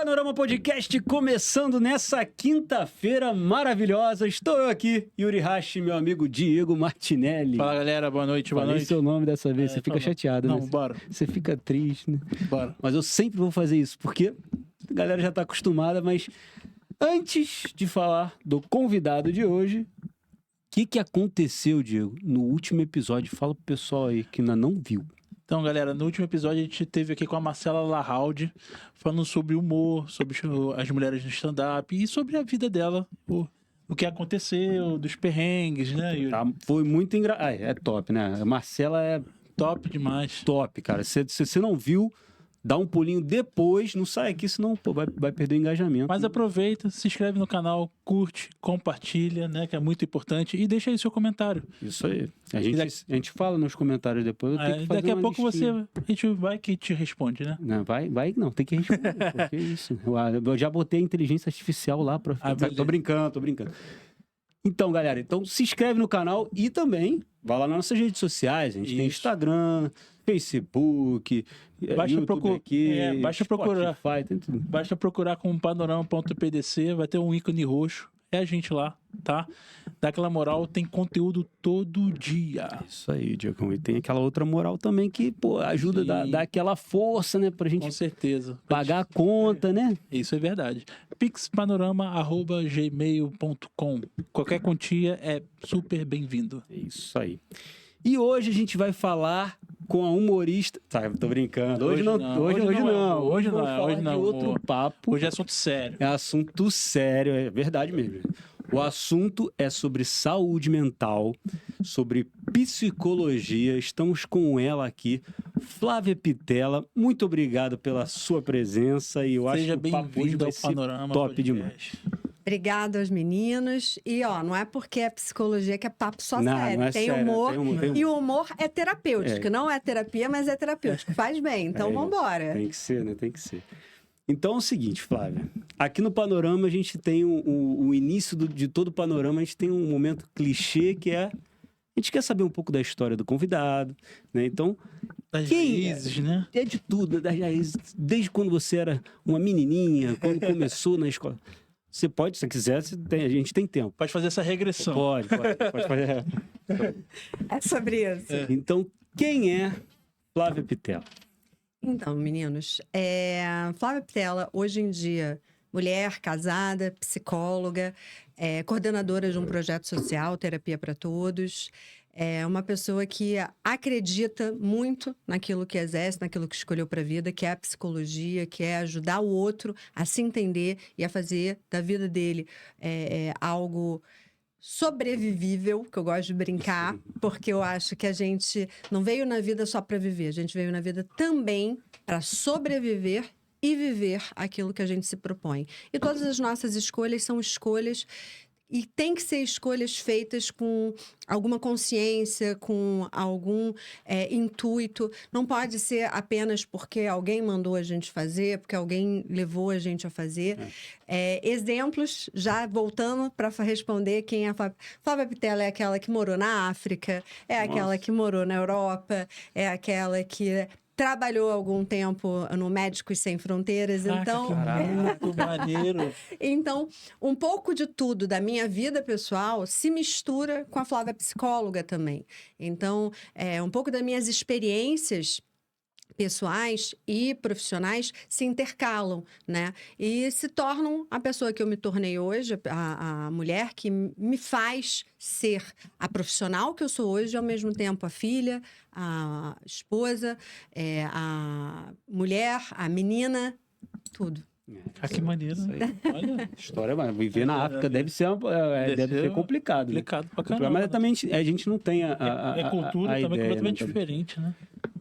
Panorama Podcast começando nessa quinta-feira maravilhosa. Estou eu aqui, Yuri Hashi, meu amigo Diego Martinelli. Fala, galera, boa noite, boa Falei noite. seu nome dessa vez, você fica chateado, Não, né? bora. Você fica triste, né? Bora. Mas eu sempre vou fazer isso, porque a galera já tá acostumada, mas antes de falar do convidado de hoje, o que aconteceu, Diego, no último episódio? Fala pro pessoal aí que ainda não viu. Então, galera, no último episódio a gente teve aqui com a Marcela Lahaldi, falando sobre humor, sobre as mulheres no stand-up e sobre a vida dela, o que aconteceu, dos perrengues, né, Yuri? Tá, foi muito engraçado. É top, né? A Marcela é Top demais. top, cara. Se você não viu, dá um pulinho depois, não sai aqui, senão pô, vai perder o engajamento. Mas aproveita, se inscreve no canal, curte, compartilha, né, que é muito importante, e deixa aí seu comentário. Isso aí. A gente fala nos comentários depois. Eu tenho que fazer Daqui a uma pouco listinha. a gente vai que te responde, né? Não, não, tem que responder. Porque é isso. Eu já botei a inteligência artificial lá pra. beleza. Tô brincando. Então, galera, se inscreve no canal e também vai lá nas nossas redes sociais. A gente tem Isso. Instagram, Facebook, YouTube aqui, basta procurar. Spotify, tem tudo. Basta procurar com panorama.pdc, vai ter um ícone roxo. É a gente lá, tá? Dá aquela moral, tem conteúdo todo dia. Isso aí, Diego. E tem aquela outra moral também que, pô, ajuda a dar aquela força, né? Pra gente Com certeza. pagar a conta, né? Isso é verdade. pixpanorama@gmail.com. Qualquer quantia é super bem-vindo. É isso aí. E hoje a gente vai falar com a humorista... Tá, eu tô brincando. Hoje não. Hoje Hoje não. não é, Vamos falar hoje não, de outro amor. papo. Hoje é assunto sério. É assunto sério, é verdade mesmo. O assunto é sobre saúde mental, sobre psicologia. Estamos com ela aqui, Flávia Pitella. Muito obrigado pela sua presença e eu acho Seja que o papo hoje bem-vindo vai ao ser Panorama top Podcast. demais. Obrigada aos meninos. E, ó, não é porque é psicologia que é papo só Não, sério. não é tem sério, humor. tem E o humor é terapêutico. É. Não é terapia, mas é terapêutico. Faz bem. Então, vambora. Tem que ser, né? Tem que ser. Então é o seguinte, Flávia. Aqui no Panorama a gente tem o início de todo o Panorama, a gente tem um momento clichê que é... A gente quer saber um pouco da história do convidado, né? Então, Das quem raízes, né? é de tudo, das raízes, desde quando você era uma menininha, quando começou na escola. Você pode, se quiser, a gente tem tempo. Pode fazer essa regressão. Pode fazer. É sobre isso. Então, quem é Flávia Pitella? Então, meninos, Flávia Pitella, hoje em dia, mulher, casada, psicóloga, coordenadora de um projeto social, Terapia para Todos. É uma pessoa que acredita muito naquilo que exerce, naquilo que escolheu para a vida, que é a psicologia, que é ajudar o outro a se entender e a fazer da vida dele algo sobrevivível, que eu gosto de brincar, porque eu acho que a gente não veio na vida só para viver, a gente veio na vida também para sobreviver e viver aquilo que a gente se propõe. E todas as nossas escolhas são escolhas e tem que ser escolhas feitas com alguma consciência, com algum intuito. Não pode ser apenas porque alguém mandou a gente fazer, porque alguém levou a gente a fazer. Exemplos, já voltando para responder quem é a Flávia. Flávia Pitella é aquela que morou na África, aquela que morou na Europa, é aquela que trabalhou algum tempo no Médicos Sem Fronteiras, então... Que maneiro! Então, um pouco de tudo da minha vida pessoal se mistura com a Flávia psicóloga também. Então, um pouco das minhas experiências pessoais e profissionais se intercalam, né? E se tornam a pessoa que eu me tornei hoje, a mulher que me faz ser a profissional que eu sou hoje, e ao mesmo tempo a filha, a esposa, a mulher, a menina, tudo. Que maneiro, né? Olha, História, mas viver na África deve ser complicado. Né? Complicado pra caramba. Mas também a gente não tem a cultura a também ideia, completamente né? diferente, né?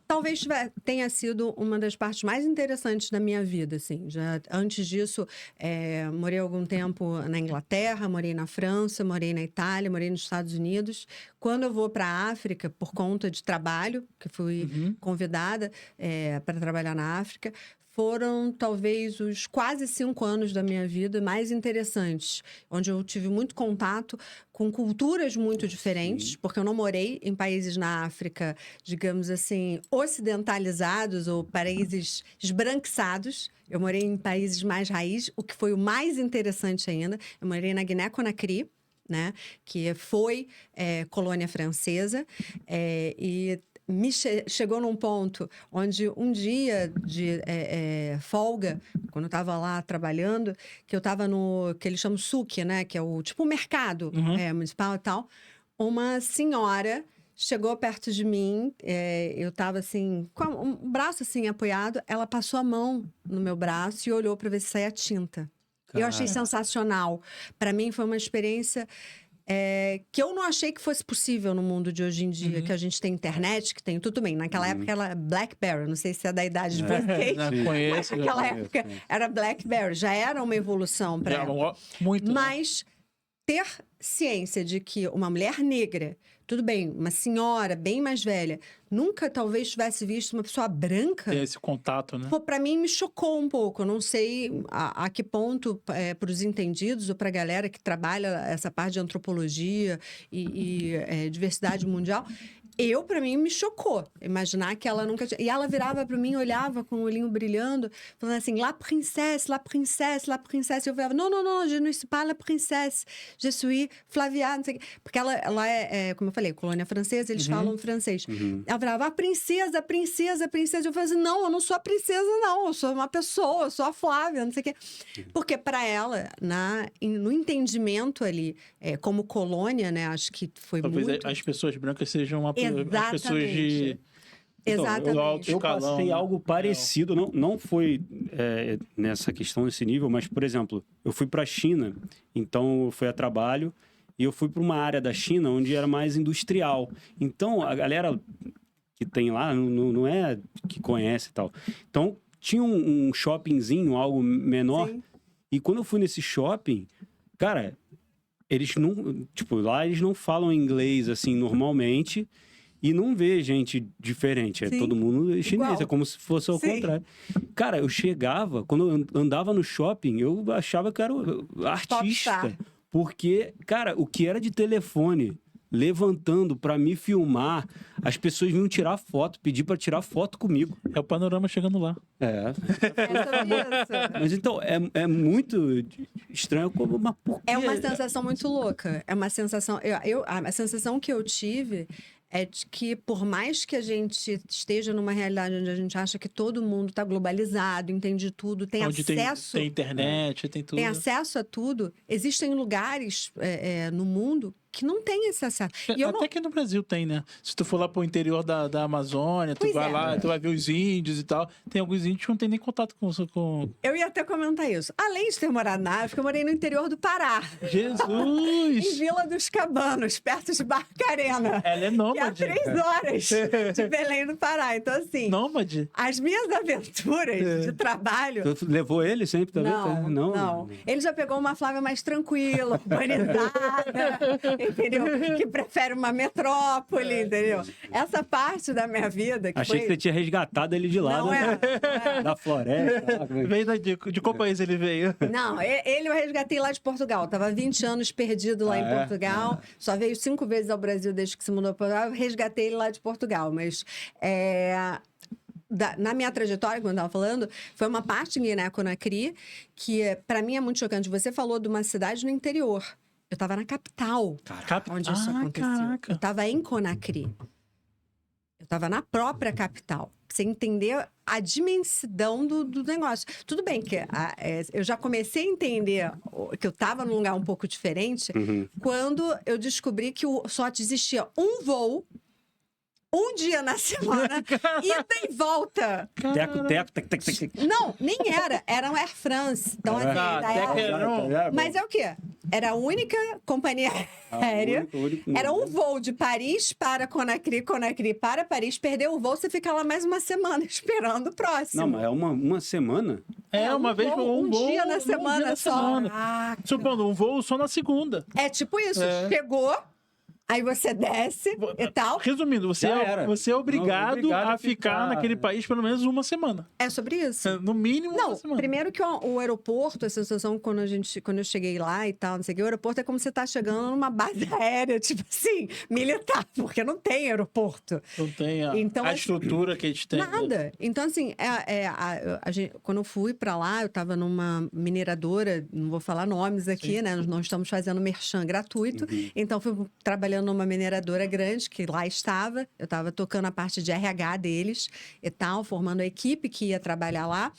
Talvez tenha sido uma das partes mais interessantes da minha vida, assim. Já antes disso, morei algum tempo na Inglaterra, morei na França, morei na Itália, morei nos Estados Unidos. Quando eu vou para a África, por conta de trabalho, que fui convidada para trabalhar na África, foram talvez os quase 5 anos da minha vida mais interessantes, onde eu tive muito contato com culturas muito diferentes, porque eu não morei em países na África, digamos assim, ocidentalizados ou países esbranquiçados. Eu morei em países mais raiz, o que foi o mais interessante ainda. Eu morei na Guiné-Conakry, né, que foi colônia francesa, e chegou num ponto onde um dia de folga, quando eu estava lá trabalhando, que eu estava no que eles chamam souk, né, que é o tipo mercado municipal e tal, uma senhora chegou perto de mim, eu estava assim, com um braço assim apoiado, ela passou a mão no meu braço e olhou para ver se saía tinta. Eu achei sensacional. Para mim foi uma experiência que eu não achei que fosse possível no mundo de hoje em dia, que a gente tem internet, que tem tudo bem. Naquela época era BlackBerry, não sei se é da idade de vocês. Não conheço. Mas naquela época era BlackBerry, já era uma evolução para ela. Muito. Mas ter ciência de que uma mulher negra, tudo bem, uma senhora bem mais velha, nunca talvez tivesse visto uma pessoa branca. Ter esse contato, né? Pô, para mim me chocou um pouco. Eu não sei a que ponto, para os entendidos ou para a galera que trabalha essa parte de antropologia e diversidade mundial, para mim, me chocou. Imaginar que ela nunca tinha... E ela virava para mim, olhava com o olhinho brilhando, falando assim, la princesse, la princesse, la princesse. E eu falava, não, je ne suis pas la princesse, je suis Flavia, não sei o quê. Porque ela como eu falei, colônia francesa, eles falam francês. Ela falava, a princesa, princesa, princesa. Eu falava assim, não, eu não sou a princesa, não. Eu sou uma pessoa, eu sou a Flávia, não sei o quê. Porque para ela, no entendimento ali, como colônia, né, acho que foi talvez muito... as pessoas brancas sejam as pessoas de... Exatamente. Eu passei algo parecido, não foi nessa questão, nesse nível, mas, por exemplo, eu fui para a China, então eu fui a trabalho, e eu fui para uma área da China onde era mais industrial. Então, a galera que tem lá não é que conhece e tal. Então, tinha um shoppingzinho, algo menor, e quando eu fui nesse shopping, cara, eles não... Tipo, lá eles não falam inglês, assim, normalmente... E não vê gente diferente, todo mundo chinês, igual. É como se fosse ao contrário. Cara, eu chegava, quando eu andava no shopping, eu achava que era artista. Porque, cara, o que era de telefone levantando pra me filmar, as pessoas vinham tirar foto, pedir pra tirar foto comigo. É o panorama chegando lá. Mas então, é muito estranho, mas por quê? É uma sensação muito louca. É uma sensação... a sensação que eu tive... é de que, por mais que a gente esteja numa realidade onde a gente acha que todo mundo está globalizado, entende tudo, tem onde acesso... Tem internet, tem tudo. Tem acesso a tudo. Existem lugares no mundo que não tem esse acesso. Até que no Brasil tem, né? Se tu for lá pro interior da Amazônia, tu vai lá, tu vai ver os índios e tal. Tem alguns índios que não tem nem contato com... Eu ia até comentar isso. Além de ter morado na África, eu morei no interior do Pará. Jesus! Em Vila dos Cabanos, perto de Barcarena. Ela é nômade. Que é 3 horas de Belém do Pará. Então, assim... Nômade? As minhas aventuras de trabalho... Tu levou ele sempre também? Não. Ele já pegou uma Flávia mais tranquila, urbanizada... Entendeu? Que prefere uma metrópole, entendeu? Essa parte da minha vida... Achei que você tinha resgatado ele de lá, não da floresta. Veio de qual país ele veio? Não, ele eu resgatei lá de Portugal. Tava 20 anos perdido lá em Portugal. Só veio 5 vezes ao Brasil desde que se mudou para Portugal. Eu resgatei ele lá de Portugal. Mas... na minha trajetória, quando eu estava falando, foi uma parte em Guiné-Conakry que, para mim, é muito chocante. Você falou de uma cidade no interior. Eu estava na capital, onde isso aconteceu. Caraca. Eu estava em Conakry. Eu estava na própria capital. Pra você entender a dimensão do negócio. Tudo bem que eu já comecei a entender que eu estava num lugar um pouco diferente quando eu descobri que só existia um voo, um dia na semana, ida e volta. Teco. Não, nem era. Era um Air France. Então, assim, mas é o quê? Era a única companhia aérea. Era um voo de Paris para Conakry, Conakry para Paris. Perdeu o voo, você fica lá mais uma semana esperando o próximo. Não, mas é uma semana? Uma vez um dia na semana só. Supondo, um voo só na segunda. É tipo isso. Chegou... aí você desce e tal. Resumindo, você Já era. é obrigado, Obrigado a ficar naquele país pelo menos uma semana. É sobre isso. No mínimo uma Não, semana. primeiro que o aeroporto, a sensação quando eu cheguei lá e tal, não sei o que, o aeroporto é como você tá chegando numa base aérea, tipo assim, militar, porque não tem aeroporto. Não tem Então, a assim, estrutura que a gente tem. Nada. Então, assim, quando eu fui pra lá, eu tava numa mineradora, não vou falar nomes aqui, né? Nós não estamos fazendo merchan gratuito. Então, fui trabalhando numa mineradora grande, que lá estava. Eu tava tocando a parte de RH deles e tal, formando a equipe que ia trabalhar lá.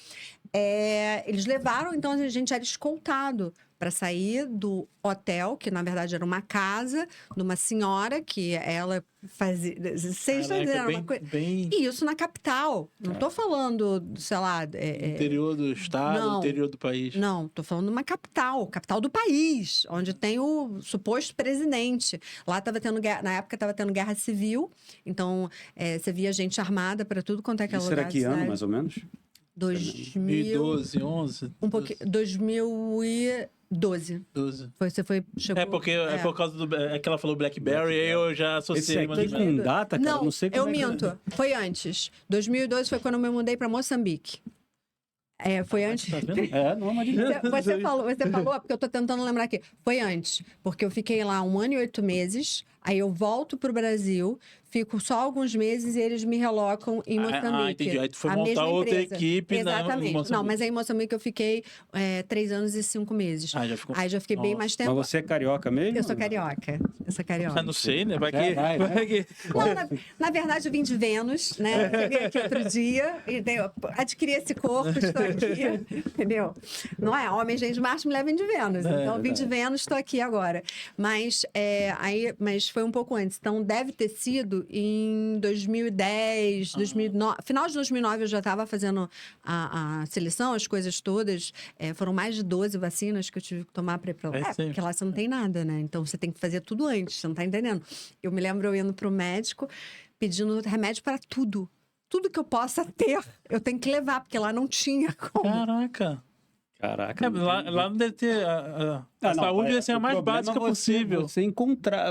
Eles levaram, então a gente era escoltado para sair do hotel, que na verdade era uma casa de uma senhora que ela fazia. Vocês estão entendendo? bem, Uma coisa... bem E isso na capital. Não tô falando, sei lá. interior do estado, não. interior do país. Não, tô falando de uma capital do país, onde tem o suposto presidente. Lá tava tendo guerra, na época estava tendo guerra civil, então você via gente armada para tudo quanto é aquela Isso lugar. era que ano, mais ou menos? 2012, 11. um pouquinho, 2012. 12. Você foi, chegou... É porque é por causa do. É que ela falou Blackberry, aí eu já Esse associei. aqui com data, cara, não sei como eu é que... minto. Foi antes. 2012 foi quando eu me mudei para Moçambique. Foi antes. Tá vendo? Não, mas... Você falou, porque eu tô tentando lembrar aqui. Foi antes, porque eu fiquei lá 1 ano e 8 meses, aí eu volto pro Brasil, fico só alguns meses e eles me relocam em Moçambique. Entendi. Aí tu foi A montar mesma outra empresa. equipe Exatamente. em Moçambique. Não, mas aí em Moçambique eu fiquei 3 anos e 5 meses. Já ficou. Aí já fiquei bem mais tempo. Mas você é carioca mesmo? Eu sou carioca. Ah, não sei, né? Vai que. Vai. que... Não, na verdade, eu vim de Vênus, né? Cheguei aqui outro dia, entendeu? Adquiri esse corpo, estou aqui, entendeu? Não é? Homem, gente, Marte, mulher vem de Vênus. Então, eu vim de Vênus, estou aqui agora. Mas foi um pouco antes. Então, deve ter sido em 2010, 2009. Final de 2009, eu já estava fazendo a seleção, as coisas todas. Foram mais de 12 vacinas que eu tive que tomar para ir para lá. Sim. Porque lá você não tem nada, né? Então, você tem que fazer tudo antes, você não tá entendendo? Eu me lembro eu indo pro médico, pedindo remédio para tudo. Tudo que eu possa ter, eu tenho que levar, porque lá não tinha como. Caraca, não lá tem- não deve ter. A saúde deve ser a o mais problema básica é possível. Você encontrar.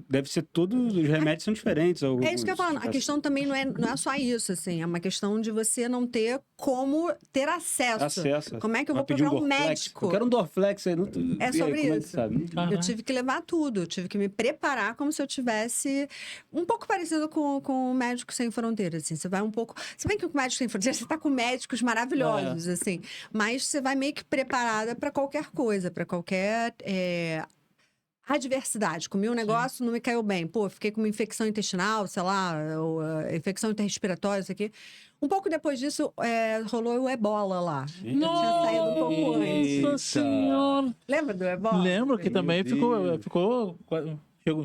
Deve ser todos os remédios são diferentes. É isso que eu falo. A questão também não é só isso, assim. É uma questão de você não ter como ter acesso. Como é que eu vou pedir procurar um Dorflex? médico? Eu quero um Dorflex. Aí não... É E aí, sobre como que isso. sabe? Eu tive que levar tudo, eu tive que me preparar como se eu tivesse um pouco parecido com o Médicos Sem Fronteiras, assim. Você vai um pouco... Se bem que o Médicos Sem Fronteiras, você tá com médicos maravilhosos, assim. Mas você vai meio que preparada para qualquer coisa, para qualquer adversidade. Comi um negócio, não me caiu bem. Pô, fiquei com uma infecção intestinal, sei lá, ou, infecção interrespiratória, isso aqui. Um pouco depois disso, rolou o ebola lá. Eu tinha saído um pouco antes. Nossa Senhora! Lembra do ebola? Lembro que também ficou.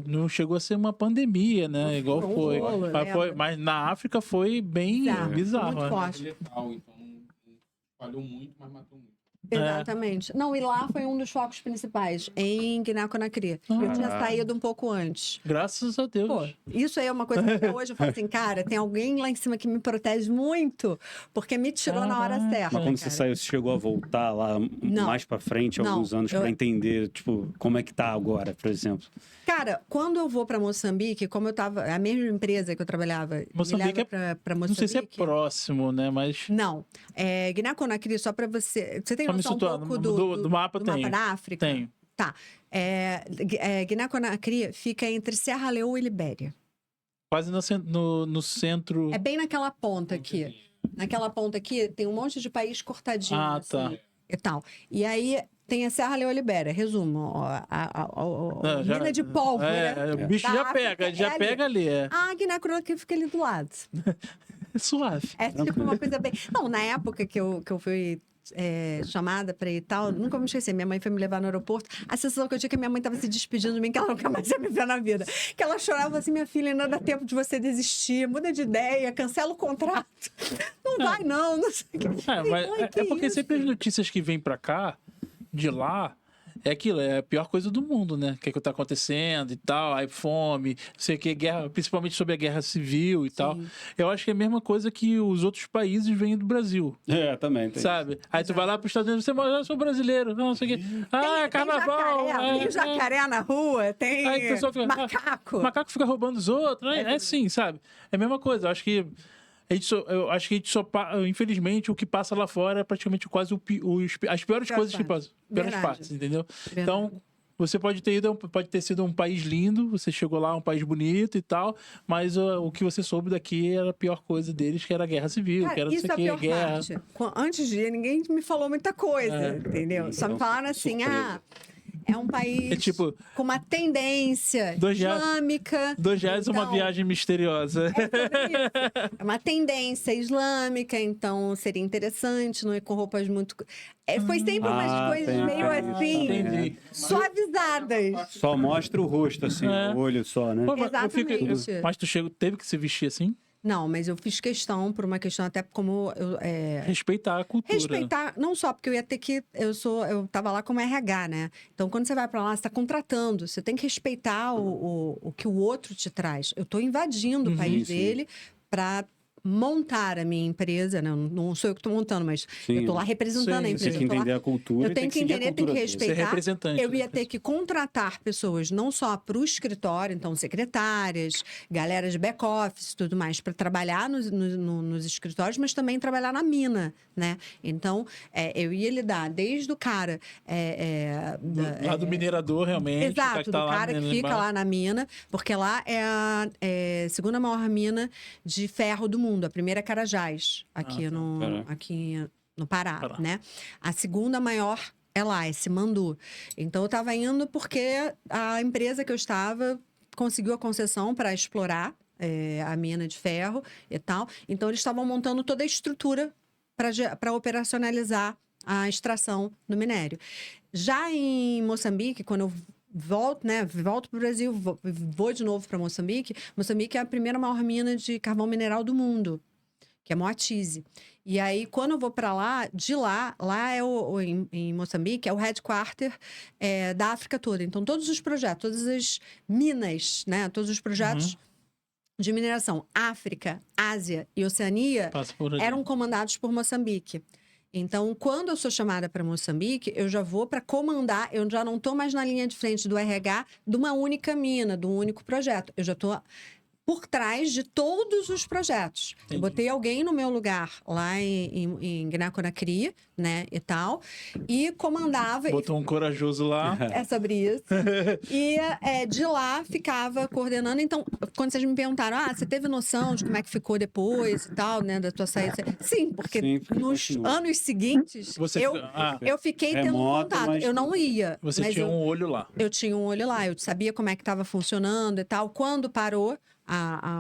Não chegou a ser uma pandemia, né? Igual Foi um foi. rolo, Mas na África foi bem bizarro. Muito né? forte. Letal, então não falhou muito, mas matou muito. Exatamente. Não, e lá foi um dos focos principais, em Guiné-Conakry. Eu tinha saído um pouco antes. Graças a Deus. Pô, isso aí é uma coisa que até hoje eu falo assim, cara, tem alguém lá em cima que me protege muito, porque me tirou na hora certa. Mas quando você cara. saiu, você chegou a voltar lá Não. mais pra frente, Não, alguns anos, eu- pra entender, tipo, como é que tá agora, por exemplo? Cara, quando eu vou pra Moçambique, como eu tava, a mesma empresa que eu trabalhava, Moçambique me leva pra Não Moçambique. sei se é próximo, né? Mas. Não. Guiné-Conakry, só pra você... Você tem Só me noção um situar, pouco do mapa do tem. mapa da África? Tem. Tá. Guiné-Conakry fica entre Serra Leoa e Libéria. Quase no centro. É bem naquela ponta aqui. Naquela ponta aqui tem um monte de país cortadinho. Ah, tá. assim, e tal. E aí tem a Serra Leoa e Libéria. Resumo. Mina de pólvora. O bicho da já África pega, é já ali. pega ali. A Guiné-Conakry fica ali do lado. É suave. É tipo uma coisa bem... Não, na época que eu fui chamada pra ir e tal, nunca me esqueci. Minha mãe foi me levar no aeroporto. A sensação que eu tinha é que minha mãe tava se despedindo de mim, que ela nunca mais ia me ver na vida. Que ela chorava assim, minha filha, ainda dá tempo de você desistir, muda de ideia, cancela o contrato. Não vai, não sei o que. Mas Mãe, que é porque isso? sempre as notícias que vêm pra cá, de lá, é aquilo, é a pior coisa do mundo, né? O que tá acontecendo e tal, aí fome, não sei o que, guerra, principalmente sobre a guerra civil e tal. Eu acho que é a mesma coisa que os outros países vêm do Brasil, Também tem. sabe? Aí tu vai lá pros Estados Unidos, você mora, eu sou brasileiro, não sei o que. Ah, carnaval! Tem jacaré na rua, tem Aí a pessoa fica, macaco. O macaco fica roubando os outros, é assim, sabe? É a mesma coisa, eu acho que eu acho que a gente infelizmente, o que passa lá fora é praticamente quase as piores coisas que passam. Piores partes, entendeu? Verdade. Então, você pode ter sido um país lindo, você chegou lá, um país bonito e tal, mas o que você soube daqui era a pior coisa deles, que era a guerra civil, Cara, que era não isso sei é o a que, pior guerra. parte. Antes de ir, ninguém me falou muita coisa, entendeu? Só me falaram assim, surpresa. é um país É tipo, com uma tendência islâmica. R$2 uma então, viagem misteriosa. É sobre isso. É uma tendência islâmica, então seria interessante, não é com roupas muito... foi sempre umas coisas tem meio isso assim, também, Entendi. suavizadas. Só mostra o rosto, assim, É. o olho só, né? Pô, mas Exatamente. mas tu teve que se vestir assim? Não, mas eu fiz questão, por uma questão até como... Respeitar a cultura. Respeitar, não só porque eu ia ter que. Eu tava lá como RH, né? Então, quando você vai pra lá, você tá contratando. Você tem que respeitar o que o outro te traz. Eu tô invadindo o país Sim. dele pra montar a minha empresa, né? Não sou eu que tô montando, mas Sim. eu tô lá representando Sim, a Você empresa. tem que Eu tô lá- entender a cultura eu e tenho que seguir a entender, tem que cultura deles. respeitar. Ser representante. Eu ia né? ter que contratar pessoas não só para o escritório, então secretárias, galera de back-office, tudo mais, para trabalhar nos escritórios, mas também trabalhar na mina, né? Então, eu ia lidar desde o cara... Lá do minerador, realmente. Exato, do cara que fica lá na mina, porque lá é a segunda maior mina de ferro do mundo. A primeira é Carajás, aqui no Pará, né? A segunda maior é lá, é Simandu. Então, eu estava indo porque a empresa que eu estava conseguiu a concessão para explorar a mina de ferro e tal. Então, eles estavam montando toda a estrutura para operacionalizar a extração do minério. Já em Moçambique, quando eu volto para o Brasil, vou de novo para Moçambique. Moçambique é a primeira maior mina de carvão mineral do mundo, que é Moatize. E aí, quando eu vou para lá, de lá é em Moçambique, é o headquarter da África toda. Então, todos os projetos, todas as minas, né? Todos os projetos de mineração, África, Ásia e Oceania, eram comandados por Moçambique. Então, quando eu sou chamada para Moçambique, eu já vou para comandar, eu já não estou mais na linha de frente do RH de uma única mina, de um único projeto. Eu já estou por trás de todos os projetos. Entendi. Eu botei alguém no meu lugar lá em Guiné-Conakry, né, e tal, e comandava... Botou um corajoso lá. É sobre isso. E de lá ficava coordenando. Então, quando vocês me perguntaram, você teve noção de como é que ficou depois e tal, né, da tua saída? Sim, porque nos continua. anos seguintes, eu fiquei tendo Remoto, contato. mas Eu não ia. Você mas tinha um olho lá. Eu tinha um olho lá, eu sabia como é que estava funcionando e tal. Quando parou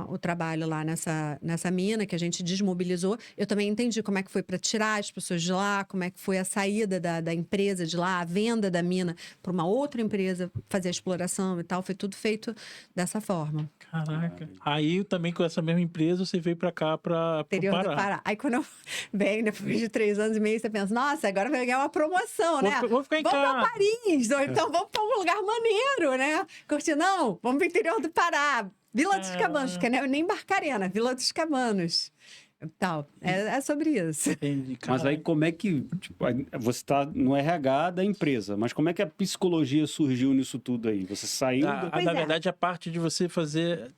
o trabalho lá nessa mina, que a gente desmobilizou, eu também entendi como é que foi para tirar as pessoas de lá, como é que foi a saída da empresa de lá, a venda da mina para uma outra empresa, fazer a exploração e tal. Foi tudo feito dessa forma. Caraca. Aí também com essa mesma empresa você veio pra cá, pro Interior do Pará. Pará. Aí quando eu venho, depois de 3 anos e meio, você pensa, nossa, agora vai ganhar uma promoção, né? Vou ficar em Vamos casa. pra Paris, ou então vamos pra um lugar maneiro, né? Curtir, não, vamos pro interior do Pará. Vila dos Cabanos, que não é nem Barcarena, Vila dos Cabanos. Tal. É sobre isso. Entendi, Mas aí como é que... Tipo, você está no RH da empresa, mas como é que a psicologia surgiu nisso tudo aí? Você saiu... Na verdade, a parte de você fazer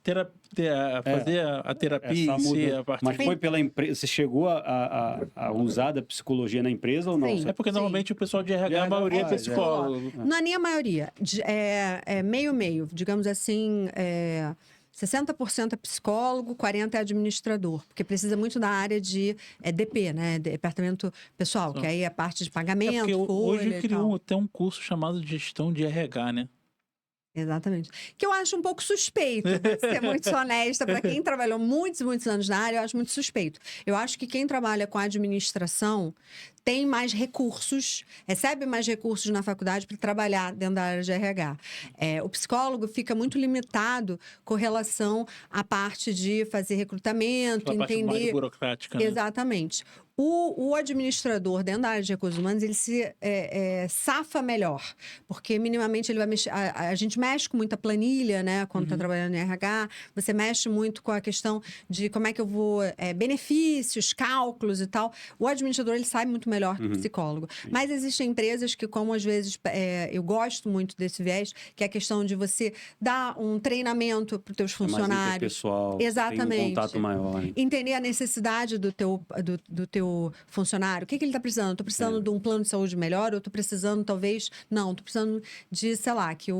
a terapia em si, a parte... Mas foi pela empresa... Você chegou a usar da psicologia na empresa ou não? Sim. É porque normalmente o pessoal de RH, a maioria é psicólogo. Não é nem a maioria. É meio-meio. Digamos assim, 60% é psicólogo, 40% é administrador, porque precisa muito da área de DP, né? Departamento pessoal, que aí é a parte de pagamento, porque hoje folha e criou tal. até um curso chamado de gestão de RH, né? Exatamente. Que eu acho um pouco suspeito, vou ser muito honesta. Para quem trabalhou muitos anos na área, eu acho muito suspeito. Eu acho que quem trabalha com administração tem mais recursos, recebe mais recursos na faculdade para trabalhar dentro da área de RH. O psicólogo fica muito limitado com relação à parte de fazer recrutamento, Aquela parte mais entender... burocrática, né? Exatamente. O administrador dentro da área de recursos humanos, ele se safa melhor, porque minimamente ele vai mexer. A gente mexe com muita planilha, né? Quando está trabalhando em RH, você mexe muito com a questão de como é que eu vou. Benefícios, cálculos e tal. O administrador, ele sabe muito melhor que o psicólogo. Mas existem empresas que, como às vezes, eu gosto muito desse viés, que é a questão de você dar um treinamento para os teus funcionários. Pessoal, Exatamente. tem um contato maior. Né? Entender a necessidade do teu funcionário. O que ele está precisando? Estou precisando de um plano de saúde melhor? Ou estou precisando, talvez... Não, estou precisando de, sei lá, que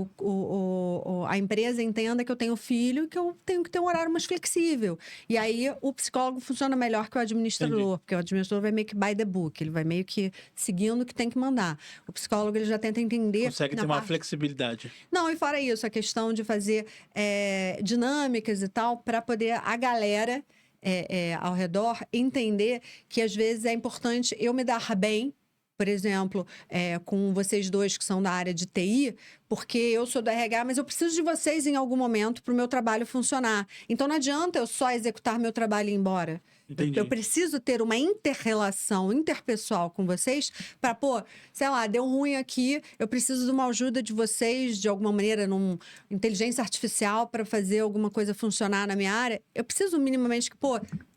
a empresa entenda que eu tenho filho e que eu tenho que ter um horário mais flexível. E aí, o psicólogo funciona melhor que o administrador. Porque o administrador vai meio que by the book. Ele vai meio que seguindo o que tem que mandar. O psicólogo, ele já tenta entender... Consegue ter uma flexibilidade. Não, e fora isso, a questão de fazer dinâmicas e tal, para poder a galera ao redor entender que às vezes é importante eu me dar bem, por exemplo, com vocês dois que são da área de TI, porque eu sou do RH, mas eu preciso de vocês em algum momento para o meu trabalho funcionar. Então não adianta eu só executar meu trabalho e ir embora. Eu preciso ter uma inter-relação interpessoal com vocês para, sei lá, deu ruim aqui, eu preciso de uma ajuda de vocês, de alguma maneira, numa inteligência artificial para fazer alguma coisa funcionar na minha área. Eu preciso minimamente que,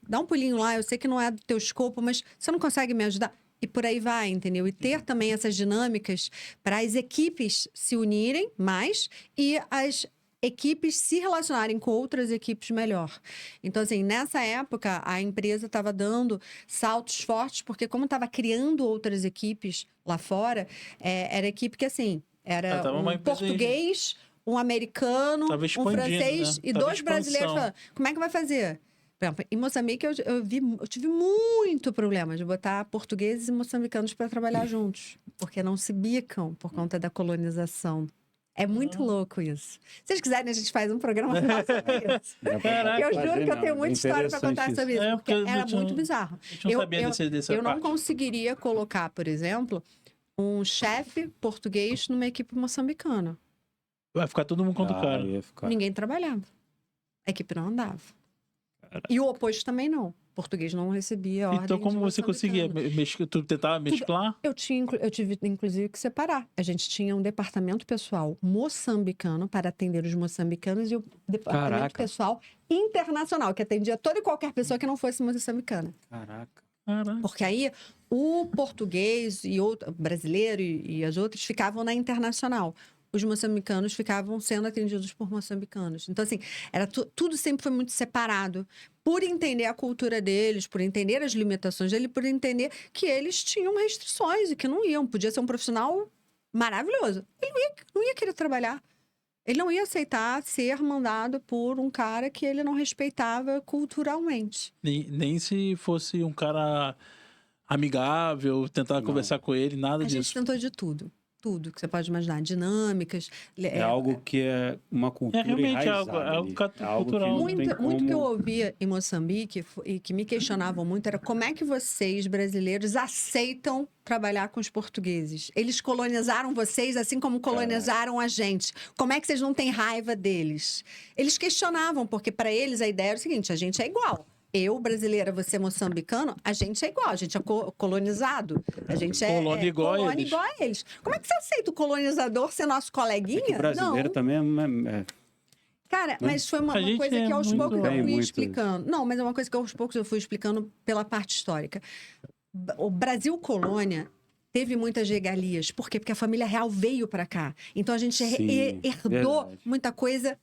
dá um pulinho lá, eu sei que não é do teu escopo, mas você não consegue me ajudar? E por aí vai, entendeu? E ter também essas dinâmicas para as equipes se unirem mais e as equipes se relacionarem com outras equipes melhor. Então, assim, nessa época, a empresa estava dando saltos fortes, porque como estava criando outras equipes lá fora, era equipe que, assim, era um português, um americano, um francês, né? E dois brasileiros falando, como é que vai fazer? Por exemplo, em Moçambique, eu tive muito problema de botar portugueses e moçambicanos para trabalhar juntos, porque não se bicam por conta da colonização. É muito louco isso. Se vocês quiserem, a gente faz um programa só sobre isso. Eu juro que eu tenho muita história para contar sobre isso, porque era muito bizarro. Eu não conseguiria colocar, por exemplo, um chefe português numa equipe moçambicana. Vai ficar todo mundo contra o cara. Ninguém trabalhava. A equipe não andava. E o oposto também não. O português não recebia ordem. Então, como você conseguia? Tu tentava mesclar? Eu tive, inclusive, que separar. A gente tinha um departamento pessoal moçambicano para atender os moçambicanos e o departamento pessoal internacional, que atendia toda e qualquer pessoa que não fosse moçambicana. Caraca. Porque aí o português e o brasileiro e as outras ficavam na internacional. Os moçambicanos ficavam sendo atendidos por moçambicanos. Então, assim, tudo sempre foi muito separado. Por entender a cultura deles, por entender as limitações dele, por entender que eles tinham restrições e que não iam. Podia ser um profissional maravilhoso. Ele não ia querer trabalhar. Ele não ia aceitar ser mandado por um cara que ele não respeitava culturalmente. Nem se fosse um cara amigável, tentar conversar com ele, nada disso. A gente tentou de tudo. Tudo que você pode imaginar, dinâmicas. É algo que é uma cultura realmente enraizada. É algo cultural. Muito que eu ouvia em Moçambique e que me questionavam muito era como é que vocês, brasileiros, aceitam trabalhar com os portugueses? Eles colonizaram vocês assim como colonizaram a gente. Como é que vocês não têm raiva deles? Eles questionavam, porque para eles a ideia era o seguinte, a gente é igual. Eu, brasileira, você moçambicano, a gente é igual, a gente é colonizado. A gente é colônia igual a eles. Como é que você aceita o colonizador ser nosso coleguinha? O brasileiro também Cara, mas foi uma coisa que aos poucos eu fui explicando. Não, mas é uma coisa que aos poucos eu fui explicando pela parte histórica. O Brasil colônia teve muitas regalias. Por quê? Porque a família real veio para cá. Então a gente herdou muita coisa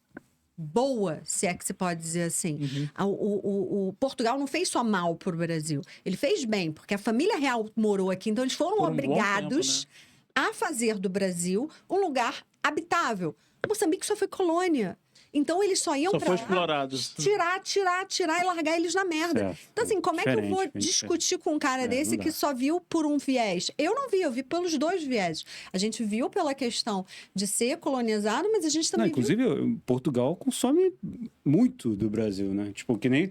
boa, se é que se pode dizer assim. O Portugal não fez só mal para o Brasil. Ele fez bem, porque a família real morou aqui. Então, eles foram obrigados a fazer do Brasil um lugar habitável. Moçambique só foi colônia. Então, eles só iam para explorados. Tirar e largar eles na merda. Certo. Então, assim, como é que eu vou discutir com um cara desse que só viu por um viés? Eu não vi, eu vi pelos dois viés. A gente viu pela questão de ser colonizado, mas a gente também inclusive, Portugal consome muito do Brasil, né? Tipo, que nem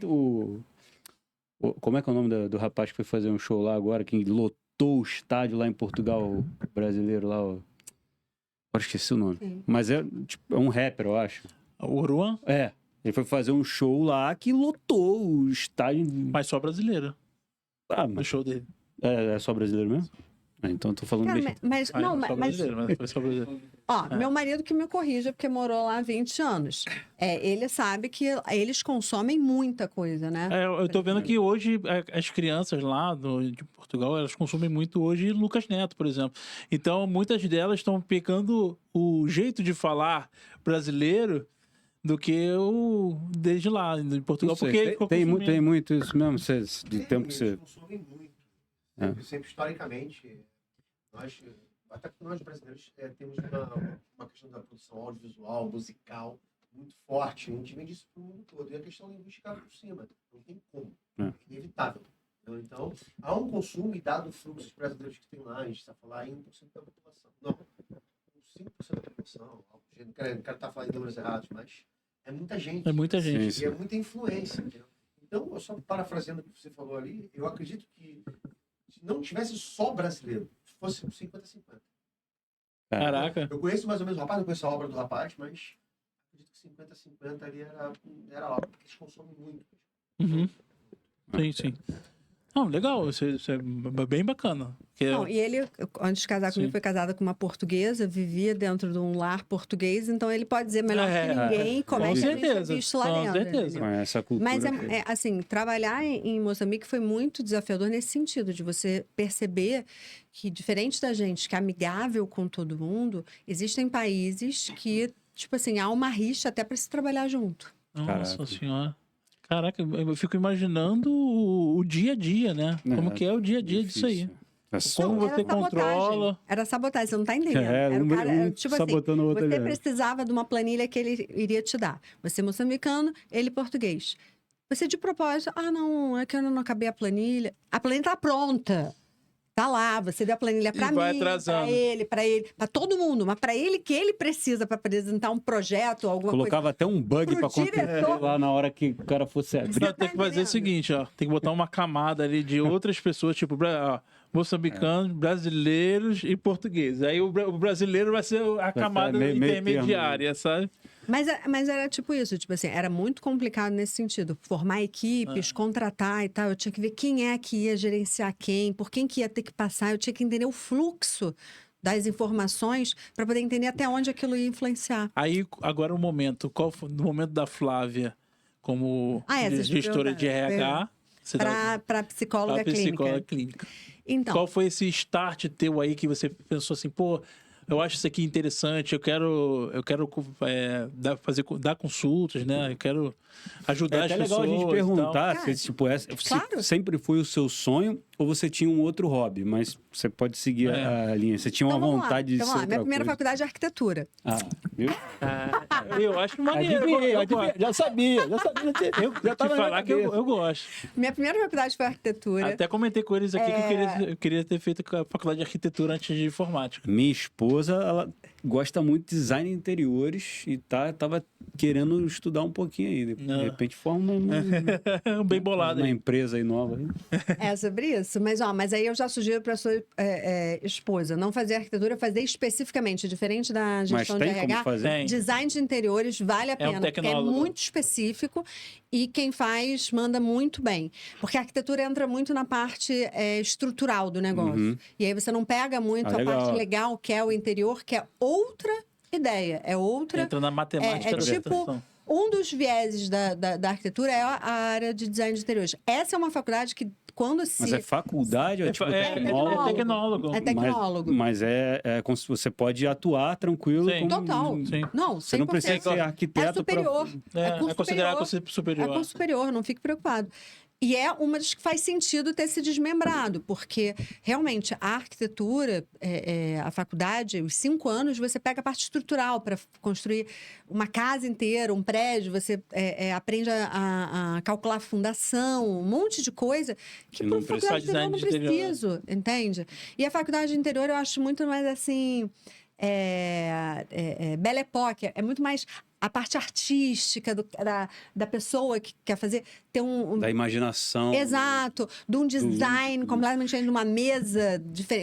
como é que é o nome do rapaz que foi fazer um show lá agora, que lotou o estádio lá em Portugal, o brasileiro lá, agora esqueci o nome. Sim. Mas é um rapper, eu acho. O Oruan? Ele foi fazer um show lá que lotou o estádio. Mas só brasileiro. Ah, do mas show dele. é só brasileiro mesmo? Ah, então eu tô falando Cara, bem. mas, Ah, não, só mas, brasileiro, mas foi só brasileiro. ó, meu marido que me corrija, porque morou lá há 20 anos. Ele sabe que eles consomem muita coisa, né? Eu tô vendo que hoje as crianças lá de Portugal, elas consomem muito hoje Lucas Neto, por exemplo. Então, muitas delas estão pegando o jeito de falar brasileiro do que o desde lá, de Portugal. Não sei, Porque ficou tem consumindo. muito isso mesmo, do tempo que você... Eles consomem muito. Sempre historicamente, até porque nós brasileiros temos uma questão da produção audiovisual, musical, muito forte. A gente vende isso para o mundo todo. E a questão linguística por cima. Não tem como. É inevitável. Então, há um consumo e dado o fluxo de brasileiros que tem lá, a gente está falando em 1% da população. Não, 5% da população. Não quero estar falando em números errados, mas é muita gente. É muita gente. E é muita influência. Entendeu? Então, só parafraseando o que você falou ali, eu acredito que se não tivesse só brasileiro, fosse 50-50. Caraca. Eu conheço mais ou menos o rapaz, não conheço a obra do rapaz, mas acredito que 50-50 ali era a obra, porque eles consomem muito. Uhum. Sim, sim. Não, legal, isso é bem bacana. Não, e ele, antes de casar comigo, Sim. foi casado com uma portuguesa, vivia dentro de um lar português, então ele pode dizer melhor que ninguém como é com que a gente é certeza, visto lá com dentro. certeza. entendeu? Com essa cultura. Mas, assim, trabalhar em Moçambique foi muito desafiador nesse sentido, de você perceber que, diferente da gente, que é amigável com todo mundo, existem países que, tipo assim, há uma rixa até para se trabalhar junto. Nossa Caraca. senhora. Caraca, eu fico imaginando o dia a dia, né? Como que é o dia a dia disso aí. Como Não, você controla. Era sabotagem, você não tá entendendo. É, Era o cara, tipo assim, sabotando o outro você ali. precisava de uma planilha que ele iria te dar. Você moçambicano, ele português. Você de propósito, não, é que eu não acabei a planilha. A planilha tá pronta. Tá lá, você deu a planilha para E vai mim, atrasando. para ele, para todo mundo, mas para ele que ele precisa para apresentar um projeto, alguma Colocava até um bug Pro pra acontecer diretor. lá na hora que o cara fosse abrir. Você Não, tá tem que fazer entendendo? o seguinte, ó. Tem que botar uma camada ali de outras pessoas, tipo, moçambicanos, brasileiros e portugueses. Aí o brasileiro vai ser a camada meio intermediária, sabe? Mas era tipo isso, tipo assim, era muito complicado nesse sentido. Formar equipes, contratar e tal. Eu tinha que ver quem é que ia gerenciar quem, por quem que ia ter que passar. Eu tinha que entender o fluxo das informações para poder entender até onde aquilo ia influenciar. Aí, agora o momento. Qual foi no momento da Flávia, como essa gestora de RH, você dá Para psicóloga pra psicóloga clínica. clínica. Então, Qual foi esse start teu aí que você pensou assim, pô, eu acho isso aqui interessante, eu quero dar consultas, né? Eu quero ajudar É as até legal pessoas. a gente e perguntar Cara, se, claro. sempre foi o seu sonho ou você tinha um outro hobby, mas você pode seguir a linha. Você tinha uma então vamos lá. vontade de Então, ser vamos lá. outra Minha primeira coisa. faculdade é arquitetura. Viu? tal. Eu acho maneiro. Adivinhei, já sabia. Eu Já te tava na falar que cabeça. eu gosto. Minha primeira faculdade foi arquitetura. Até comentei com eles aqui que eu queria ter feito a faculdade de arquitetura antes de informática. Minha esposa, ela gosta muito de design de interiores e tava querendo estudar um pouquinho aí. De repente forma Bem bolado uma aí. empresa aí nova. Hein? É sobre isso. Mas aí eu já sugiro para sua esposa não fazer arquitetura, fazer especificamente, diferente da Mas gestão de tem como RH. fazer? Tem. Design de interiores vale a É um pena, porque é tecnólogo. muito específico e quem faz manda muito bem. Porque a arquitetura entra muito na parte estrutural do negócio. E aí você não pega muito a legal. parte legal, que é o interior, que é outra ideia, é outra... Entra na matemática da tipo, habitação. um dos vieses da arquitetura é a área de design de interiores. Essa é uma faculdade que, quando se... Mas é faculdade, é tipo tecnólogo. É tecnólogo. É tecnólogo. Mas é como se você pode atuar tranquilo. Sim. como- Total. Sim. Não, 100%. Você não precisa ser É arquiteto pra- superior. É curso considerado superior. curso superior. É curso superior, não fique preocupado. E é uma das que faz sentido ter se desmembrado, porque realmente a arquitetura, a faculdade, os 5 anos, você pega a parte estrutural para construir uma casa inteira, um prédio, você aprende a calcular a fundação, um monte de coisa que não para precisa faculdade de interior eu não design de interior, preciso, entende? E a faculdade de interior eu acho muito mais assim... Belle Époque, é muito mais a parte artística da pessoa que quer fazer, ter Da imaginação. Exato, de um design completamente diferente, de uma mesa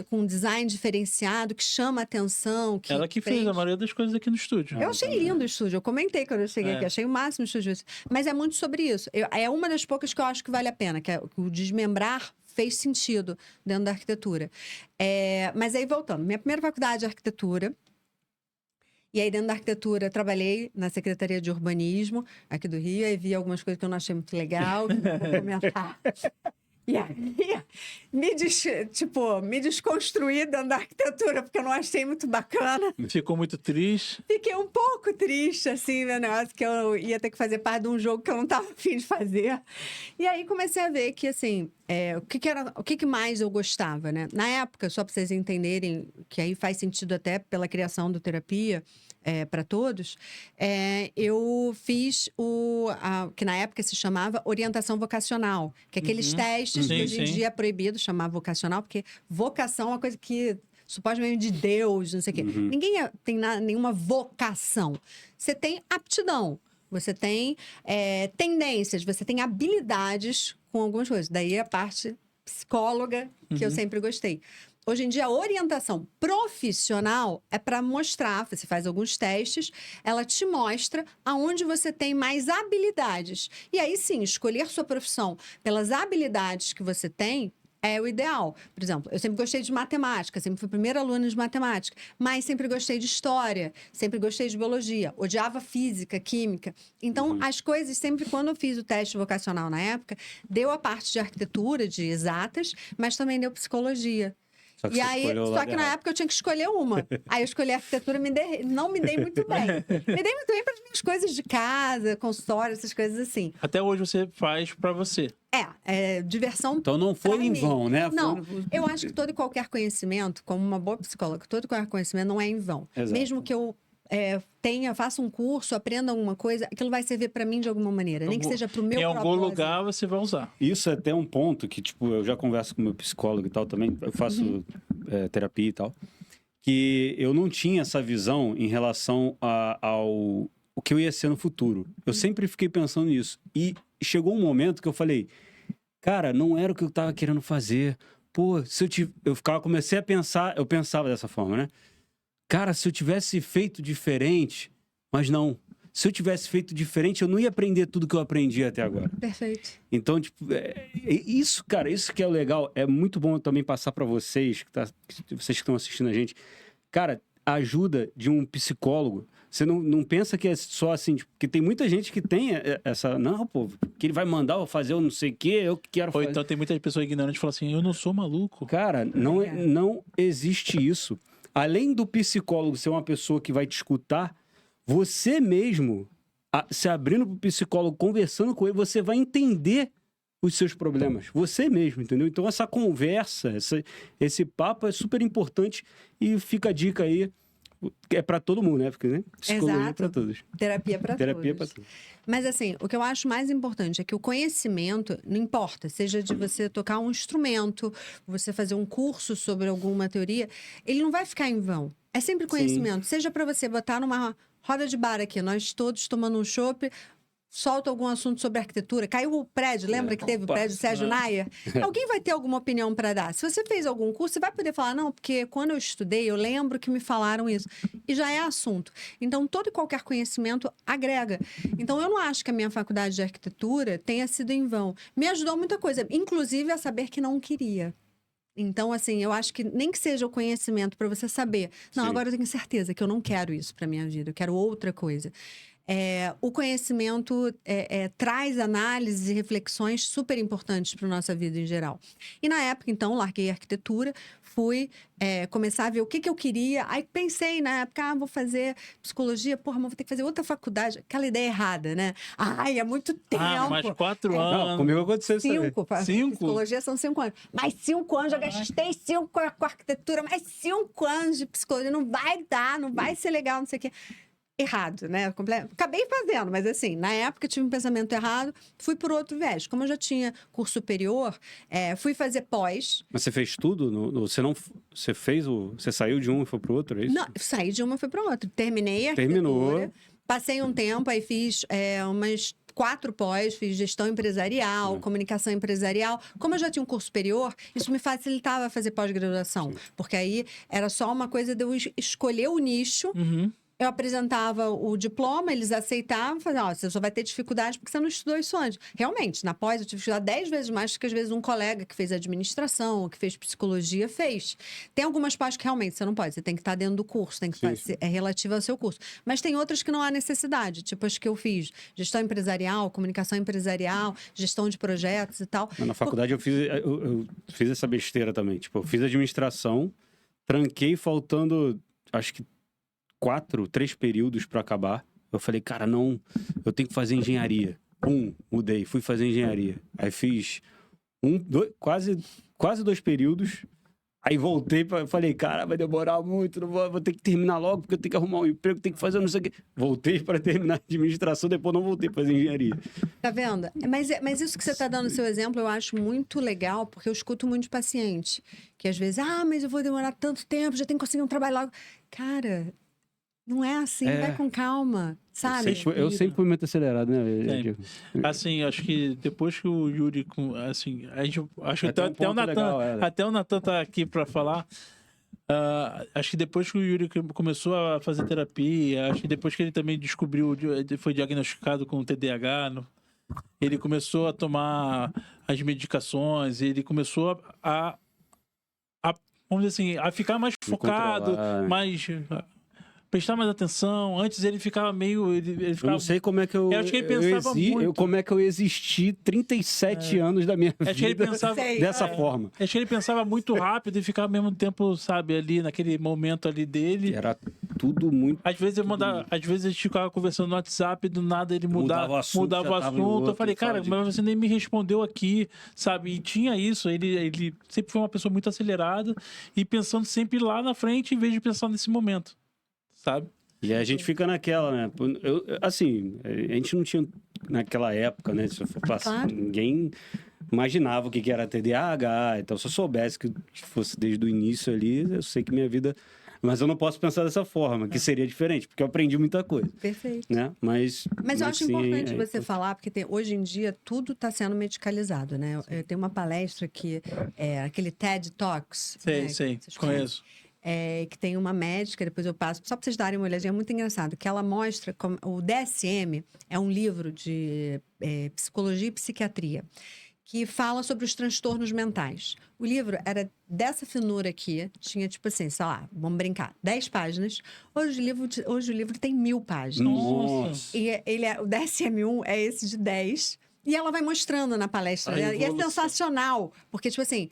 com um design diferenciado, que chama a atenção. Ela que fez a prende. maioria das coisas aqui no estúdio. Eu achei lindo o estúdio, eu comentei quando eu cheguei aqui, achei o máximo o estúdio. Mas é muito sobre isso. É uma das poucas que eu acho que vale a pena, que é o desmembrar fez sentido dentro da arquitetura. Mas aí, voltando, minha primeira faculdade é arquitetura. E aí, dentro da arquitetura, trabalhei na Secretaria de Urbanismo aqui do Rio. Aí vi algumas coisas que eu não achei muito legal, que eu vou comentar. E aí, me desconstruí dentro da arquitetura, porque eu não achei muito bacana. Ficou muito triste. Fiquei um pouco triste, assim, meu negócio, que eu ia ter que fazer parte de um jogo que eu não estava afim de fazer. E aí comecei a ver que, assim, o que mais eu gostava, né? Na época, só para vocês entenderem, que aí faz sentido até pela criação do Terapia, para todos, eu fiz que na época se chamava orientação vocacional, que é aqueles testes que hoje em dia é proibido chamar vocacional, porque vocação é uma coisa que supostamente de Deus, não sei o quê. Ninguém tem nenhuma vocação. Você tem aptidão, você tem tendências, você tem habilidades com algumas coisas. Daí a parte psicóloga, que eu sempre gostei. Hoje em dia, a orientação profissional é para mostrar, você faz alguns testes, ela te mostra aonde você tem mais habilidades. E aí sim, escolher sua profissão pelas habilidades que você tem é o ideal. Por exemplo, eu sempre gostei de matemática, sempre fui primeira aluna de matemática, mas sempre gostei de história, sempre gostei de biologia, odiava física, química. Então, as coisas, sempre quando eu fiz o teste vocacional na época, deu a parte de arquitetura, de exatas, mas também deu psicologia. Só que, E aí, só que na época eu tinha que escolher uma. Aí eu escolhi a arquitetura, não me dei muito bem. Me dei muito bem para as minhas coisas de casa, consultório, essas coisas assim. Até hoje você faz pra você. Diversão. Então não foi em mim. vão, né? Não, eu acho que todo e qualquer conhecimento, como uma boa psicóloga, todo e qualquer conhecimento não é em vão. Exato. Mesmo que eu faça um curso, aprenda alguma coisa, aquilo vai servir para mim de alguma maneira, nem que seja para o meu Em propósito. algum lugar você vai usar. Isso é até um ponto que, tipo, eu já converso com meu psicólogo e tal também, eu faço terapia e tal, que eu não tinha essa visão em relação ao o que eu ia ser no futuro. Eu sempre fiquei pensando nisso. E chegou um momento que eu falei, cara, não era o que eu tava querendo fazer. Pô, comecei a pensar, eu pensava dessa forma, né? Cara, se eu tivesse feito diferente, mas não. Se eu tivesse feito diferente, eu não ia aprender tudo que eu aprendi até agora. Perfeito. Então, tipo, isso, cara, isso que é o legal. É muito bom também passar para vocês, vocês que estão assistindo a gente. Cara, a ajuda de um psicólogo. Você não pensa que é só assim, tipo, porque tem muita gente que tem essa... Não, pô, que ele vai mandar eu fazer eu não sei o quê, eu quero fazer... Ou então tem muita pessoa ignorante que fala assim, eu não sou maluco. Cara, não existe isso. Além do psicólogo ser uma pessoa que vai te escutar, você mesmo, se abrindo para o psicólogo, conversando com ele, você vai entender os seus problemas. Você mesmo, entendeu? Então, essa conversa, esse papo é super importante e fica a dica aí. É para todo mundo, né? Porque, né? Psicologia é para todos. Terapia para todos. Terapia para todos. Mas, assim, o que eu acho mais importante é que o conhecimento, não importa, seja de você tocar um instrumento, você fazer um curso sobre alguma teoria, ele não vai ficar em vão. É sempre conhecimento. Sim. Seja para você botar numa roda de bar aqui, nós todos tomando um chopp, solta algum assunto sobre arquitetura, caiu o prédio, lembra que teve o prédio Sérgio Naia? Alguém vai ter alguma opinião para dar. Se você fez algum curso, você vai poder falar, não, porque quando eu estudei, eu lembro que me falaram isso. E já é assunto. Então, todo e qualquer conhecimento agrega. Então, eu não acho que a minha faculdade de arquitetura tenha sido em vão. Me ajudou muita coisa, inclusive a saber que não queria. Então, assim, eu acho que nem que seja o conhecimento para você saber. Não, Sim. Agora eu tenho certeza que eu não quero isso para minha vida, eu quero outra coisa. O conhecimento traz análises e reflexões super importantes para a nossa vida em geral. E na época, então, larguei a arquitetura, fui começar a ver o que eu queria. Aí pensei na época, vou fazer psicologia, mas vou ter que fazer outra faculdade. Aquela ideia errada, né? Ai, é muito tempo. Mais 4 anos. Não, comigo aconteceu isso também. 5. Psicologia são 5 anos. Mais 5 anos, já gastei 5 com a arquitetura, mais 5 anos de psicologia. Não vai dar, não vai ser legal, não sei o quê. Errado, né? Acabei fazendo, mas assim, na época eu tive um pensamento errado, fui por outro viés. Como eu já tinha curso superior, fui fazer pós. Mas você fez tudo? Você saiu de um e foi pro outro, é isso? Não, saí de uma e fui pro outro. Terminei a arquitetura, passei um tempo, aí fiz umas 4 pós, fiz gestão empresarial, comunicação empresarial. Como eu já tinha um curso superior, isso me facilitava fazer pós-graduação. Porque aí era só uma coisa de eu escolher o nicho Eu apresentava o diploma, eles aceitavam, falavam, você só vai ter dificuldade porque você não estudou isso antes. Realmente, na pós, eu tive que estudar 10 vezes mais do que, às vezes, um colega que fez administração, ou que fez psicologia, fez. Tem algumas pós que realmente você não pode, você tem que estar dentro do curso, tem que é relativa ao seu curso. Mas tem outras que não há necessidade, tipo as que eu fiz, gestão empresarial, comunicação empresarial, gestão de projetos e tal. Na faculdade eu fiz essa besteira também. Tipo, eu fiz administração, tranquei faltando, acho que 3 períodos para acabar. Eu falei, cara, não, eu tenho que fazer engenharia. Mudei, fui fazer engenharia. Aí fiz quase 2 períodos. Aí voltei, falei, cara, vai demorar muito, não vou ter que terminar logo, porque eu tenho que arrumar um emprego, tenho que fazer não sei o quê. Voltei para terminar a administração, depois não voltei para fazer engenharia. Tá vendo? Mas isso que você tá dando o seu exemplo, eu acho muito legal, porque eu escuto muito de paciente, que às vezes, mas eu vou demorar tanto tempo, já tenho que conseguir um trabalho logo. Cara, não é assim, vai com calma, sabe? Eu sempre fui muito acelerado, né? Assim, acho que depois que o Yuri, assim, acho que até o Natan tá aqui para falar. Acho que depois que o Yuri começou a fazer terapia, acho que depois que ele também descobriu, foi diagnosticado com TDAH, ele começou a tomar as medicações, ele começou vamos dizer assim, a ficar mais focado, mais prestar mais atenção. Antes ele ficava meio... Ele ficava... Eu não sei como é que eu acho que ele pensava muito. Como é que eu existi 37 anos da minha vida acho que ele pensava, dessa forma. Acho que ele pensava muito rápido e ficava ao mesmo tempo, sabe, ali naquele momento ali dele. Era tudo muito... Às vezes a gente ficava conversando no WhatsApp e do nada ele mudava o assunto. Eu falei, cara, mas você nem me respondeu aqui, sabe? E tinha isso. Ele sempre foi uma pessoa muito acelerada e pensando sempre lá na frente em vez de pensar nesse momento. Sabe? E a gente fica naquela, né? Assim, a gente não tinha naquela época, né? Se eu for passar, claro. Ninguém imaginava o que era TDAH. Então, se eu soubesse que fosse desde o início ali, eu sei que minha vida... Mas eu não posso pensar dessa forma, que seria diferente, porque eu aprendi muita coisa. Perfeito. Né? Mas eu acho importante você falar, porque hoje em dia tudo está sendo medicalizado, né? Tem uma palestra que é aquele TED Talks. Sei, conheço. Que tem uma médica, depois eu passo, só para vocês darem uma olhadinha, é muito engraçado, que ela mostra como o DSM é um livro de psicologia e psiquiatria, que fala sobre os transtornos mentais. O livro era dessa finura aqui, tinha tipo assim, sei lá, vamos brincar, 10 páginas. Hoje o livro tem 1000 páginas. Nossa! E o DSM-1 é esse de 10, e ela vai mostrando na palestra dela, e é sensacional, porque tipo assim,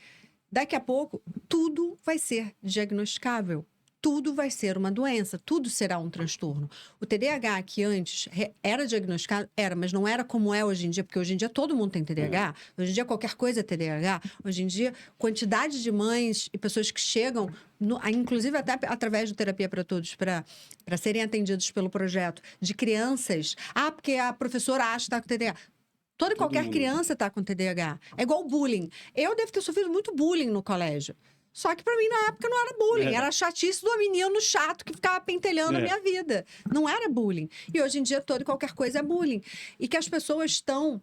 daqui a pouco, tudo vai ser diagnosticável. Tudo vai ser uma doença, tudo será um transtorno. O TDAH, que antes era diagnosticado, mas não era como é hoje em dia, porque hoje em dia todo mundo tem TDAH, hoje em dia qualquer coisa é TDAH, hoje em dia quantidade de mães e pessoas que chegam, inclusive até através do Terapia para Todos, para serem atendidos pelo projeto, de crianças, porque a professora acha que está com TDAH. Toda e qualquer criança está com TDAH. É igual bullying. Eu devo ter sofrido muito bullying no colégio. Só que para mim, na época, não era bullying. Era chatice do menino chato que ficava pentelhando a minha vida. Não era bullying. E hoje em dia, toda e qualquer coisa é bullying. E que as pessoas estão,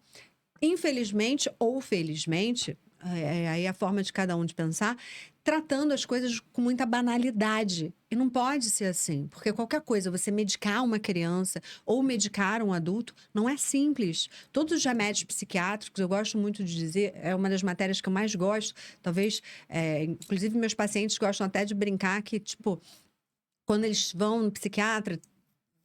infelizmente ou felizmente, aí é a forma de cada um de pensar, tratando as coisas com muita banalidade. E não pode ser assim, porque qualquer coisa, você medicar uma criança ou medicar um adulto, não é simples. Todos os remédios psiquiátricos, eu gosto muito de dizer, é uma das matérias que eu mais gosto, talvez, inclusive meus pacientes gostam até de brincar que, tipo, quando eles vão no psiquiatra,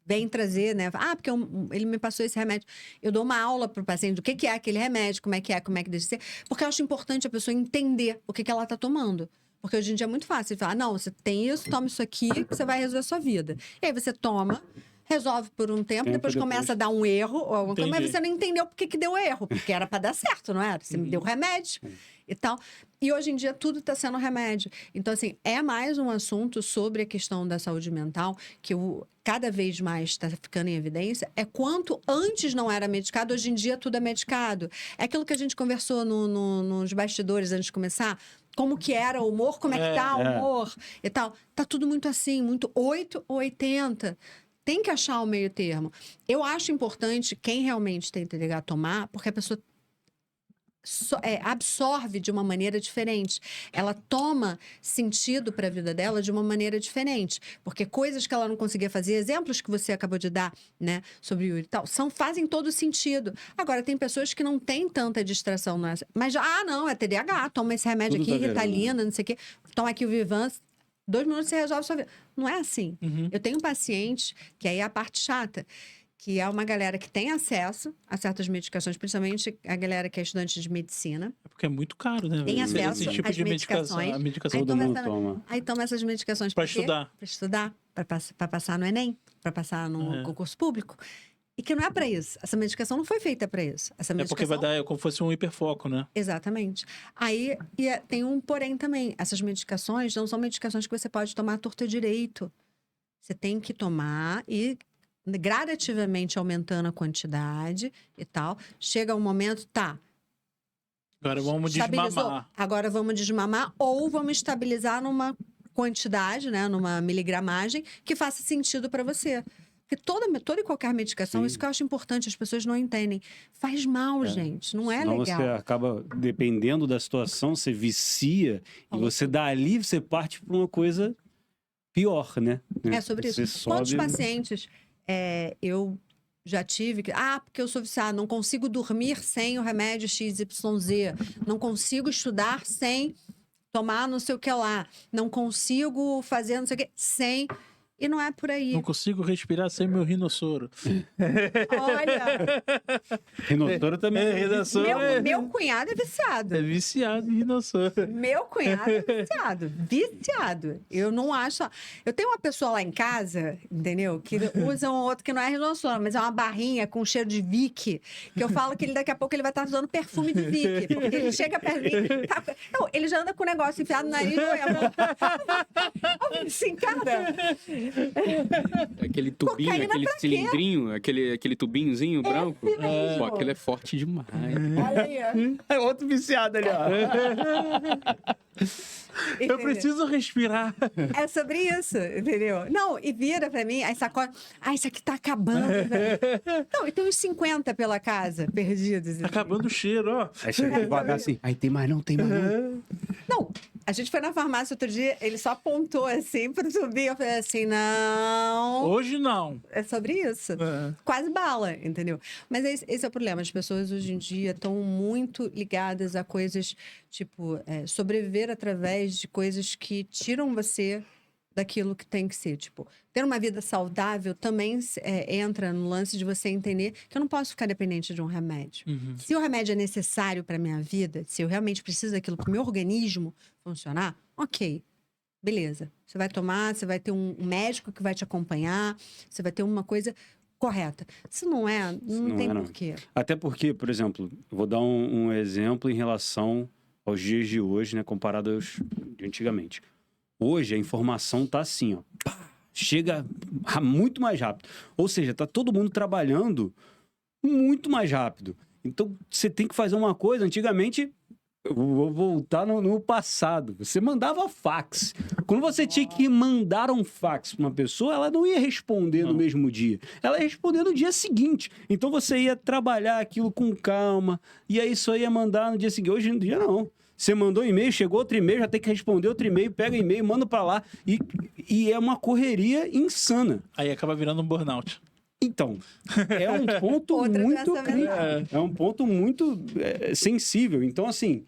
vem trazer, né? Porque ele me passou esse remédio. Eu dou uma aula para o paciente do que é aquele remédio, como é que deve ser, porque eu acho importante a pessoa entender o que ela está tomando. Porque hoje em dia é muito fácil. Você fala, não, você tem isso, toma isso aqui, que você vai resolver a sua vida. E aí você toma, resolve por um tempo, depois começa a dar um erro, ou alguma coisa, mas você não entendeu por que deu erro, porque era para dar certo, não era? Você me deu remédio e tal. E hoje em dia tudo está sendo remédio. Então, assim, é mais um assunto sobre a questão da saúde mental que cada vez mais está ficando em evidência, é quanto antes não era medicado, hoje em dia tudo é medicado. É aquilo que a gente conversou nos bastidores antes de começar, como que era o humor, como é que tá o humor e tal. Tá tudo muito assim, muito 8 ou 80. Tem que achar o meio termo. Eu acho importante quem realmente tem TDAH tomar, porque a pessoa absorve de uma maneira diferente. Ela toma sentido para a vida dela de uma maneira diferente. Porque coisas que ela não conseguia fazer, exemplos que você acabou de dar, né, sobre o Yuri e tal, fazem todo sentido. Agora, tem pessoas que não têm tanta distração nessa. Mas, não, é TDAH, toma esse remédio Tudo aqui, tá Ritalina, não sei o quê, toma aqui o Vivans. 2 minutos você resolve a sua vida. Não é assim. Uhum. Eu tenho um paciente, que aí é a parte chata, que é uma galera que tem acesso a certas medicações, principalmente a galera que é estudante de medicina. É porque é muito caro, né? Tem Esse acesso tipo às de medicação. medicações. A medicação Todo toma mundo essa- toma. Aí toma essas medicações para pra quê? estudar. Para estudar, para passar no Enem, para passar no É. concurso público. E que não é para isso. Essa medicação não foi feita para isso. Essa É porque vai dar como se fosse um hiperfoco, né? Exatamente. Aí tem um porém também. Essas medicações não são medicações que você pode tomar à torta direito. Você tem que tomar e gradativamente aumentando a quantidade e tal. Chega um momento, Agora vamos estabilizou. desmamar. Agora vamos desmamar ou vamos estabilizar numa quantidade, né, numa miligramagem que faça sentido para você. Porque toda e qualquer medicação, Sim. isso que eu acho importante, as pessoas não entendem. Faz mal, gente. Não é Senão legal. você acaba, dependendo da situação, você vicia e você dali, você parte para uma coisa pior, né? É sobre Você isso. Quantos sobe- pacientes eu já tive que... porque eu sou viciada, não consigo dormir sem o remédio XYZ. Não consigo estudar sem tomar não sei o que lá. Não consigo fazer não sei o que sem... E não é por aí. Não consigo respirar sem meu rinossoro. Olha, Rinossoro também. Rinossoro meu cunhado é viciado. é viciado em rinossoro. Meu cunhado é viciado. Viciado. Eu não acho... Eu tenho uma pessoa lá em casa, entendeu? Que usa um outro que não é rinossoro, mas é uma barrinha com cheiro de Vick, que eu falo que daqui a pouco ele vai estar usando perfume de Vick. Porque ele chega perto de mim... Não, ele já anda com o negócio enfiado no nariz. Assim, cara... Aquele tubinho, Cocaína aquele pra quê? cilindrinho, aquele tubinhozinho branco. mesmo. Pô, aquilo é forte demais. Olha aí, ó. É outro viciado ali, ó. Eu Entendeu? preciso respirar. É sobre isso, entendeu? Não, e vira pra mim, aí sacode. Isso aqui tá acabando. Velho. Não, e tem uns 50 pela casa, perdidos. Tá acabando o cheiro, ó. Aí chega devagar assim, aí tem mais não, tem mais não. Não, a gente foi na farmácia outro dia, ele só apontou assim pro subir. Eu falei assim: não. Hoje não. É sobre isso. Quase bala, entendeu? Mas esse é o problema. As pessoas hoje em dia estão muito ligadas a coisas, tipo, sobreviver através de coisas que tiram você daquilo que tem que ser. Tipo, ter uma vida saudável também entra no lance de você entender que eu não posso ficar dependente de um remédio. Uhum. Se o remédio é necessário para minha vida, se eu realmente preciso daquilo para o meu organismo funcionar, ok. Beleza. Você vai tomar, você vai ter um médico que vai te acompanhar, você vai ter uma coisa correta. Se não é, não tem porquê. Até porque, por exemplo, eu vou dar um exemplo em relação aos dias de hoje, né, comparado aos de antigamente. Hoje a informação tá assim, ó, chega muito mais rápido. Ou seja, tá todo mundo trabalhando muito mais rápido. Então, você tem que fazer uma coisa. Antigamente, eu vou voltar no passado. Você mandava fax. Quando você tinha que mandar um fax para uma pessoa, ela não ia responder no mesmo dia. Ela ia responder no dia seguinte. Então, você ia trabalhar aquilo com calma. E aí, só ia mandar no dia seguinte. Hoje em dia, não. Você mandou um e-mail, chegou outro e-mail, já tem que responder outro e-mail, pega e-mail, manda para lá. E é uma correria insana. Aí acaba virando um burnout. Então, é um ponto Outra muito doença crítico. mental. É um ponto muito sensível. Então, assim,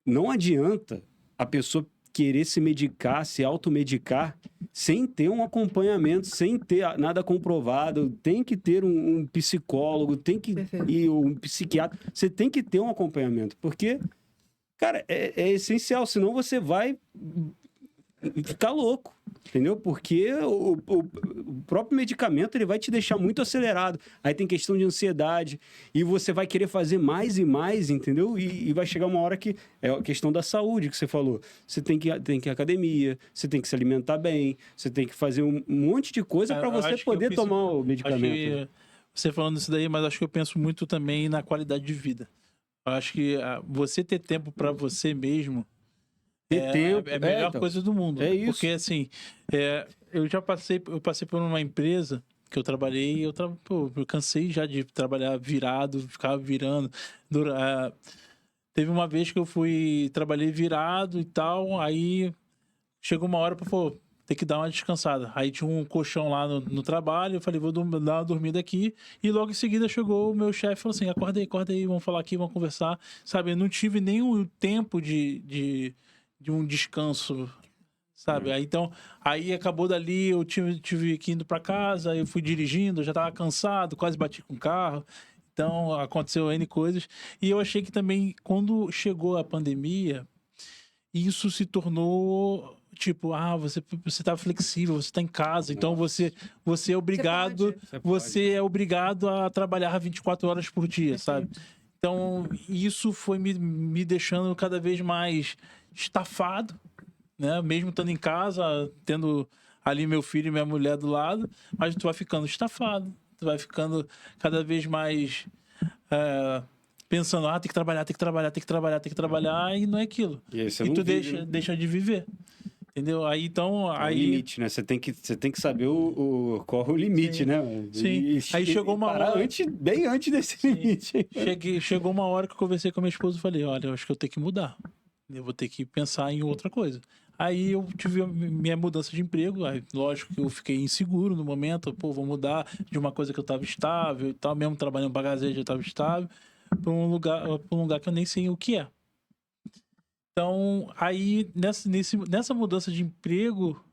não adianta a pessoa querer se medicar, se automedicar, sem ter um acompanhamento, sem ter nada comprovado. Tem que ter um psicólogo, tem que Perfeito. ir um psiquiatra. Você tem que ter um acompanhamento, porque, cara, é essencial. Senão você vai ficar louco. Entendeu? Porque o próprio medicamento ele vai te deixar muito acelerado. Aí tem questão de ansiedade. E você vai querer fazer mais e mais, entendeu? E vai chegar uma hora que é a questão da saúde que você falou. Você tem que ir à academia, você tem que se alimentar bem, você tem que fazer um monte de coisa para Eu você acho que poder eu penso- tomar o Acho medicamento. que você falando isso daí, mas acho que eu penso muito também na qualidade de vida. Eu acho que você ter tempo para você mesmo Ter tempo. é a melhor então. coisa do mundo. É isso. Porque assim, eu passei por uma empresa que eu trabalhei, eu cansei já de trabalhar virado, ficava virando. Teve uma vez que eu trabalhei virado e tal, aí chegou uma hora pra, pô, ter que dar uma descansada. Aí tinha um colchão lá no trabalho, eu falei, vou dar uma dormida aqui. E logo em seguida chegou o meu chefe e falou assim, acorda aí, vamos falar aqui, vamos conversar. Sabe, eu não tive nenhum tempo de um descanso, sabe? Aí, então, aí acabou dali, eu tive que ir indo pra casa, eu fui dirigindo, eu já tava cansado, quase bati com o carro. Então, aconteceu N coisas. E eu achei que também, quando chegou a pandemia, isso se tornou tipo, você tá flexível, você tá em casa, então você é obrigado, você é obrigado a trabalhar 24 horas por dia, sabe? Então, isso foi me deixando cada vez mais estafado, né? Mesmo estando em casa, tendo ali meu filho e minha mulher do lado, mas tu vai ficando estafado, tu vai ficando cada vez mais pensando, tem que trabalhar, e não é aquilo. E aí você E não tu vive, né? deixa de viver. Entendeu? Aí então. É o limite, né? Você tem que saber qual é o limite, Sim. né? Sim. Aí chegou uma hora. Bem antes desse limite. Chegou uma hora que eu conversei com a minha esposa e falei: olha, eu acho que eu tenho que mudar. Eu vou ter que pensar em outra coisa. Aí eu tive a minha mudança de emprego. Aí, lógico que eu fiquei inseguro no momento. Pô, vou mudar de uma coisa que eu estava estável e tal, mesmo trabalhando para Gazeja, eu estava estável, para um lugar que eu nem sei o que é. Então, aí, nessa mudança de emprego,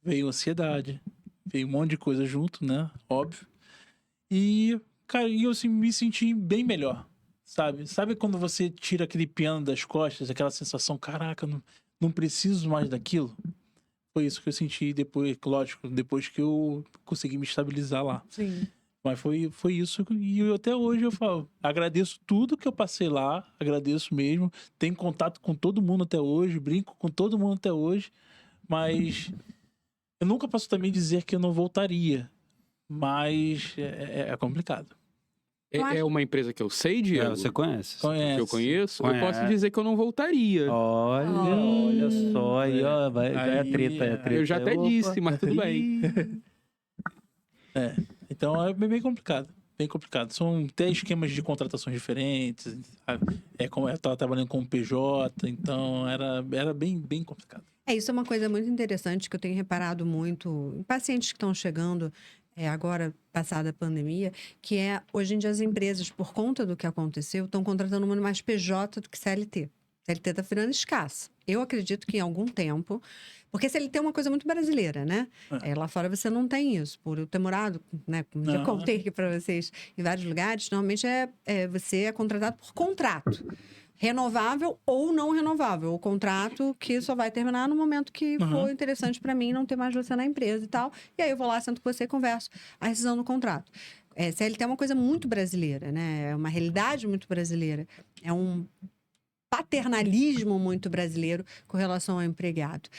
veio ansiedade, veio um monte de coisa junto, né? Óbvio. E, cara, eu assim, me senti bem melhor, sabe? Sabe quando você tira aquele piano das costas, aquela sensação, caraca, não preciso mais daquilo? Foi isso que eu senti depois, lógico, depois que eu consegui me estabilizar lá. Sim. Mas foi isso, e até hoje eu falo, agradeço tudo que eu passei lá, agradeço mesmo, tenho contato com todo mundo até hoje, brinco com todo mundo até hoje, mas eu nunca posso também dizer que eu não voltaria, mas é complicado. É uma empresa que eu sei, Diego? Você conhece? Que eu conheço? Conhece. Eu posso dizer que eu não voltaria. Olha só, aí, ó, vai a treta. Eu já até disse, mas tudo bem. Então é bem complicado. Bem complicado. São até esquemas de contratações diferentes. Como eu estava trabalhando com PJ, então era bem complicado. Isso é uma coisa muito interessante que eu tenho reparado muito em pacientes que estão chegando agora, passada a pandemia, que hoje em dia as empresas, por conta do que aconteceu, estão contratando muito mais PJ do que CLT. CLT está virando escasso. Eu acredito que em algum tempo... Porque CLT é uma coisa muito brasileira, né? Lá fora você não tem isso. Por eu ter morado, né? Como já contei aqui para vocês, em vários lugares, normalmente você é contratado por contrato. Renovável ou não renovável. O contrato que só vai terminar no momento que for interessante para mim, não ter mais você na empresa e tal. E aí eu vou lá, sento com você e converso a rescisão do contrato. CLT é uma coisa muito brasileira, né? É uma realidade muito brasileira. É um paternalismo muito brasileiro com relação ao empregado.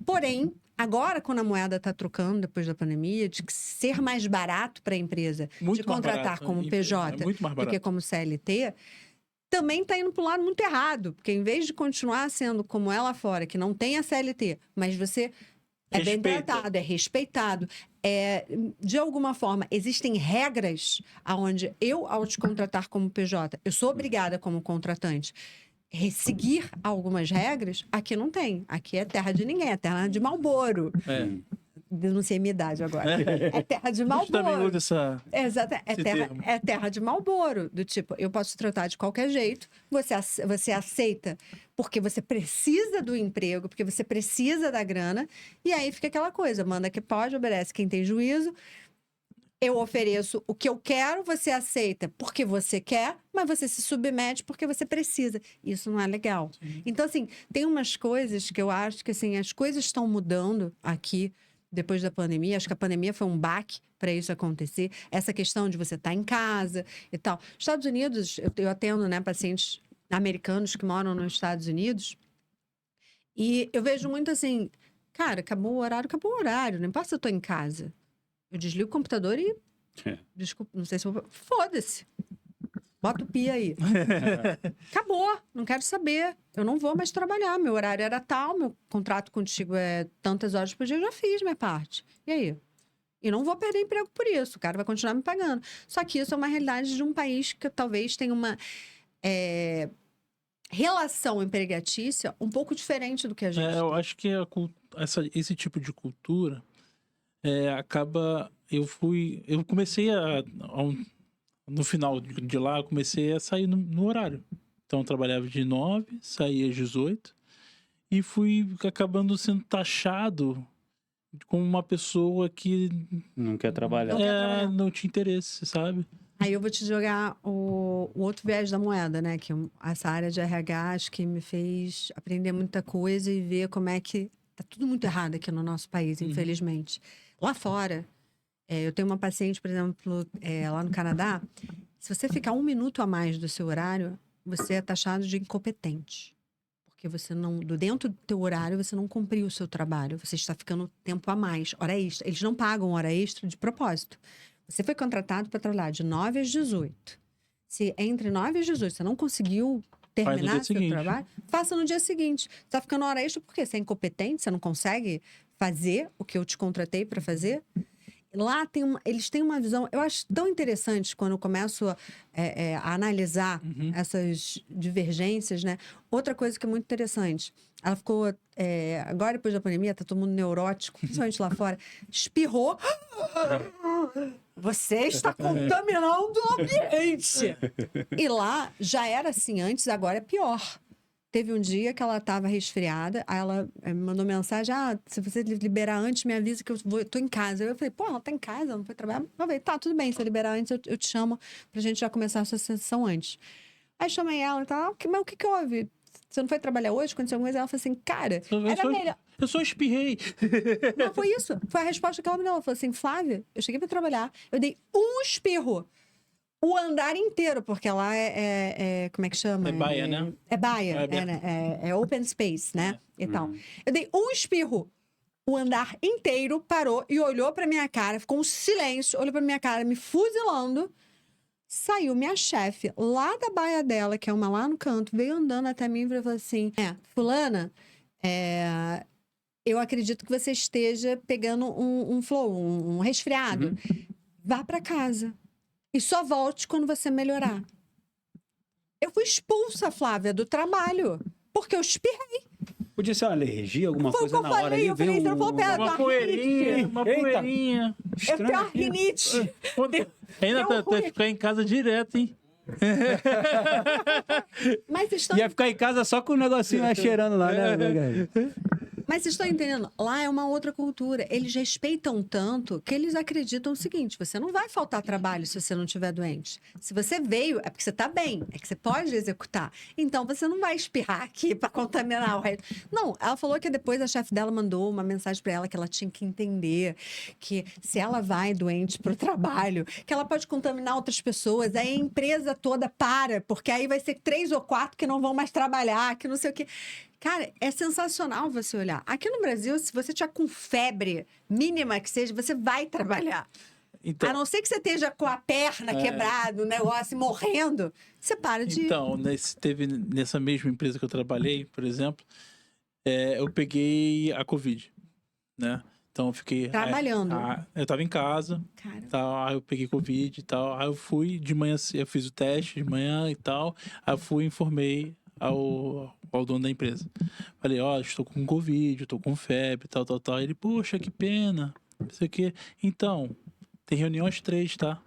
Porém, agora, quando a moeda está trocando depois da pandemia, de ser mais barato para a empresa Muito de contratar barato, como PJ do que como CLT, também está indo para o lado muito errado. Porque em vez de continuar sendo como é lá fora, que não tem a CLT, mas você é bem tratado, é respeitado. De alguma forma, existem regras onde eu, ao te contratar como PJ, eu sou obrigada como contratante seguir algumas regras. Aqui não tem. Aqui é terra de ninguém, é terra de Marlboro. Denunciei minha idade agora. É terra de Marlboro. também usa essa... Exato. É terra de Marlboro. Do tipo, eu posso te tratar de qualquer jeito, você aceita porque você precisa do emprego, porque você precisa da grana, e aí fica aquela coisa, manda que pode, obedece quem tem juízo. Eu ofereço o que eu quero, você aceita porque você quer, mas você se submete porque você precisa. Isso não é legal. Sim. Então, assim, tem umas coisas que eu acho que, assim, as coisas estão mudando aqui depois da pandemia. Acho que a pandemia foi um baque para isso acontecer. Essa questão de você estar em casa e tal. Estados Unidos, eu atendo, né, pacientes americanos que moram nos Estados Unidos, e eu vejo muito assim, cara, acabou o horário, não importa se eu estou em casa. Eu desligo o computador e... Desculpa, não sei se eu vou... Foda-se. Bota o pi aí. Acabou. Não quero saber. Eu não vou mais trabalhar. Meu horário era tal, meu contrato contigo é tantas horas por dia. Eu já fiz minha parte. E aí? E não vou perder emprego por isso. O cara vai continuar me pagando. Só que isso é uma realidade de um país que talvez tenha uma... relação empregatícia um pouco diferente do que a gente Eu tem. acho que esse tipo de cultura acaba. Eu comecei no final de lá, eu comecei a sair no horário. Então eu trabalhava de 9, saía às 18 e fui acabando sendo taxado como uma pessoa que Não quer trabalhar. Não quer trabalhar. não tinha interesse, sabe? Aí eu vou te jogar o outro viés da moeda, né? Que essa área de RH acho que me fez aprender muita coisa e ver como é que tá tudo muito errado aqui no nosso país, infelizmente. Lá fora, eu tenho uma paciente, por exemplo, lá no Canadá. Se você ficar 1 minuto a mais do seu horário, você é taxado de incompetente. Porque você não, dentro do teu horário, você não cumpriu o seu trabalho. Você está ficando tempo a mais, hora extra. Eles não pagam hora extra de propósito. Você foi contratado para trabalhar de 9 às 18. Se entre 9 às 18 você não conseguiu terminar seu seguinte. trabalho, faça no dia seguinte. Você está ficando hora extra porque você é incompetente, você não consegue fazer o que eu te contratei para fazer. Lá eles têm uma visão, eu acho tão interessante quando eu começo a analisar essas divergências, né? Outra coisa que é muito interessante, ela ficou, agora depois da pandemia, tá todo mundo neurótico, principalmente lá fora, espirrou. Você está contaminando o ambiente. E lá já era assim antes, agora é pior. Teve um dia que ela estava resfriada, aí ela me mandou mensagem, se você liberar antes, me avisa que eu tô em casa. Eu falei, pô, ela tá em casa, não foi trabalhar? Eu falei, tá, tudo bem, se eu liberar antes, eu te chamo pra gente já começar a sua sessão antes. Aí chamei ela e tal, mas o que houve? Você não foi trabalhar hoje? Aconteceu alguma coisa? Ela falou assim, cara, era melhor... Eu só espirrei. Não, foi isso. Foi a resposta que ela me deu. Ela falou assim, Flávia, eu cheguei pra trabalhar, eu dei um espirro. O andar inteiro, porque lá como é que chama? É baia, né? É baia, É aberto. é open space, né? E tal. Eu dei um espirro. O andar inteiro parou e olhou pra minha cara, ficou um silêncio, olhou pra minha cara, me fuzilando. Saiu minha chefe lá da baia dela, que é uma lá no canto, veio andando até mim e falou assim: fulana, eu acredito que você esteja pegando um flow, um resfriado. Vá pra casa. E só volte quando você melhorar. Eu fui expulsa, Flávia, do trabalho. Porque eu espirrei. Podia ser uma alergia, alguma Foi o coisa que eu na hora falei. ali. Eu falei, você não falou pra ela, Uma tua poeirinha, uma Eita. poeirinha. Eu tenho uma rinite. Ainda Deu vai ruim. ficar em casa direto, hein? Mas vocês estão Ia ficar em casa só com o negocinho lá cheirando lá, né? Mas vocês estão entendendo? Lá é uma outra cultura. Eles respeitam tanto que eles acreditam o seguinte: você não vai faltar trabalho se você não estiver doente. Se você veio, é porque você está bem, é que você pode executar. Então você não vai espirrar aqui para contaminar o resto. Não, ela falou que depois a chefe dela mandou uma mensagem para ela que ela tinha que entender que se ela vai doente para o trabalho, que ela pode contaminar outras pessoas. Aí a empresa toda para, porque aí vai ser 3 ou 4 que não vão mais trabalhar, que não sei o quê. Cara, é sensacional você olhar. Aqui no Brasil, se você tiver com febre mínima que seja, você vai trabalhar. Então, A não ser que você esteja com a perna quebrada, o negócio, morrendo, você para de... Então, nessa mesma empresa que eu trabalhei, por exemplo, eu peguei a Covid, né? Então, eu fiquei... Trabalhando. Eu tava em casa, Cara, tal, aí eu peguei Covid e tal, aí eu fui de manhã, eu fiz o teste de manhã e tal, aí eu fui e informei ao dono da empresa. Falei, estou com Covid, estou com febre, tal. Ele, poxa, que pena, não sei o quê. Então, tem reunião às 3, tá?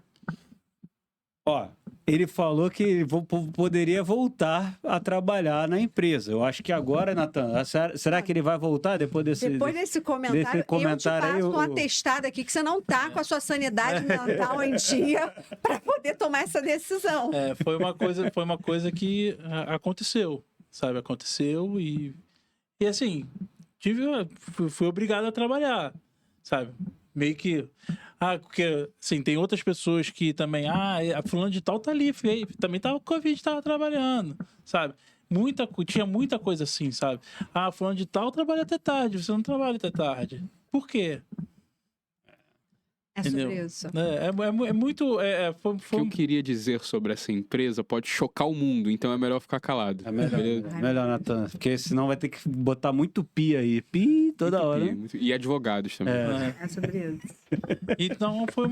Ó, ele falou que poderia voltar a trabalhar na empresa. Eu acho que agora, Natan, será que ele vai voltar depois desse... depois desse comentário, eu te comentário aí, passo um atestado aqui que você não tá com a sua sanidade mental em dia para poder tomar essa decisão. Foi uma coisa que aconteceu, sabe? Aconteceu e assim, fui obrigado a trabalhar, sabe? Meio que... porque, assim, tem outras pessoas que também... a fulano de tal tá ali, também tava com Covid, tava trabalhando, sabe? Tinha muita coisa assim, sabe? Fulano de tal trabalha até tarde, você não trabalha até tarde. Por quê? É sobre Entendeu? isso. É muito... O que eu queria dizer sobre essa empresa pode chocar o mundo, então é melhor ficar calado. É melhor, Beleza? melhor, Natan, porque senão vai ter que botar muito pi aí. Pi toda hora. E advogados também. É sobre isso. Então, foi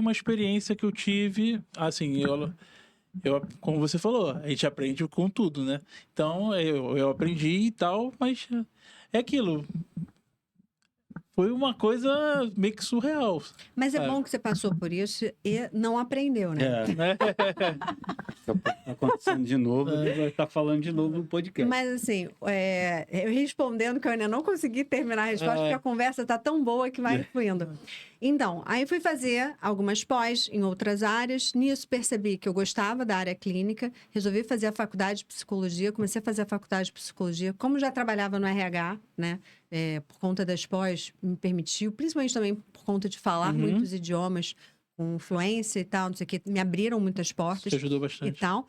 uma experiência que eu tive, assim, Como você falou, a gente aprende com tudo, né? Então, eu aprendi e tal, mas é aquilo. Foi uma coisa meio que surreal. Mas é bom que você passou por isso e não aprendeu, né? É, tá acontecendo de novo, ele vai estar falando de novo no podcast. Mas assim, eu respondendo que eu ainda não consegui terminar a resposta, porque a conversa tá tão boa que vai fluindo. Então, aí fui fazer algumas pós em outras áreas. Nisso percebi que eu gostava da área clínica, resolvi fazer a faculdade de psicologia, comecei a fazer a faculdade de psicologia. Como já trabalhava no RH, né? Por conta das pós, me permitiu, principalmente também por conta de falar muitos idiomas com fluência e tal, não sei o que, me abriram muitas portas. Isso ajudou bastante. E tal.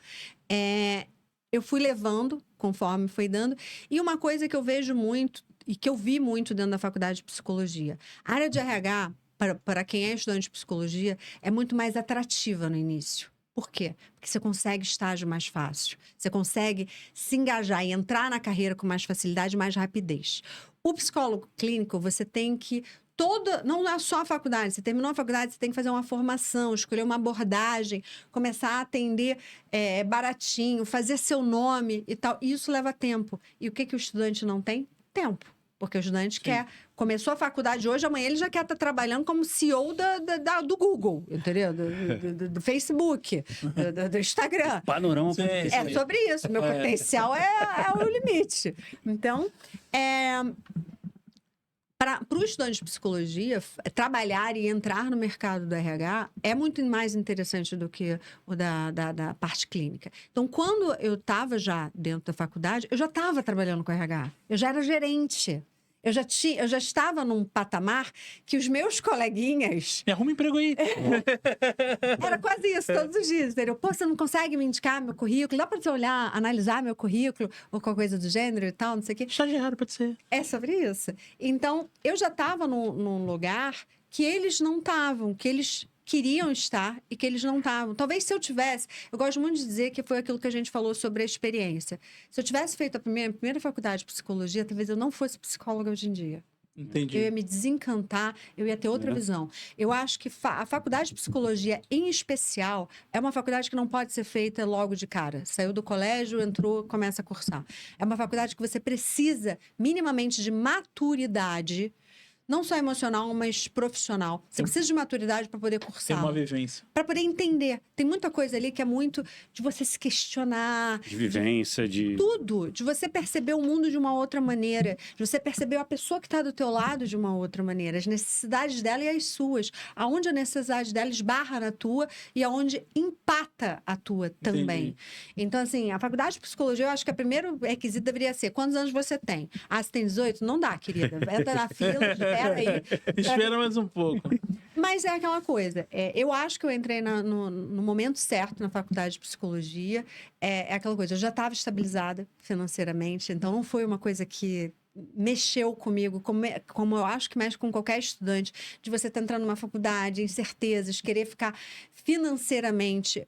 Eu fui levando conforme foi dando. E uma coisa que eu vejo muito e que eu vi muito dentro da faculdade de psicologia, a área de RH, para quem é estudante de psicologia, é muito mais atrativa no início. Por quê? Porque você consegue estágio mais fácil. Você consegue se engajar e entrar na carreira com mais facilidade, mais rapidez. O psicólogo clínico, você tem que não é só a faculdade. Você terminou a faculdade, você tem que fazer uma formação, escolher uma abordagem, começar a atender baratinho, fazer seu nome e tal. E isso leva tempo. E o que o estudante não tem? Tempo. Porque o estudante começou a faculdade hoje, amanhã ele já quer estar trabalhando como CEO do Google, entendeu? Do Facebook, do Instagram. Panorama. É sobre isso. Meu potencial é o limite. Então, para o estudante de psicologia, trabalhar e entrar no mercado do RH é muito mais interessante do que o da parte clínica. Então, quando eu estava já dentro da faculdade, eu já estava trabalhando com RH. Eu já era gerente. Eu já estava num patamar que os meus coleguinhas... Me arruma emprego aí. Era quase isso, todos os dias, entendeu? Pô, você não consegue me indicar meu currículo? Dá para você olhar, analisar meu currículo? Ou qualquer coisa do gênero e tal, não sei o quê. Estagiário, pode ser. É sobre isso. Então, eu já estava num lugar que eles não estavam, que eles queriam estar e que eles não estavam. Talvez se eu tivesse... Eu gosto muito de dizer que foi aquilo que a gente falou sobre a experiência. Se eu tivesse feito a primeira faculdade de psicologia, talvez eu não fosse psicóloga hoje em dia. Entendi. Eu ia me desencantar, eu ia ter outra visão. Eu acho que a faculdade de psicologia, em especial, é uma faculdade que não pode ser feita logo de cara. Saiu do colégio, entrou, começa a cursar. É uma faculdade que você precisa minimamente de maturidade, não só emocional, mas profissional. Você precisa de maturidade para poder cursar. Tem uma vivência. Para poder entender. Tem muita coisa ali que é muito de você se questionar. De vivência, de... Tudo. De você perceber o mundo de uma outra maneira. De você perceber a pessoa que está do teu lado de uma outra maneira. As necessidades dela e as suas. Aonde a necessidade dela esbarra na tua e aonde empata a tua também. Entendi. Então, assim, a faculdade de psicologia, eu acho que o primeiro requisito deveria ser: quantos anos você tem? Ah, você tem 18? Não dá, querida. Entra na fila, espera aí. Espera mais um pouco. Mas é aquela coisa. Eu acho que eu entrei no momento certo na faculdade de psicologia. É aquela coisa. Eu já estava estabilizada financeiramente, então não foi uma coisa que mexeu comigo, como eu acho que mexe com qualquer estudante, de você estar entrando numa faculdade, incertezas, querer ficar financeiramente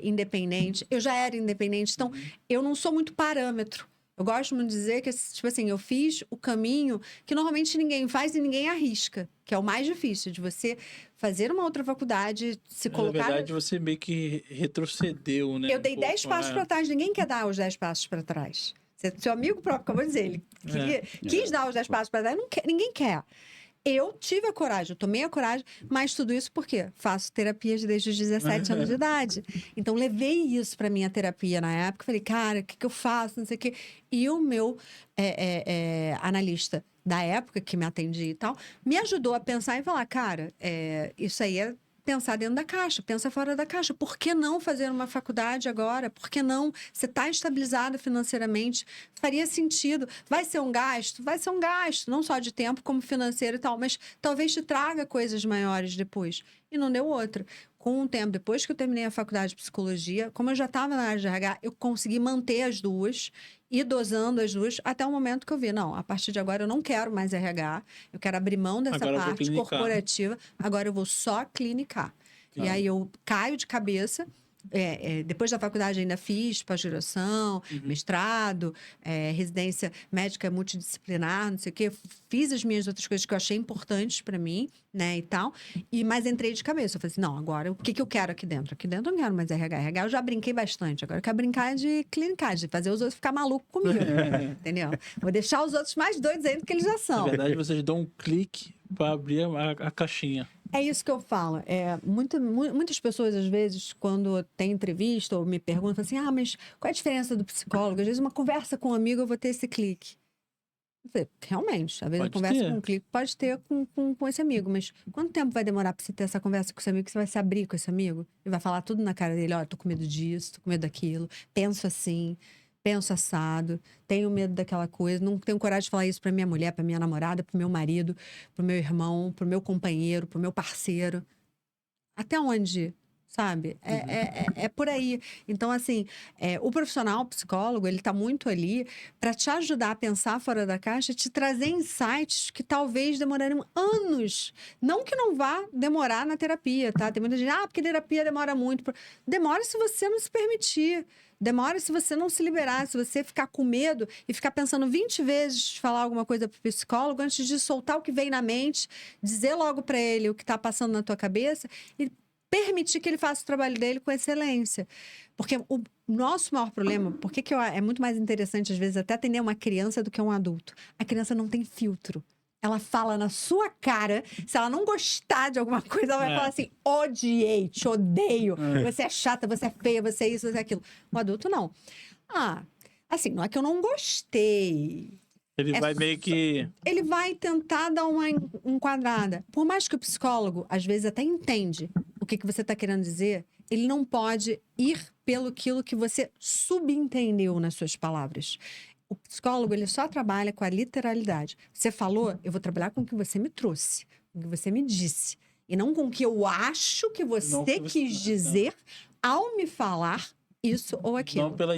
independente. Eu já era independente, então eu não sou muito parâmetro. Eu gosto muito de dizer que, tipo assim, eu fiz o caminho que normalmente ninguém faz e ninguém arrisca, que é o mais difícil, de você fazer uma outra faculdade, se colocar... Na verdade, você meio que retrocedeu, né? Eu dei 10 passos para trás, ninguém quer dar os 10 passos para trás. Seu amigo próprio acabou de dizer, ele quis dar os 10 passos para trás, ninguém quer. Eu tive a coragem, eu tomei a coragem, mas tudo isso por quê? Faço terapias desde os 17 anos de idade. Então, levei isso para minha terapia na época. Falei, cara, o que eu faço? Não sei o quê. E o meu analista da época, que me atendia e tal, me ajudou a pensar e falar, cara, isso aí é pensar dentro da caixa, pensa fora da caixa. Por que não fazer uma faculdade agora? Por que não? Você está estabilizado financeiramente, faria sentido. Vai ser um gasto? Vai ser um gasto, não só de tempo, como financeiro e tal, mas talvez te traga coisas maiores depois. E não deu outra. Com o tempo, depois que eu terminei a faculdade de psicologia, como eu já estava na área de RH, eu consegui manter as duas e dosando as duas até o momento que eu vi, não, a partir de agora eu não quero mais RH, eu quero abrir mão dessa Agora eu vou parte clinicar. corporativa, agora eu vou só clinicar. E aí eu caio de cabeça depois da faculdade ainda fiz pós-graduação, mestrado, residência médica multidisciplinar, não sei o quê. Fiz as minhas outras coisas que eu achei importantes para mim, né, e tal. Mas entrei de cabeça. Eu falei assim, não, agora o que eu quero aqui dentro? Aqui dentro eu não quero mais RH. RH eu já brinquei bastante. Agora eu quero brincar de clinicagem, de fazer os outros ficar malucos comigo. Entendeu? Vou deixar os outros mais doidos ainda do que eles já são. Na verdade, vocês dão um clique para abrir a caixinha. É isso que eu falo. Muitas pessoas, às vezes, quando tem entrevista ou me perguntam assim, mas qual é a diferença do psicólogo? Às vezes, uma conversa com um amigo, eu vou ter esse clique. Eu falei, realmente, às vezes, Pode a conversa ter. com um clique pode ter com esse amigo, mas quanto tempo vai demorar para você ter essa conversa com esse amigo, que você vai se abrir com esse amigo? E vai falar tudo na cara dele, tô com medo disso, tô com medo daquilo, penso assim, penso assado, tenho medo daquela coisa, não tenho coragem de falar isso para minha mulher, para minha namorada, para o meu marido, para o meu irmão, para o meu companheiro, para o meu parceiro. Até onde, sabe? É por aí. Então, assim, o profissional, o psicólogo, ele está muito ali para te ajudar a pensar fora da caixa, te trazer insights que talvez demorariam anos. Não que não vá demorar na terapia, tá? Tem muita gente, porque terapia demora muito. Demora se você não se permitir. Demora se você não se liberar, se você ficar com medo e ficar pensando 20 vezes falar alguma coisa para o psicólogo antes de soltar o que vem na mente, dizer logo para ele o que está passando na tua cabeça e permitir que ele faça o trabalho dele com excelência. Porque o nosso maior problema, é muito mais interessante, às vezes, até atender uma criança do que um adulto. A criança não tem filtro. Ela fala na sua cara. Se ela não gostar de alguma coisa, ela vai falar assim, odiei, te odeio. Você é chata, você é feia, você é isso, você é aquilo. O adulto, não. Assim, não é que eu não gostei. Ele vai meio que... Ele vai tentar dar uma enquadrada. Por mais que o psicólogo, às vezes, até entende o que você está querendo dizer, ele não pode ir pelo aquilo que você subentendeu nas suas palavras. O psicólogo, ele só trabalha com a literalidade. Você falou, eu vou trabalhar com o que você me trouxe, com o que você me disse. E não com o que eu acho que você quis dizer ao me falar isso ou aquilo. Não pela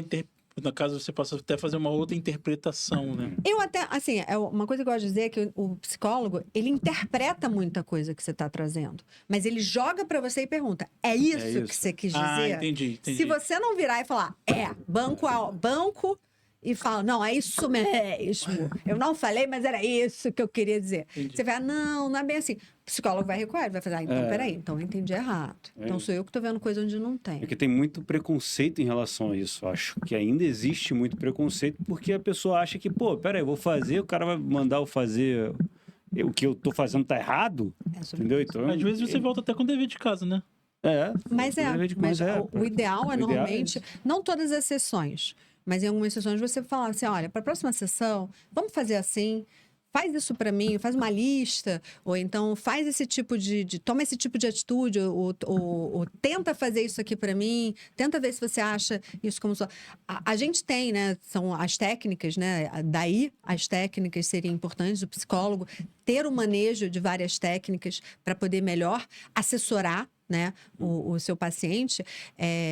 no caso, você possa até fazer uma outra interpretação, né? Eu até, assim, uma coisa que eu gosto de dizer é que o psicólogo, ele interpreta muita coisa que você está trazendo. Mas ele joga para você e pergunta, é isso que você quis dizer? Entendi. Se você não virar e falar, banco... E fala, não, é isso mesmo. Eu não falei, mas era isso que eu queria dizer. Entendi. Você vai, não é bem assim. O psicólogo vai recuar, vai falar, então, peraí, então eu entendi errado. Então sou eu que tô vendo coisa onde não tem. Porque tem muito preconceito em relação a isso. Acho que ainda existe muito preconceito porque a pessoa acha que, peraí, eu vou fazer, o cara vai mandar eu fazer o que eu tô fazendo tá errado. Entendeu? Então, Às vezes você volta até com dever de casa, né? Mas o ideal é normalmente, não todas as sessões, mas em algumas sessões você falar assim, olha, para a próxima sessão, vamos fazer assim, faz isso para mim, faz uma lista, ou então faz esse tipo toma esse tipo de atitude, ou tenta fazer isso aqui para mim, tenta ver se você acha isso como só. A gente tem, né, são as técnicas, né, daí as técnicas seriam importantes, o psicólogo ter o manejo de várias técnicas para poder melhor assessorar, né, o seu paciente.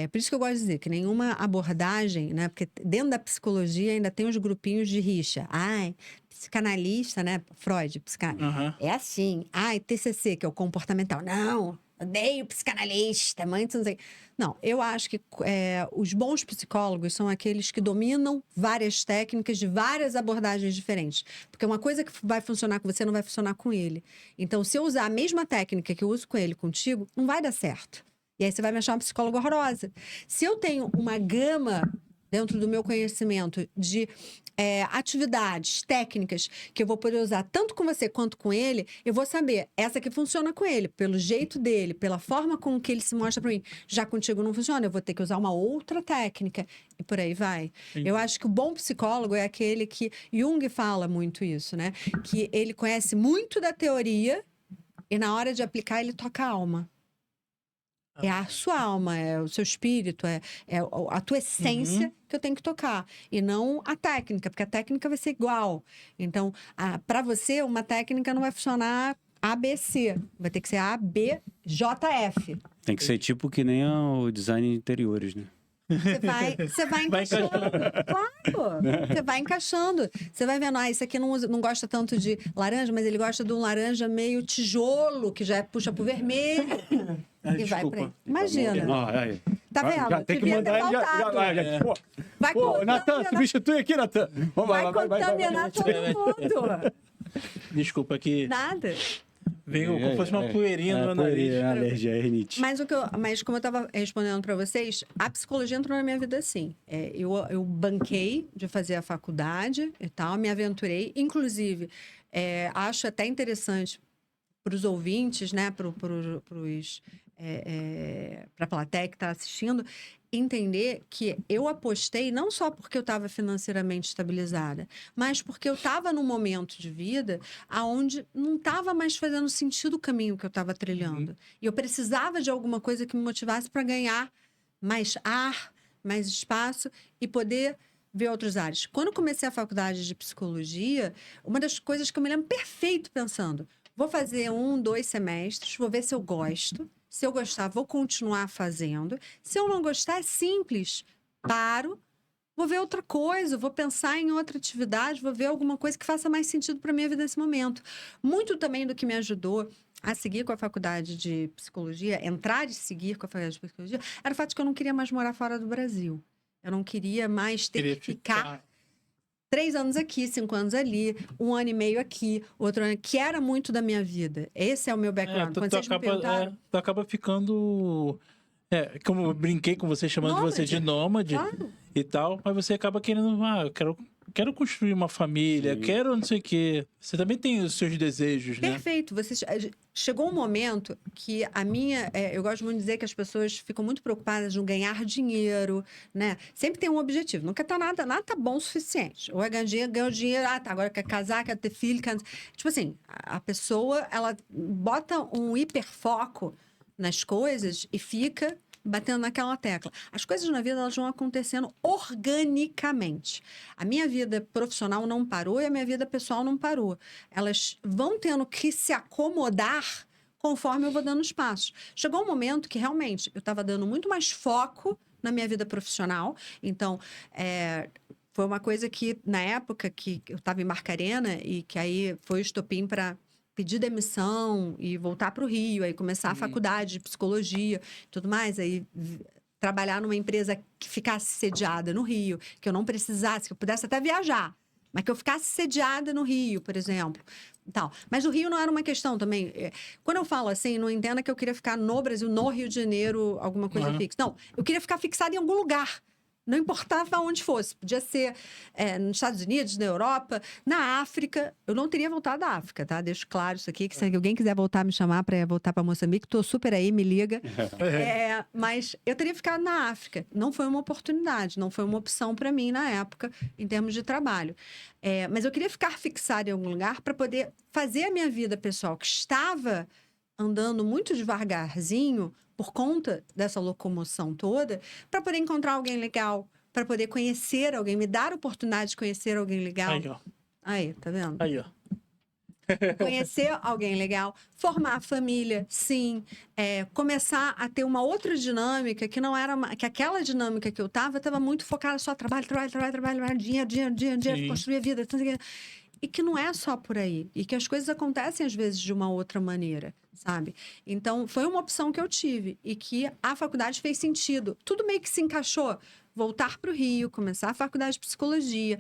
Por isso que eu gosto de dizer que nenhuma abordagem, né, porque dentro da psicologia ainda tem os grupinhos de rixa. Psicanalista, né, Freud, é assim. TCC, que é o comportamental. Não, odeio psicanalista, mãe, não sei. Não, eu acho que os bons psicólogos são aqueles que dominam várias técnicas de várias abordagens diferentes. Porque uma coisa que vai funcionar com você não vai funcionar com ele. Então, se eu usar a mesma técnica que eu uso com ele contigo, não vai dar certo. E aí você vai me achar uma psicóloga horrorosa. Se eu tenho uma gama dentro do meu conhecimento de atividades, técnicas que eu vou poder usar tanto com você quanto com ele, eu vou saber essa que funciona com ele, pelo jeito dele, pela forma com que ele se mostra para mim. Já contigo não funciona, eu vou ter que usar uma outra técnica e por aí vai. Sim. Eu acho que o bom psicólogo é aquele que... Jung fala muito isso, né? Que ele conhece muito da teoria e na hora de aplicar ele toca a alma. É a sua alma, é o seu espírito, é a tua essência que eu tenho que tocar. E não a técnica, porque a técnica vai ser igual. Então, para você, uma técnica não vai funcionar ABC. Vai ter que ser ABJF. Tem que ser tipo que nem o design de interiores, né? Você vai encaixando. Claro! Você vai encaixando. Você vai vendo, isso aqui não gosta tanto de laranja, mas ele gosta de um laranja meio tijolo, que já puxa pro vermelho. E vai pra aí. Imagina. Tá vendo? Já tem que Devia ter mandar ele. faltado. Pô, Vai pô, Natan, substitui aqui, Natan. Vamos vai lá, vai. contaminar todo mundo. Desculpa que Nada. veio como se fosse uma poeirinha no nariz. Alergia, rinite. Mas como eu estava respondendo para vocês, a psicologia entrou na minha vida assim. Eu banquei de fazer a faculdade e tal, me aventurei. Inclusive, acho até interessante para os ouvintes, né, para a plateia que está assistindo, entender que eu apostei não só porque eu estava financeiramente estabilizada, mas porque eu estava num momento de vida onde não estava mais fazendo sentido o caminho que eu estava trilhando. E eu precisava de alguma coisa que me motivasse para ganhar mais ar, mais espaço e poder ver outros áreas. Quando eu comecei a faculdade de psicologia, uma das coisas que eu me lembro perfeito pensando, vou fazer 1, 2 semestres, vou ver se eu gosto. Se eu gostar, vou continuar fazendo. Se eu não gostar, é simples. Paro, vou ver outra coisa, vou pensar em outra atividade, vou ver alguma coisa que faça mais sentido para a minha vida nesse momento. Muito também do que me ajudou a seguir com a faculdade de psicologia, entrar e seguir com a faculdade de psicologia, era o fato de que eu não queria mais morar fora do Brasil. Eu não queria mais ter que ficar 3 anos aqui, 5 anos ali, 1 ano e meio aqui, outro ano, que era muito da minha vida. Esse é o meu background. Quando vocês me perguntaram... Tu acaba ficando... como eu brinquei com você, chamando você de nômade e tal, mas você acaba querendo, eu quero construir uma família, quero não sei o quê. Você também tem os seus desejos, né? Perfeito. Chegou um momento que a minha... eu gosto muito de dizer que as pessoas ficam muito preocupadas em ganhar dinheiro, né? Sempre tem um objetivo. Nunca tá nada tá bom o suficiente. Ou é ganhar dinheiro, agora quer casar, quer ter filho, quer... Tipo assim, a pessoa, ela bota um hiperfoco nas coisas e fica batendo naquela tecla. As coisas na vida, elas vão acontecendo organicamente. A minha vida profissional não parou e a minha vida pessoal não parou. Elas vão tendo que se acomodar conforme eu vou dando os passos. Chegou um momento que, realmente, eu estava dando muito mais foco na minha vida profissional. Então, foi uma coisa que, na época que eu estava em Marcarena e que aí foi o estopim para pedir demissão e voltar para o Rio, aí começar a faculdade de psicologia e tudo mais, aí trabalhar numa empresa que ficasse sediada no Rio, que eu não precisasse, que eu pudesse até viajar, mas que eu ficasse sediada no Rio, por exemplo. Tal. Mas o Rio não era uma questão também. Quando eu falo assim, não entenda que eu queria ficar no Brasil, no Rio de Janeiro, alguma coisa fixa. Não, eu queria ficar fixada em algum lugar. Não importava onde fosse. Podia ser nos Estados Unidos, na Europa, na África. Eu não teria voltado da África, tá? Deixo claro isso aqui, que se alguém quiser voltar, me chamar para voltar para Moçambique, tô super aí, me liga. Mas eu teria ficado na África. Não foi uma oportunidade, não foi uma opção para mim na época, em termos de trabalho. Mas eu queria ficar fixada em algum lugar para poder fazer a minha vida pessoal, que estava andando muito devagarzinho, por conta dessa locomoção toda, para poder encontrar alguém legal, para poder conhecer alguém, me dar a oportunidade de conhecer alguém legal. Aí, ó. Aí, tá vendo? Aí, ó. Conhecer alguém legal, formar família, sim, começar a ter uma outra dinâmica que não era que aquela dinâmica que eu estava muito focada só trabalho, dinheiro, construir a vida, e que não é só por aí, e que as coisas acontecem às vezes de uma outra maneira, sabe? Então, foi uma opção que eu tive e que a faculdade fez sentido. Tudo meio que se encaixou. Voltar para o Rio, começar a faculdade de psicologia,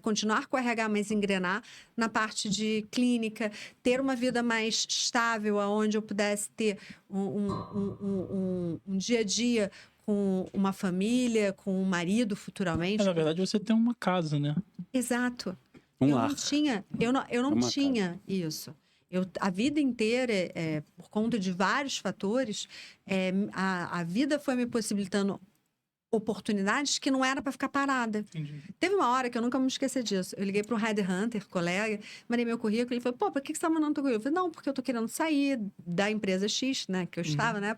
continuar com o RH, mas engrenar na parte de clínica, ter uma vida mais estável, onde eu pudesse ter um dia a dia com uma família, com um marido futuramente. Na verdade, você tem uma casa, né? Exato. Um eu lar. não tinha, eu não tinha isso. A vida inteira, por conta de vários fatores, a vida foi me possibilitando oportunidades que não era para ficar parada. Entendi. Teve uma hora que eu nunca vou me esquecer disso. Eu liguei para um headhunter, colega, mandei meu currículo, ele falou, pô, por que você está mandando teu currículo? Eu falei, não, porque eu tô querendo sair da empresa X, né, que eu estava, né,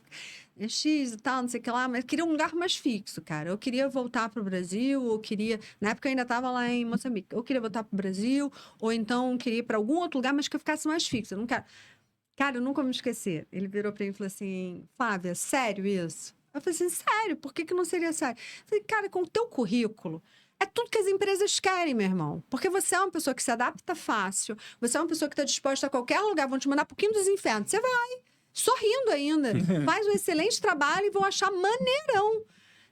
X e tal, não sei o que lá, mas eu queria um lugar mais fixo, cara. Eu queria voltar para o Brasil, ou queria... Na época eu ainda estava lá em Moçambique. Eu queria voltar para o Brasil, ou então queria ir para algum outro lugar, mas que eu ficasse mais fixo. Eu não quero... Cara, eu nunca vou me esquecer. Ele virou para mim e falou assim, Flávia, sério isso? Eu falei assim, sério? Por que não seria sério? Eu falei, cara, com o teu currículo, é tudo que as empresas querem, meu irmão. Porque você é uma pessoa que se adapta fácil, você é uma pessoa que está disposta a qualquer lugar, vão te mandar um pouquinho dos infernos. Você vai. sorrindo ainda. Faz um excelente trabalho e vão achar maneirão.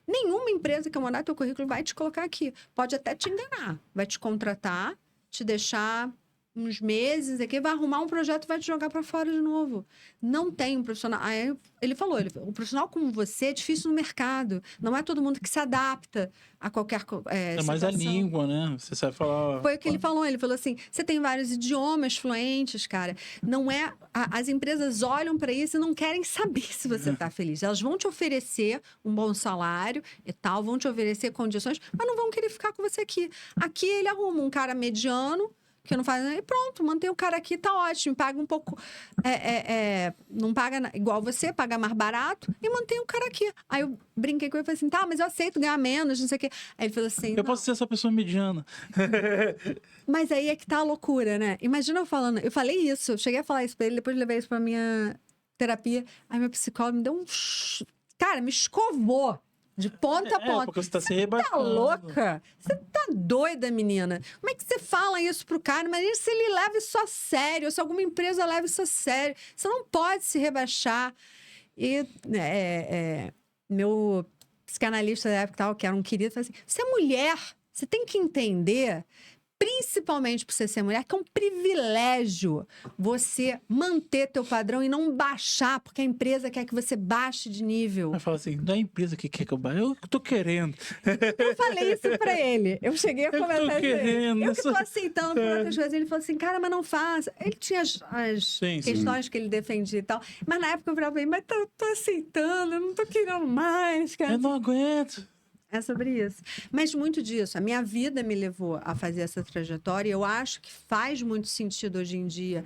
Nenhuma empresa que eu mandar teu currículo vai te colocar aqui. Pode até te enganar. Vai te contratar, te deixar uns meses aqui, vai arrumar um projeto e vai te jogar para fora de novo. Não tem um profissional. Aí ele falou, um profissional como você é difícil no mercado. Não é todo mundo que se adapta a qualquer É mais a situação. língua, né? Você sabe falar. Foi o que ele falou. Ele falou assim: você tem vários idiomas fluentes, cara. Não é. As empresas olham para isso e não querem saber se você tá feliz. Elas vão te oferecer um bom salário e tal, vão te oferecer condições, mas não vão querer ficar com você aqui. Aqui ele arruma um cara mediano, que não faz. E pronto, mantém o cara aqui, tá ótimo. Paga um pouco. Não paga igual você, paga mais barato e mantém o cara aqui. Aí eu brinquei com ele e falei assim: tá, mas eu aceito ganhar menos, não sei o quê. Aí ele falou assim: Eu posso ser essa pessoa mediana. mas aí é que tá a loucura, né? Imagina eu falando, eu falei isso, eu cheguei a falar isso pra ele, depois levei isso pra minha terapia. Aí meu psicólogo me deu um. Cara, me escovou de ponta a ponta. Porque você tá se Tá rebaixando. louca? Você tá doida, menina? Como é que você fala isso pro cara? Imagina se ele leva isso a sério, ou se alguma empresa leva isso a sério. Você não pode se rebaixar. E meu psicanalista da época, tal, que era um querido, falou assim: você é mulher, você tem que entender, principalmente por você ser mulher, que é um privilégio você manter teu padrão e não baixar, porque a empresa quer que você baixe de nível. Aí fala assim, não é a empresa que quer que eu baixe, eu que tô querendo. Eu falei isso pra ele. Eu cheguei a Eu tô comentar isso. querendo, Eu que tô essa- aceitando por outras coisas. Ele falou assim, cara, mas não faça. Ele tinha as Sim, sim. questões que ele defendia e tal. Mas na época eu falava pra ele, mas tô aceitando, eu não tô querendo mais, cara. Eu não aguento. É sobre isso. Mas muito disso. A minha vida me levou a fazer essa trajetória. E eu acho que faz muito sentido hoje em dia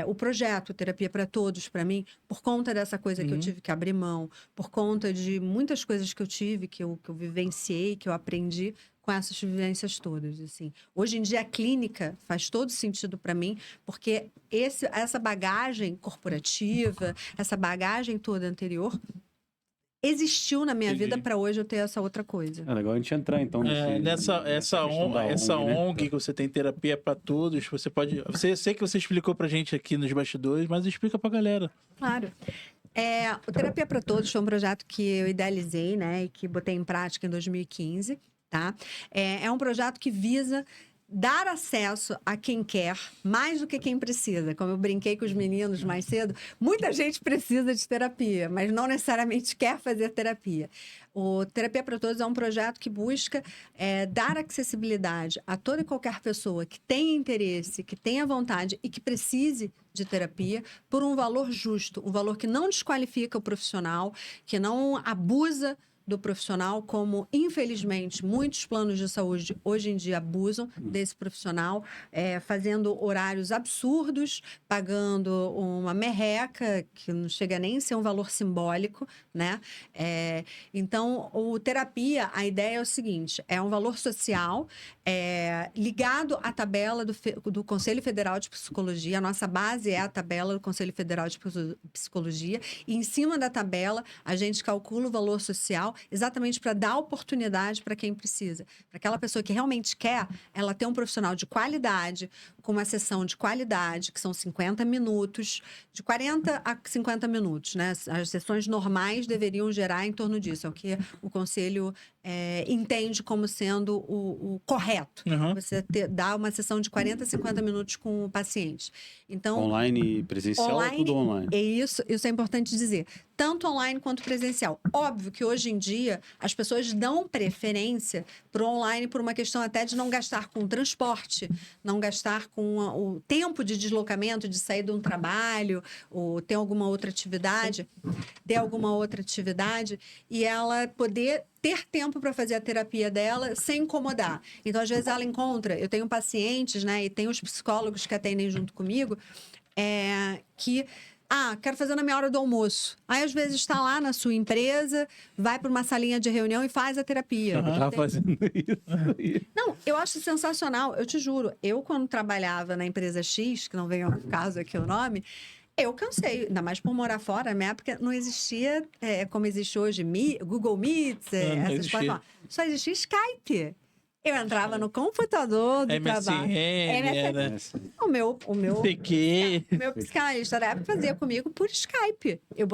o projeto Terapia para Todos, para mim, por conta dessa coisa que eu tive que abrir mão, por conta de muitas coisas que eu tive, que eu vivenciei, que eu aprendi com essas vivências todas. Assim. Hoje em dia, a clínica faz todo sentido para mim, porque essa bagagem corporativa, essa bagagem toda anterior, existiu na minha Entendi. vida para hoje eu ter essa outra coisa. É legal a gente entrar, então, Essa questão da né? ONG que você tem terapia para todos, você pode. Sei que você explicou pra gente aqui nos bastidores, mas explica pra galera. Claro. O Terapia para Todos foi um projeto que eu idealizei, né, e que botei em prática em 2015, tá? É um projeto que visa dar acesso a quem quer, mais do que quem precisa. Como eu brinquei com os meninos mais cedo, muita gente precisa de terapia, mas não necessariamente quer fazer terapia. O Terapia para Todos é um projeto que busca dar acessibilidade a toda e qualquer pessoa que tenha interesse, que tenha vontade e que precise de terapia por um valor justo, um valor que não desqualifica o profissional, que não abusa do profissional, como, infelizmente, muitos planos de saúde hoje em dia abusam desse profissional, fazendo horários absurdos, pagando uma merreca, que não chega nem a ser um valor simbólico, né? Então, o terapia, a ideia é o seguinte, é um valor social ligado à tabela do Conselho Federal de Psicologia. A nossa base é a tabela do Conselho Federal de Psicologia, e em cima da tabela a gente calcula o valor social exatamente para dar oportunidade para quem precisa. Para aquela pessoa que realmente quer, ela ter um profissional de qualidade, com uma sessão de qualidade, que são 50 minutos, de 40 a 50 minutos, né? As sessões normais deveriam gerar em torno disso, é o que o Conselho entende como sendo o correto. Uhum. Você dá uma sessão de 40 a 50 minutos com o paciente. Então, Online e presencial ou tudo online? isso é importante dizer. Tanto online quanto presencial. Óbvio que hoje em dia as pessoas dão preferência para o online por uma questão até de não gastar com transporte, não gastar com o tempo de deslocamento, de sair de um trabalho, ou ter alguma outra atividade, e ela poder ter tempo para fazer a terapia dela sem incomodar. Então, às vezes, ela encontra... Eu tenho pacientes, né? E tem os psicólogos que atendem junto comigo, que... quero fazer na minha hora do almoço. Aí, às vezes, está lá na sua empresa, vai para uma salinha de reunião e faz a terapia. Eu tava fazendo isso. Não, eu acho sensacional, eu te juro. Eu, quando trabalhava na empresa X, que não vem ao caso aqui o nome, eu cansei, ainda mais por morar fora. Na minha época não existia, como existe hoje, Google Meets, Não essas existia. plataformas. Só existia Skype. Eu entrava no computador do trabalho. MSN, né? O meu PQ. meu psicanalista da época fazia comigo por Skype. Eu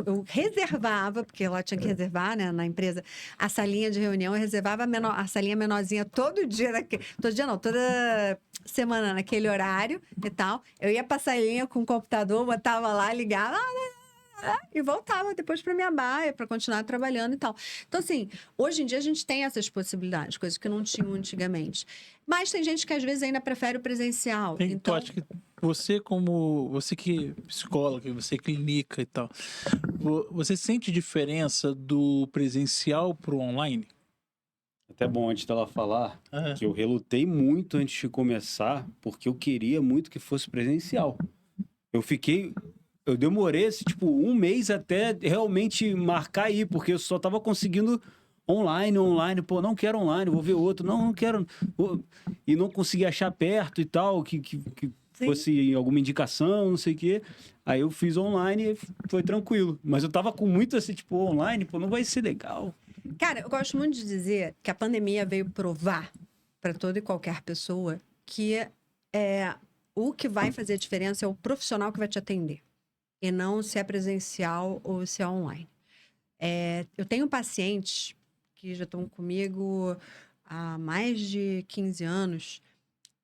eu reservava, porque lá tinha que reservar, né, na empresa, a salinha de reunião, eu reservava a salinha menorzinha todo dia, todo dia não, toda semana naquele horário e tal. Eu ia pra salinha com o computador, botava lá, ligava, e voltava depois para minha baia para continuar trabalhando e tal. Então, assim, hoje em dia a gente tem essas possibilidades, coisas que não tinham antigamente. Mas tem gente que às vezes ainda prefere o presencial. Tu Então, acha que você que é psicóloga, você clinica e tal, você sente diferença do presencial pro online? Até bom antes dela falar Ah, que eu relutei muito antes de começar, porque eu queria muito que fosse presencial. Eu demorei, tipo, um mês até realmente marcar aí, porque eu só tava conseguindo online. Pô, não quero online, vou ver outro. Não quero. E não consegui achar perto e tal, que fosse alguma indicação, não sei o quê. Aí eu fiz online e foi tranquilo. Mas eu tava com muito assim, tipo, online, pô, não vai ser legal. cara, eu gosto muito de dizer que a pandemia veio provar para toda e qualquer pessoa que o que vai fazer a diferença é o profissional que vai te atender. E não se é presencial ou se é online. Eu tenho pacientes que já estão comigo há mais de 15 anos,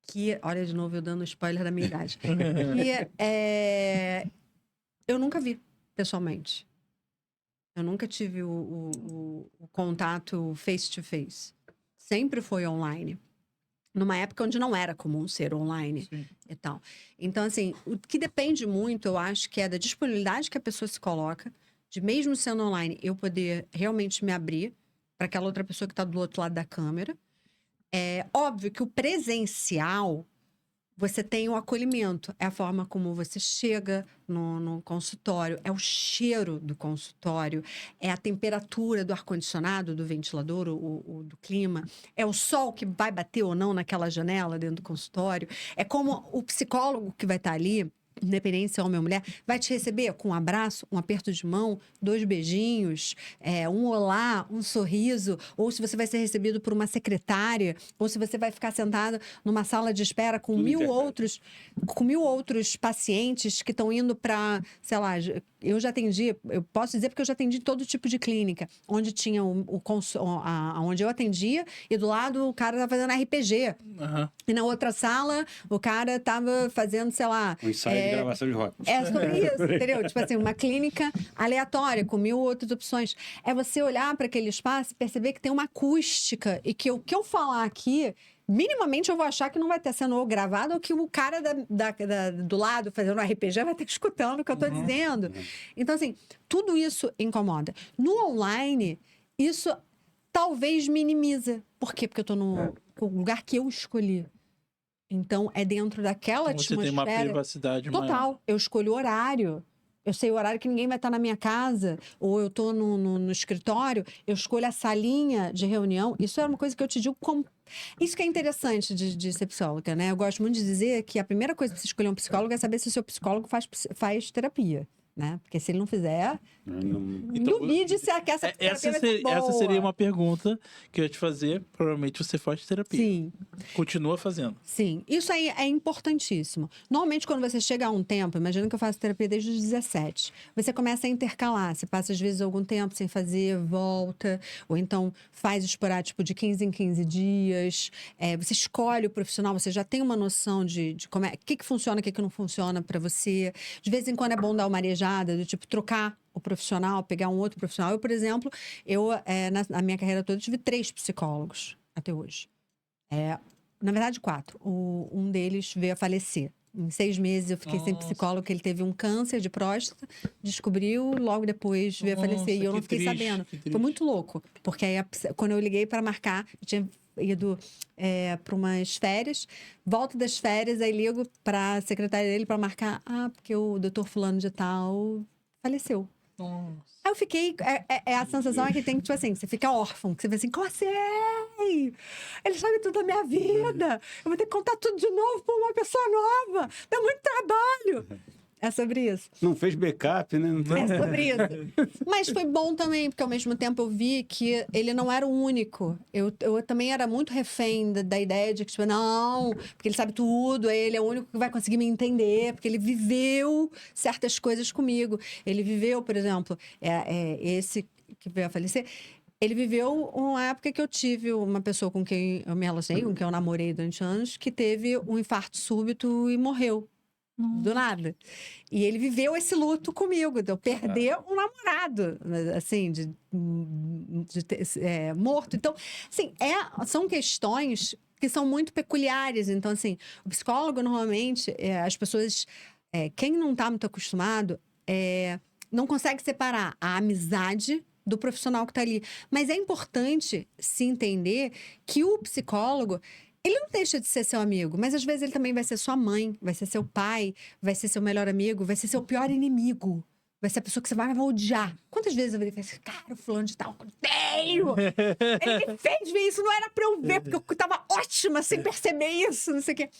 que, olha de novo eu dando spoiler da minha idade, que eu nunca vi pessoalmente. Eu nunca tive o contato face-to-face. Sempre foi online. Numa época onde não era comum ser online. sim. E tal. Então, assim, o que depende muito, eu acho, que é da disponibilidade que a pessoa se coloca, de mesmo sendo online, eu poder realmente me abrir para aquela outra pessoa que está do outro lado da câmera. É óbvio que o presencial, você tem o acolhimento, é a forma como você chega no consultório, é o cheiro do consultório, é a temperatura do ar-condicionado, do ventilador, do clima, é o sol que vai bater ou não naquela janela dentro do consultório, é como o psicólogo que vai estar ali, independente se é homem ou mulher, vai te receber com um abraço, um aperto de mão, 2 beijinhos, um olá, um sorriso, ou se você vai ser recebido por uma secretária, ou se você vai ficar sentado numa sala de espera com Tudo 1000 interfere. com 1000 outros pacientes que estão indo para, sei lá, eu já atendi, eu posso dizer porque eu já atendi todo tipo de clínica, onde tinha onde eu atendia, e do lado o cara estava fazendo RPG. Aham. E na outra sala, o cara estava fazendo, sei lá, Um ensaio de gravação de rock. é sobre isso, entendeu? Tipo assim, uma clínica aleatória, com 1000 outras opções. É você olhar para aquele espaço e perceber que tem uma acústica e que o que eu falar aqui, minimamente eu vou achar que não vai estar sendo ou gravado ou que o cara do lado fazendo RPG vai estar escutando o que eu estou dizendo. Então, assim, tudo isso incomoda. No online, isso talvez minimiza. Por quê? Porque eu estou no lugar que eu escolhi. Então, é dentro daquela Então você atmosfera. tem uma privacidade maior. Total. Eu escolho o horário. Eu sei o horário que ninguém vai estar na minha casa, ou eu estou no escritório, eu escolho a salinha de reunião. Isso é uma coisa que eu te digo como. Isso que é interessante de ser psicóloga, né? Eu gosto muito de dizer que a primeira coisa para você escolher um psicólogo é saber se o seu psicólogo faz terapia, né? Porque se ele não fizer, Então, duvide se essa terapia vai ser boa. essa seria uma pergunta que eu ia te fazer. Provavelmente você faz terapia. Sim. Continua fazendo. Sim, isso aí é importantíssimo. Normalmente, quando você chega a um tempo, imagina que eu faço terapia desde os 17, você começa a intercalar. Você passa, às vezes, algum tempo sem fazer, volta, ou então faz esporádico de 15 em 15 dias. Você escolhe o profissional, você já tem uma noção de como o que funciona, o que não funciona para você. De vez em quando é bom dar uma arejada, do tipo, trocar o profissional, pegar um outro profissional. Eu, por exemplo, na minha carreira toda, tive 3 psicólogos até hoje. Na verdade, 4. Um deles veio a falecer. Em 6 meses eu fiquei sem psicólogo, que ele teve um câncer de próstata, descobriu, logo depois veio a falecer. E eu não fiquei sabendo. Foi muito louco. Porque aí, quando eu liguei para marcar, eu tinha ido para umas férias, volto das férias, aí ligo para a secretária dele para marcar. Porque o doutor fulano de tal faleceu. Nossa. Aí eu fiquei. A sensação é que tem que, tipo assim, você fica órfão, que você vê assim, como assim? Ele sabe tudo da minha vida. Eu vou ter que contar tudo de novo para uma pessoa nova. Dá muito trabalho. É sobre isso. Não fez backup, né? Não tem- É sobre isso. Mas foi bom também, porque ao mesmo tempo eu vi que ele não era o único. Eu também era muito refém da ideia de que, tipo, não, porque ele sabe tudo, ele é o único que vai conseguir me entender, porque ele viveu certas coisas comigo. Ele viveu, por exemplo, esse que veio a falecer. Ele viveu uma época que eu tive uma pessoa com quem eu me relacionei, com quem eu namorei durante anos, que teve um infarto súbito e morreu. Do nada. E ele viveu esse luto comigo, de eu perder um namorado, assim, de ter, morto. Então, assim, são questões que são muito peculiares. Então, assim, o psicólogo, normalmente, as pessoas, quem não está muito acostumado, não consegue separar a amizade do profissional que está ali. Mas é importante se entender que o psicólogo, ele não deixa de ser seu amigo, mas às vezes ele também vai ser sua mãe, vai ser seu pai, vai ser seu melhor amigo, vai ser seu pior inimigo. Vai ser a pessoa que você vai odiar. Quantas vezes eu falei assim, cara, o fulano de tal, odeio! Ele me fez ver isso, não era pra eu ver, porque eu tava ótima sem perceber isso, não sei o quê.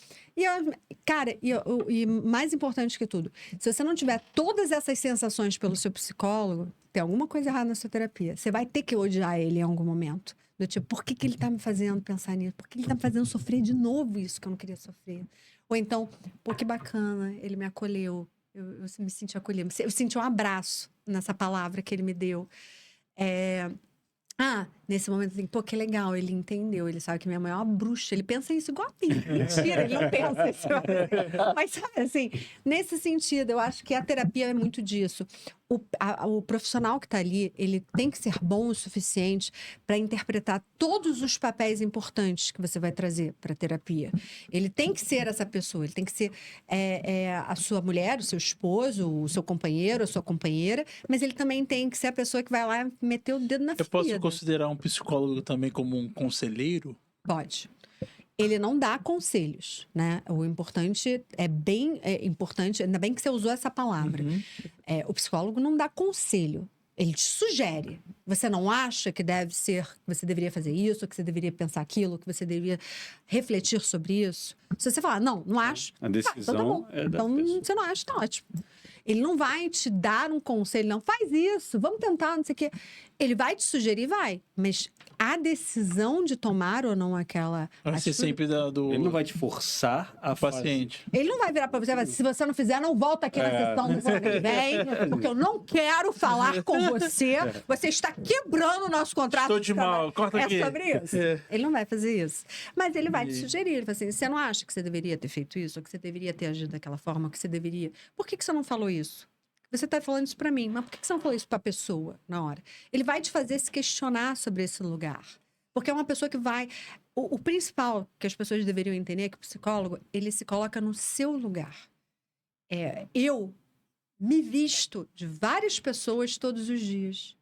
E mais importante que tudo, se você não tiver todas essas sensações pelo seu psicólogo, tem alguma coisa errada na sua terapia. Você vai ter que odiar ele em algum momento. Do tipo, por que ele tá me fazendo pensar nisso? Por que ele tá me fazendo sofrer de novo isso que eu não queria sofrer? Ou então, pô, que bacana, ele me acolheu. Eu me senti acolhida. Eu senti um abraço nessa palavra que ele me deu. Nesse momento, assim, pô, que legal, ele entendeu. Ele sabe que minha mãe é uma bruxa. Ele pensa isso igual a mim. Mentira, ele não pensa isso. Mas, sabe, assim, nesse sentido, eu acho que a terapia é muito disso. O profissional que está ali, ele tem que ser bom o suficiente para interpretar todos os papéis importantes que você vai trazer para a terapia. Ele tem que ser essa pessoa, ele tem que ser a sua mulher, o seu esposo, o seu companheiro, a sua companheira, mas ele também tem que ser a pessoa que vai lá meter o dedo na ferida. Eu posso considerar um psicólogo também como um conselheiro? Pode. Ele não dá conselhos, né? O importante é importante, ainda bem que você usou essa palavra. O psicólogo não dá conselho, ele te sugere. Você não acha que você deveria fazer isso, que você deveria pensar aquilo, que você deveria refletir sobre isso? Se você falar, não acho, A decisão então tá bom. é da Então, pessoa. você não acha, tá ótimo. Ele não vai te dar um conselho, não, faz isso, vamos tentar, não sei o quê. Ele vai te sugerir, vai. Mas a decisão de tomar ou não aquela Vai ser atitude, sempre do Ele não vai te forçar a fazer. paciente. ele não vai virar pra você e vai dizer, se você não fizer, não volta aqui na sessão do ano que vem, porque eu não quero falar com você. Você está quebrando o nosso contrato. Estou de trabalho." mal, corta aqui. É sobre isso. Ele não vai fazer isso. Mas ele vai te sugerir. Ele fala assim, você não acha que você deveria ter feito isso? Ou que você deveria ter agido daquela forma? Ou que você deveria... Por que você não falou isso? Você está falando isso para mim, mas por que você não falou isso para a pessoa na hora? Ele vai te fazer se questionar sobre esse lugar. Porque é uma pessoa que vai... O principal que as pessoas deveriam entender é que o psicólogo, ele se coloca no seu lugar. Eu me visto de várias pessoas todos os dias.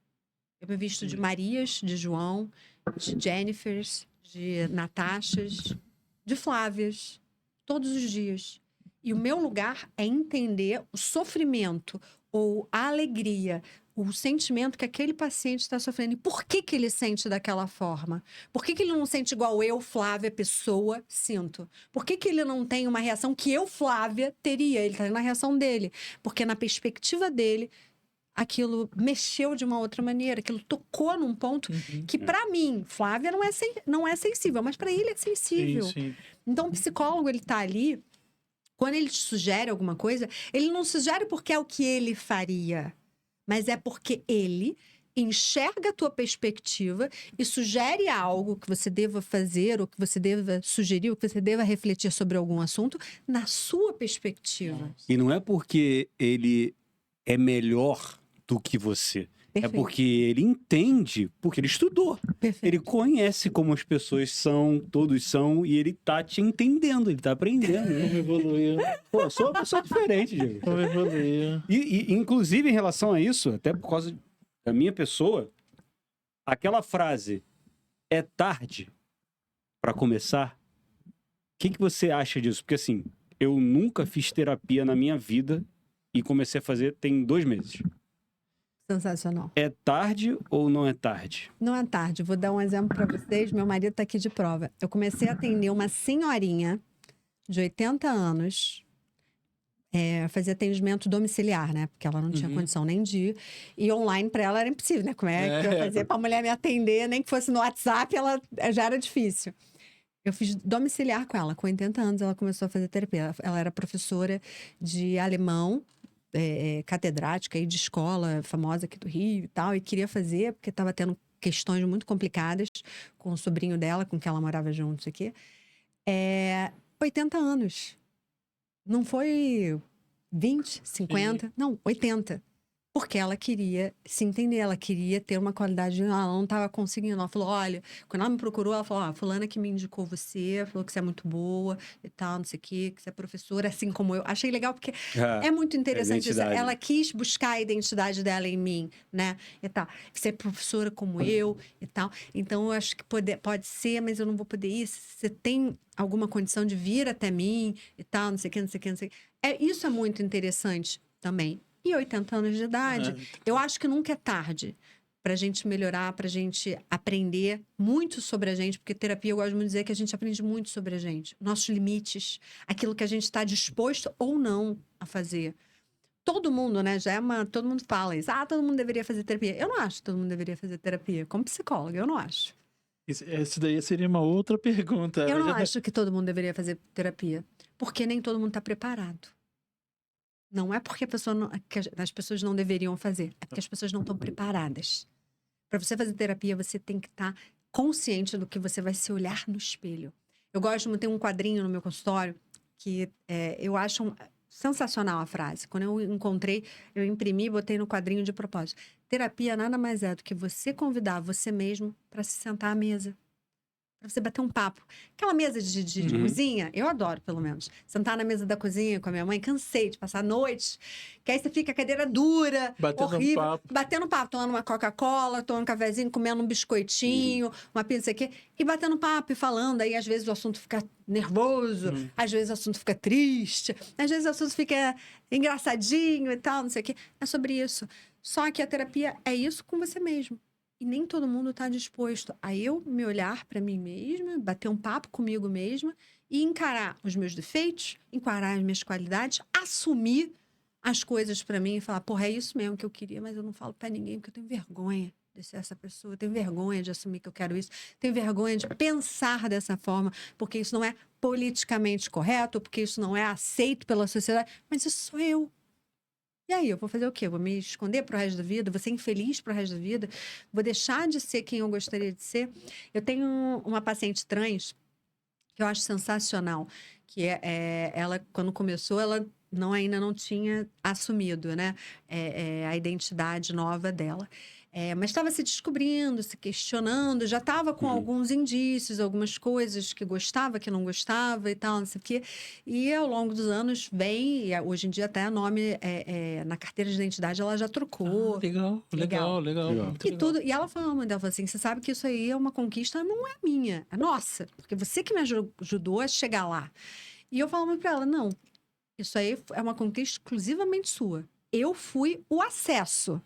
Eu me visto de Marias, de João, de Jennifers, de Natachas, de Flávias, todos os dias. E o meu lugar é entender o sofrimento ou a alegria, o sentimento que aquele paciente está sofrendo. E por que ele sente daquela forma? Por que ele não sente igual eu, Flávia, pessoa, sinto? Por que ele não tem uma reação que eu, Flávia, teria? Ele está na reação dele. Porque na perspectiva dele, aquilo mexeu de uma outra maneira, aquilo tocou num ponto que, para mim, Flávia não é sensível, mas para ele é sensível. Sim. Então, o psicólogo, ele está ali. Quando ele te sugere alguma coisa, ele não sugere porque é o que ele faria, mas é porque ele enxerga a tua perspectiva e sugere algo que você deva fazer, ou que você deva sugerir, ou que você deva refletir sobre algum assunto na sua perspectiva. E não é porque ele é melhor do que você. É Perfeito. porque ele entende, porque ele estudou. Perfeito. Ele conhece como as pessoas são, todos são, e ele tá te entendendo, ele tá aprendendo. Vamos evoluir. Pô, eu sou uma pessoa diferente, Diego. Vamos evoluir. E, inclusive, em relação a isso, até por causa da minha pessoa, aquela frase, é tarde para começar, o que você acha disso? Porque assim, eu nunca fiz terapia na minha vida e comecei a fazer tem 2 meses. Sensacional. É tarde ou não é tarde? Não é tarde. Vou dar um exemplo para vocês. Meu marido está aqui de prova. Eu comecei a atender uma senhorinha de 80 anos. fazia atendimento domiciliar, né? Porque ela não tinha condição nem de ir. E online para ela era impossível, né? Como é que eu ia fazer para a mulher me atender? Nem que fosse no WhatsApp, ela já era difícil. Eu fiz domiciliar com ela. Com 80 anos, ela começou a fazer terapia. Ela era professora de alemão, catedrática aí de escola famosa aqui do Rio e tal. E queria fazer, porque estava tendo questões muito complicadas com o sobrinho dela, com quem ela morava junto, isso aqui. 80 anos. Não foi 20, 50, não, 80. Porque ela queria se entender, ela queria ter uma qualidade, ela não estava conseguindo. Ela falou, olha, quando ela me procurou, ela falou, fulana que me indicou você, falou que você é muito boa e tal, não sei o quê, que você é professora, assim como eu. Achei legal porque é muito interessante isso. Ela quis buscar a identidade dela em mim, né, e tal. Você é professora como eu e tal. Então, eu acho que pode ser, mas eu não vou poder ir. Você tem alguma condição de vir até mim e tal, não sei o quê, não sei o quê, não sei o quê. Isso é muito interessante também. E 80 anos de idade, eu acho que nunca é tarde para a gente melhorar, para a gente aprender muito sobre a gente, porque terapia, eu gosto muito de dizer que a gente aprende muito sobre a gente, nossos limites, aquilo que a gente está disposto ou não a fazer. Todo mundo, né, todo mundo fala isso, todo mundo deveria fazer terapia. Eu não acho que todo mundo deveria fazer terapia, como psicóloga, eu não acho. Isso daí seria uma outra pergunta. Eu não acho que todo mundo deveria fazer terapia, porque nem todo mundo está preparado. Não é porque que as pessoas não deveriam fazer, é porque as pessoas não estão preparadas. Para você fazer terapia, você tem que estar consciente do que você vai se olhar no espelho. Eu gosto muito, tem um quadrinho no meu consultório que eu acho sensacional a frase. Quando eu encontrei, eu imprimi e botei no quadrinho de propósito. Terapia nada mais é do que você convidar você mesmo para se sentar à mesa. Pra você bater um papo. Aquela mesa de cozinha, eu adoro, pelo menos. Sentar na mesa da cozinha com a minha mãe, cansei de passar a noite. Que aí você fica a cadeira dura, horrível. Batendo papo, tomando uma Coca-Cola, tomando um cafezinho, comendo um biscoitinho, uma pizza aqui. E batendo papo e falando. Aí, às vezes, o assunto fica nervoso. Às vezes, o assunto fica triste. Às vezes, o assunto fica engraçadinho e tal, não sei o quê. É sobre isso. Só que a terapia é isso com você mesmo. E nem todo mundo está disposto a eu me olhar para mim mesma, bater um papo comigo mesma e encarar os meus defeitos, encarar as minhas qualidades, assumir as coisas para mim e falar, porra, é isso mesmo que eu queria, mas eu não falo para ninguém porque eu tenho vergonha de ser essa pessoa, eu tenho vergonha de assumir que eu quero isso, tenho vergonha de pensar dessa forma, porque isso não é politicamente correto, porque isso não é aceito pela sociedade, mas isso sou eu. E aí, eu vou fazer o quê? Vou me esconder pro resto da vida? Vou ser infeliz pro resto da vida? Vou deixar de ser quem eu gostaria de ser? Eu tenho uma paciente trans que eu acho sensacional, que ela, quando começou, ela ainda não tinha assumido, né? A identidade nova dela. Mas estava se descobrindo, se questionando, já estava com alguns indícios, algumas coisas que gostava, que não gostava e tal, não sei o quê. E ao longo dos anos vem, e hoje em dia até o nome na carteira de identidade ela já trocou. Legal. E ela falou assim, você sabe que isso aí é uma conquista, não é minha, é nossa, porque você que me ajudou a chegar lá. E eu falo para ela, não, isso aí é uma conquista exclusivamente sua. Eu fui o acesso.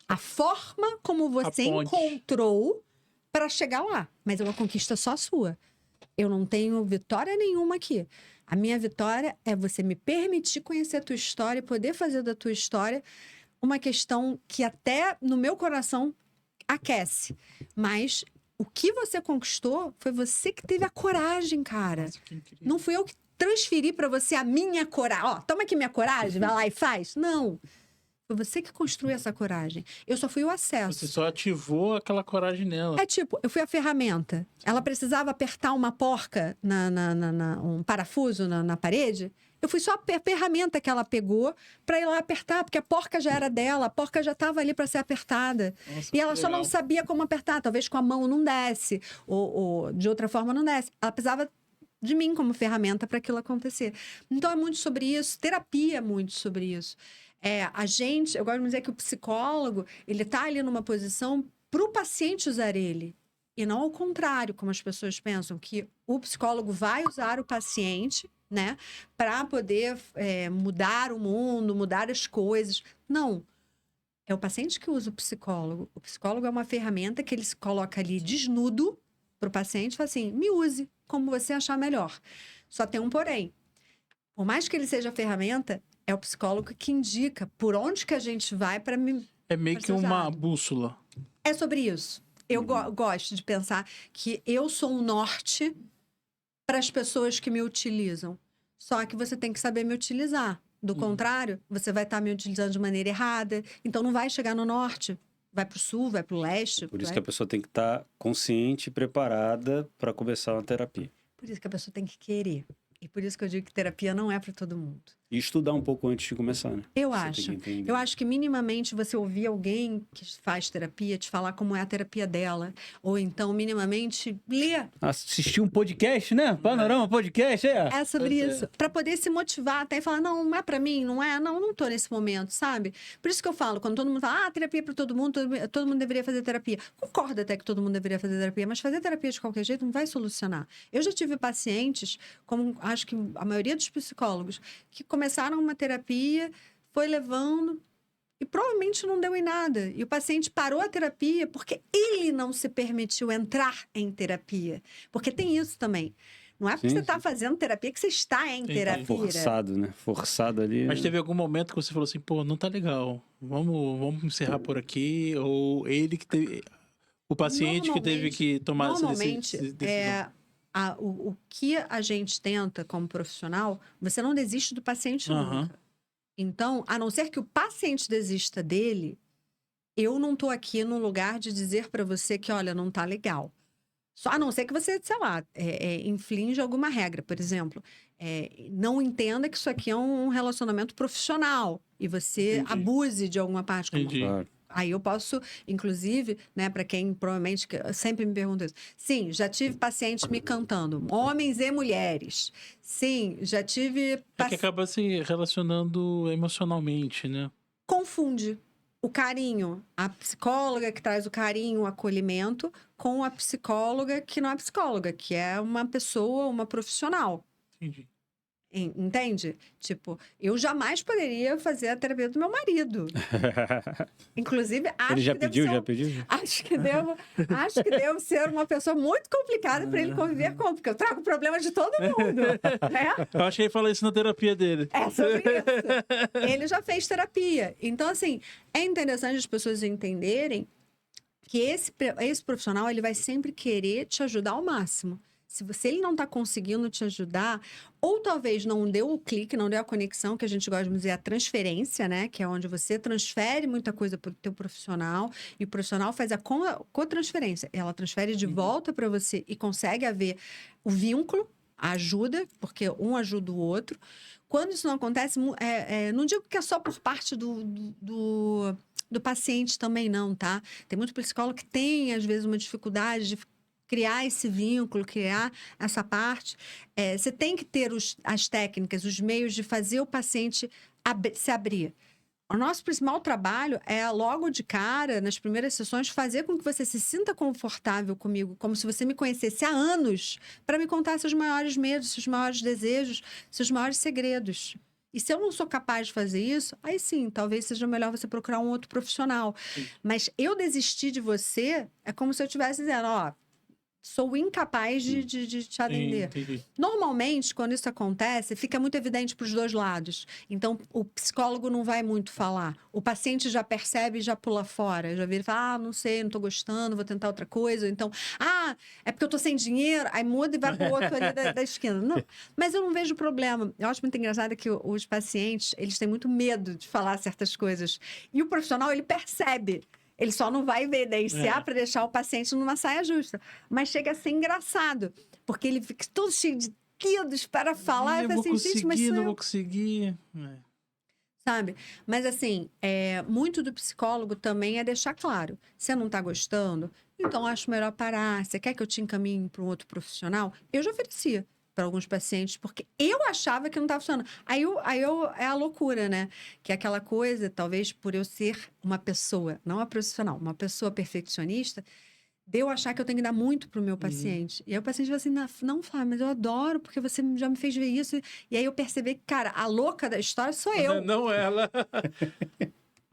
A forma como você encontrou para chegar lá. Mas é uma conquista só sua. Eu não tenho vitória nenhuma aqui. A minha vitória é você me permitir conhecer a tua história e poder fazer da tua história uma questão que até no meu coração aquece. Mas o que você conquistou foi você que teve a coragem, cara. Nossa, não fui eu que transferi para você a minha coragem. Ó, toma aqui minha coragem, vai lá e faz. Não. Foi você que construiu essa coragem. Eu só fui o acesso. Você só ativou aquela coragem nela. Eu fui a ferramenta. Ela precisava apertar uma porca, um parafuso na parede. Eu fui só a ferramenta que ela pegou para ir lá apertar, porque a porca já era dela, a porca já estava ali para ser apertada. Nossa, e ela só não sabia como apertar. Talvez com a mão não desce, ou de outra forma não desce. Ela precisava de mim como ferramenta para aquilo acontecer. Então é muito sobre isso. Terapia é muito sobre isso. Eu gosto de dizer que o psicólogo, ele tá ali numa posição para o paciente usar ele. E não ao contrário, como as pessoas pensam, que o psicólogo vai usar o paciente, né, para poder mudar o mundo, mudar as coisas. Não. É o paciente que usa o psicólogo. O psicólogo é uma ferramenta que ele se coloca ali desnudo para o paciente e fala assim, me use como você achar melhor. Só tem um porém. Por mais que ele seja a ferramenta, é o psicólogo que indica por onde que a gente vai para me... É meio que uma bússola. É sobre isso. Eu gosto de pensar que eu sou um norte para as pessoas que me utilizam. Só que você tem que saber me utilizar. Do contrário, você vai estar me utilizando de maneira errada. Então, não vai chegar no norte. Vai para o sul, vai para o leste. Por isso que a pessoa tem que estar consciente e preparada para começar uma terapia. Por isso que a pessoa tem que querer. E por isso que eu digo que terapia não é para todo mundo. E estudar um pouco antes de começar, né? Eu Você acho. tem que entender. Eu acho que minimamente você ouvir alguém que faz terapia te falar como é a terapia dela. Ou então, minimamente, ler. Assistir um podcast, né? Panorama Podcast, É sobre isso. Para poder se motivar até e falar, não é para mim, não é? Não tô nesse momento, sabe? Por isso que eu falo, quando todo mundo fala, terapia é para todo mundo deveria fazer terapia. Concordo até que todo mundo deveria fazer terapia, mas fazer terapia de qualquer jeito não vai solucionar. Eu já tive pacientes, como acho que a maioria dos psicólogos, que começaram uma terapia, foi levando e provavelmente não deu em nada. E o paciente parou a terapia porque ele não se permitiu entrar em terapia. Porque tem isso também. Não é porque Sim, você está fazendo terapia que você está em terapia. Forçado, né? Forçado ali. Mas teve algum momento que você falou assim, pô, não tá legal. Vamos encerrar por aqui. Ou ele que teve... O paciente que teve que tomar essa decisão. O que a gente tenta como profissional, você não desiste do paciente nunca. Então, a não ser que o paciente desista dele, eu não tô aqui no lugar de dizer para você que, olha, não tá legal. Só a não ser que você, sei lá, infringe alguma regra. Por exemplo, não entenda que isso aqui é um relacionamento profissional e você abuse de alguma parte. Claro. Aí eu posso, inclusive, né, para quem provavelmente sempre me pergunta isso. Sim, já tive pacientes me cantando, homens e mulheres. Sim, já tive... É que acaba se relacionando emocionalmente, né? Confunde o carinho, a psicóloga que traz o carinho, o acolhimento, com a psicóloga que não é psicóloga, que é uma pessoa, uma profissional. Entendi. Entende? Tipo, eu jamais poderia fazer a terapia do meu marido. Inclusive, acho Ele já que devo pediu, ser já pediu? Acho que devo ser uma pessoa muito complicada para ele conviver com, porque eu trago problemas de todo mundo, né? Eu acho que ele fala isso na terapia dele. É sobre isso. Ele já fez terapia. Então, assim, é interessante as pessoas entenderem que esse profissional, ele vai sempre querer te ajudar ao máximo. Se ele não está conseguindo te ajudar, ou talvez não deu o clique, não deu a conexão, que a gente gosta de dizer a transferência, né? Que é onde você transfere muita coisa para o teu profissional e o profissional faz a co-transferência. Ela transfere de volta para você e consegue haver o vínculo, a ajuda, porque um ajuda o outro. Quando isso não acontece, não digo que é só por parte do paciente também não, tá? Tem muito psicólogo que tem, às vezes, uma dificuldade de criar esse vínculo, criar essa parte. Você tem que ter as técnicas, os meios de fazer o paciente se abrir. O nosso principal trabalho é, logo de cara, nas primeiras sessões, fazer com que você se sinta confortável comigo, como se você me conhecesse há anos, para me contar seus maiores medos, seus maiores desejos, seus maiores segredos. E se eu não sou capaz de fazer isso, aí sim, talvez seja melhor você procurar um outro profissional. Sim. Mas eu desistir de você é como se eu estivesse dizendo, sou incapaz de te atender. Sim, normalmente, quando isso acontece, fica muito evidente para os dois lados. Então, o psicólogo não vai muito falar. O paciente já percebe e já pula fora. Já vira e fala, não sei, não estou gostando, vou tentar outra coisa. Então, é porque eu estou sem dinheiro. Aí muda e vai para o outro ali da esquina. Não, mas eu não vejo problema. Eu acho muito engraçado que os pacientes, eles têm muito medo de falar certas coisas. E o profissional, ele percebe. Ele só não vai evidenciar para deixar o paciente numa saia justa. Mas chega a ser engraçado, porque ele fica todo cheio de dedos para falar. Eu vou conseguir, mas não vou conseguir. Sabe? Mas, assim, muito do psicólogo também é deixar claro. Você não está gostando? Então, acho melhor parar. Você quer que eu te encaminhe para um outro profissional? Eu já oferecia para alguns pacientes, porque eu achava que não estava funcionando. Aí é a loucura, né? Que é aquela coisa, talvez por eu ser uma pessoa, não uma profissional, uma pessoa perfeccionista, de eu achar que eu tenho que dar muito pro meu paciente. E aí o paciente vai assim, não, Flávia, mas eu adoro, porque você já me fez ver isso. E aí eu percebi que, cara, a louca da história sou eu. Não ela.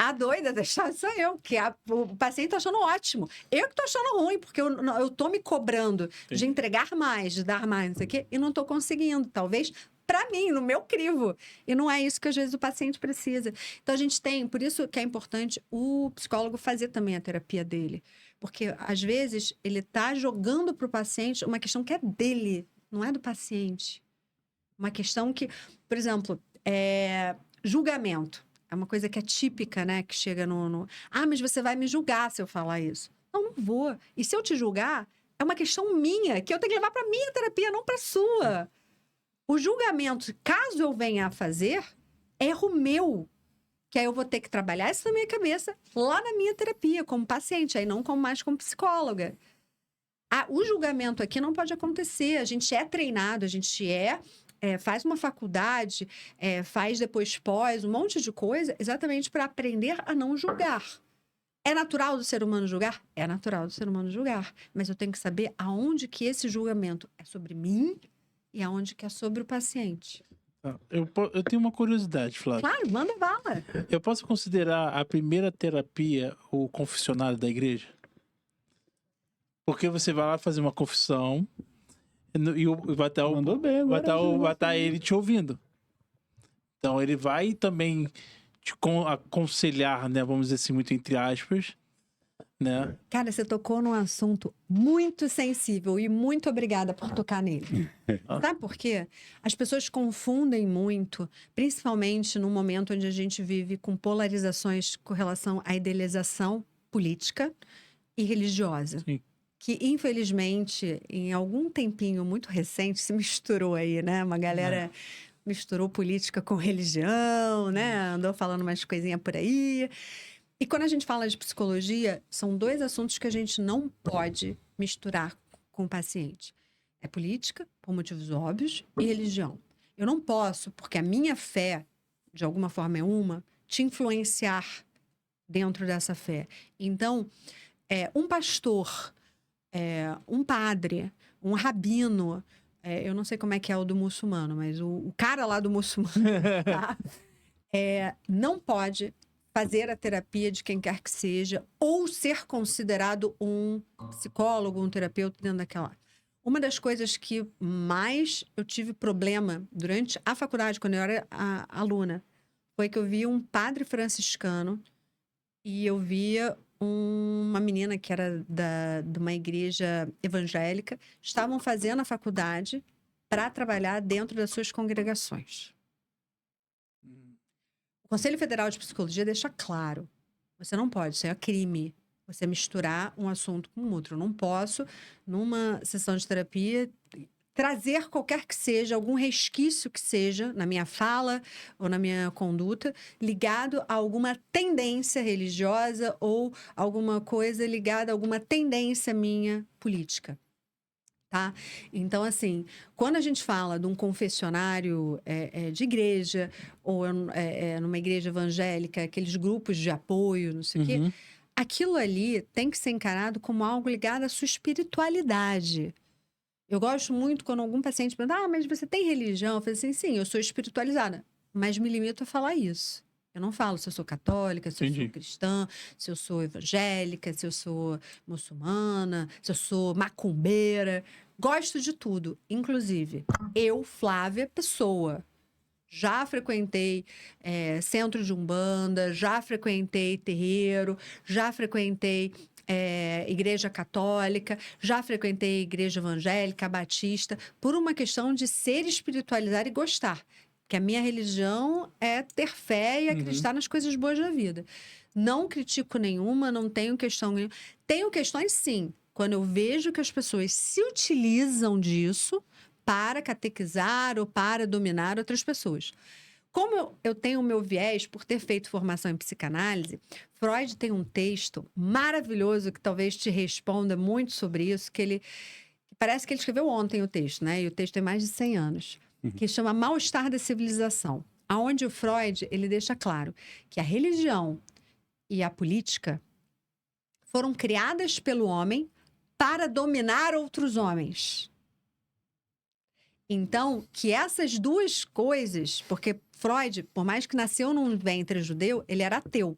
A doida da história sou eu, que o paciente tá achando ótimo. Eu que tô achando ruim, porque eu tô me cobrando de entregar mais, de dar mais, não sei o quê, e não tô conseguindo. Talvez para mim, no meu crivo. E não é isso que às vezes o paciente precisa. Então a gente tem, por isso que é importante o psicólogo fazer também a terapia dele. Porque às vezes ele tá jogando para o paciente uma questão que é dele, não é do paciente. Uma questão que, por exemplo, julgamento. É uma coisa que é típica, né? Que chega no... Ah, mas você vai me julgar se eu falar isso. Não vou. E se eu te julgar, é uma questão minha, que eu tenho que levar para minha terapia, não para sua. O julgamento, caso eu venha a fazer, erro meu. Que aí eu vou ter que trabalhar isso na minha cabeça, lá na minha terapia, como paciente, aí não mais como psicóloga. O julgamento aqui não pode acontecer. A gente é treinado, a gente faz uma faculdade, faz depois pós, um monte de coisa, exatamente para aprender a não julgar. É natural do ser humano julgar? É natural do ser humano julgar. Mas eu tenho que saber aonde que esse julgamento é sobre mim e aonde que é sobre o paciente. Eu tenho uma curiosidade, Flávia. Claro, manda bala. Eu posso considerar a primeira terapia o confessionário da igreja? Porque você vai lá fazer uma confissão e vai estar Mandou bem agora. vai estar ele te ouvindo. Então ele vai também te aconselhar, né? Vamos dizer assim, muito entre aspas, né? Cara, você tocou num assunto muito sensível e muito obrigada por tocar nele. Sabe por quê? As pessoas confundem muito, principalmente num momento onde a gente vive com polarizações com relação à idealização política e religiosa. Sim. Que, infelizmente, em algum tempinho muito recente, se misturou aí, né? Uma galera misturou política com religião, né? Andou falando umas coisinhas por aí. E quando a gente fala de psicologia, são dois assuntos que a gente não pode misturar com o paciente. É política, por motivos óbvios, e religião. Eu não posso, porque a minha fé, de alguma forma te influenciar dentro dessa fé. Então, um pastor... um padre, um rabino, eu não sei como é que é o do muçulmano, mas o cara lá do muçulmano, tá? Não pode fazer a terapia de quem quer que seja ou ser considerado um psicólogo, um terapeuta dentro daquela. Uma das coisas que mais eu tive problema durante a faculdade, quando eu era aluna, foi que eu via um padre franciscano e eu via uma menina que era de uma igreja evangélica, estavam fazendo a faculdade para trabalhar dentro das suas congregações. O Conselho Federal de Psicologia deixa claro, você não pode, isso é crime, você misturar um assunto com outro. Eu não posso, numa sessão de terapia, trazer qualquer que seja, algum resquício que seja, na minha fala ou na minha conduta, ligado a alguma tendência religiosa ou alguma coisa ligada a alguma tendência minha política. Tá? Então, assim, quando a gente fala de um confessionário de igreja ou numa igreja evangélica, aqueles grupos de apoio, não sei o quê, aquilo ali tem que ser encarado como algo ligado à sua espiritualidade. Eu gosto muito quando algum paciente pergunta, mas você tem religião? Eu falo assim, sim, eu sou espiritualizada, mas me limito a falar isso. Eu não falo se eu sou católica, se eu sou cristã, se eu sou evangélica, se eu sou muçulmana, se eu sou macumbeira. Gosto de tudo. Inclusive, eu, Flávia, pessoa, já frequentei centro de umbanda, já frequentei terreiro, já frequentei igreja católica, já frequentei igreja evangélica, batista, por uma questão de ser espiritualizada e gostar. Que a minha religião é ter fé e acreditar nas coisas boas da vida. Não critico nenhuma, não tenho questão nenhuma. Tenho questões, sim, quando eu vejo que as pessoas se utilizam disso para catequizar ou para dominar outras pessoas. Como eu tenho o meu viés por ter feito formação em psicanálise, Freud tem um texto maravilhoso que talvez te responda muito sobre isso, que parece que ele escreveu ontem o texto, né? E o texto tem mais de 100 anos. Que chama Mal-Estar da Civilização, aonde o Freud ele deixa claro que a religião e a política foram criadas pelo homem para dominar outros homens. Então, que essas duas coisas, porque Freud, por mais que nasceu num ventre judeu, ele era ateu.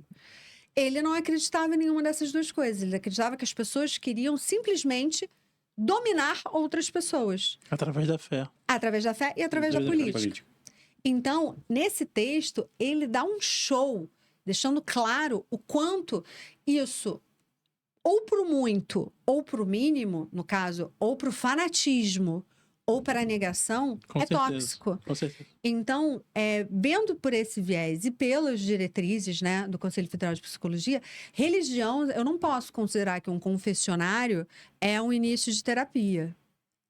Ele não acreditava em nenhuma dessas duas coisas. Ele acreditava que as pessoas queriam simplesmente dominar outras pessoas. Através da fé. Através da fé e através da política. Então, nesse texto, ele dá um show, deixando claro o quanto isso, ou para o muito, ou para o mínimo, no caso, ou para o fanatismo, ou para a negação, Com é certeza. tóxico. Com certeza. Então, vendo por esse viés e pelas diretrizes, né, do Conselho Federal de Psicologia, religião, eu não posso considerar que um confessionário é um início de terapia.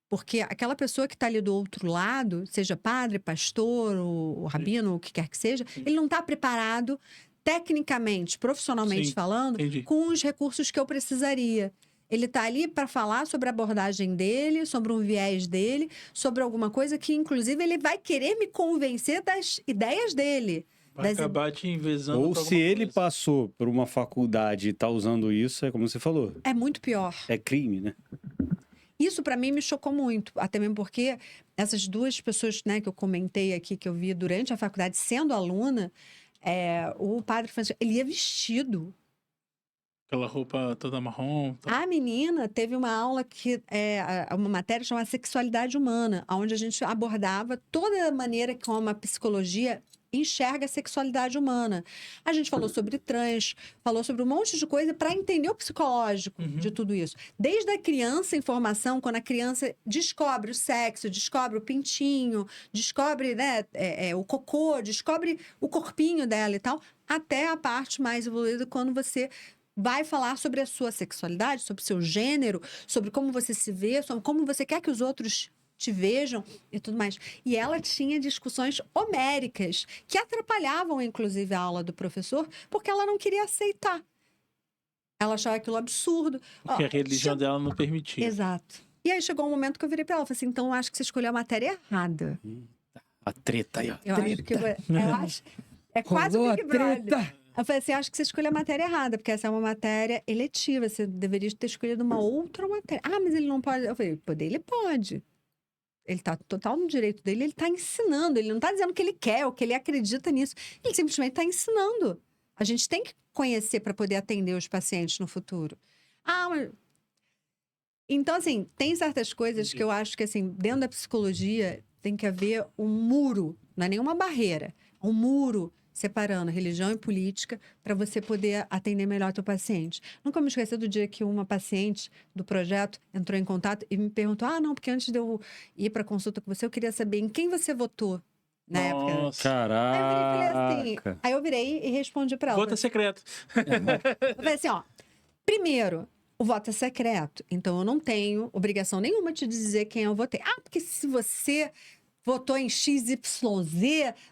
Porque aquela pessoa que está ali do outro lado, seja padre, pastor, o rabino, o que quer que seja, ele não está preparado tecnicamente, profissionalmente Sim, falando, entendi. com os recursos que eu precisaria. Ele está ali para falar sobre a abordagem dele, sobre um viés dele, sobre alguma coisa que, inclusive, ele vai querer me convencer das ideias dele. Vai acabar te envezando Ou pra se alguma ele coisa. passou por uma faculdade e tá usando isso, é como você falou, É muito pior. é crime, né? Isso, para mim, me chocou muito. Até mesmo porque essas duas pessoas, né, que eu comentei aqui, que eu vi durante a faculdade, sendo aluna, o padre Francisco, ele ia vestido. Aquela roupa toda marrom. A menina teve uma aula que uma matéria chamada Sexualidade Humana, onde a gente abordava toda a maneira como a psicologia enxerga a sexualidade humana. A gente falou sobre trans, falou sobre um monte de coisa para entender o psicológico de tudo isso. Desde a criança em formação, quando a criança descobre o sexo, descobre o pintinho, descobre, né, o cocô, descobre o corpinho dela e tal, até a parte mais evoluída, quando você vai falar sobre a sua sexualidade, sobre o seu gênero, sobre como você se vê, sobre como você quer que os outros te vejam e tudo mais. E ela tinha discussões homéricas que atrapalhavam, inclusive, a aula do professor, porque ela não queria aceitar. Ela achava aquilo absurdo. Porque a religião dela não permitia. Exato. E aí chegou um momento que eu virei para ela e falei assim, então eu acho que você escolheu a matéria errada. A treta aí, ó. Eu acho que... é quase um Rolou a Big Brother. treta. Eu falei assim, acho que você escolheu a matéria errada, porque essa é uma matéria eletiva, você deveria ter escolhido uma outra matéria. Ah, mas ele não pode... Eu falei, poder, ele pode. Ele está total no direito dele, ele está ensinando, ele não está dizendo que ele quer ou que ele acredita nisso, ele simplesmente está ensinando. A gente tem que conhecer para poder atender os pacientes no futuro. Então, assim, tem certas coisas que eu acho que, assim, dentro da psicologia tem que haver um muro, não é nenhuma barreira, um muro separando religião e política para você poder atender melhor o teu paciente. Nunca me esqueci do dia que uma paciente do projeto entrou em contato e me perguntou, não, porque antes de eu ir para consulta com você, eu queria saber em quem você votou na época. Nossa. Caraca. Aí eu virei e respondi para ela. Voto é secreto. Eu falei assim, primeiro, o voto é secreto, então eu não tenho obrigação nenhuma de dizer quem eu votei. Porque se você votou em XYZ,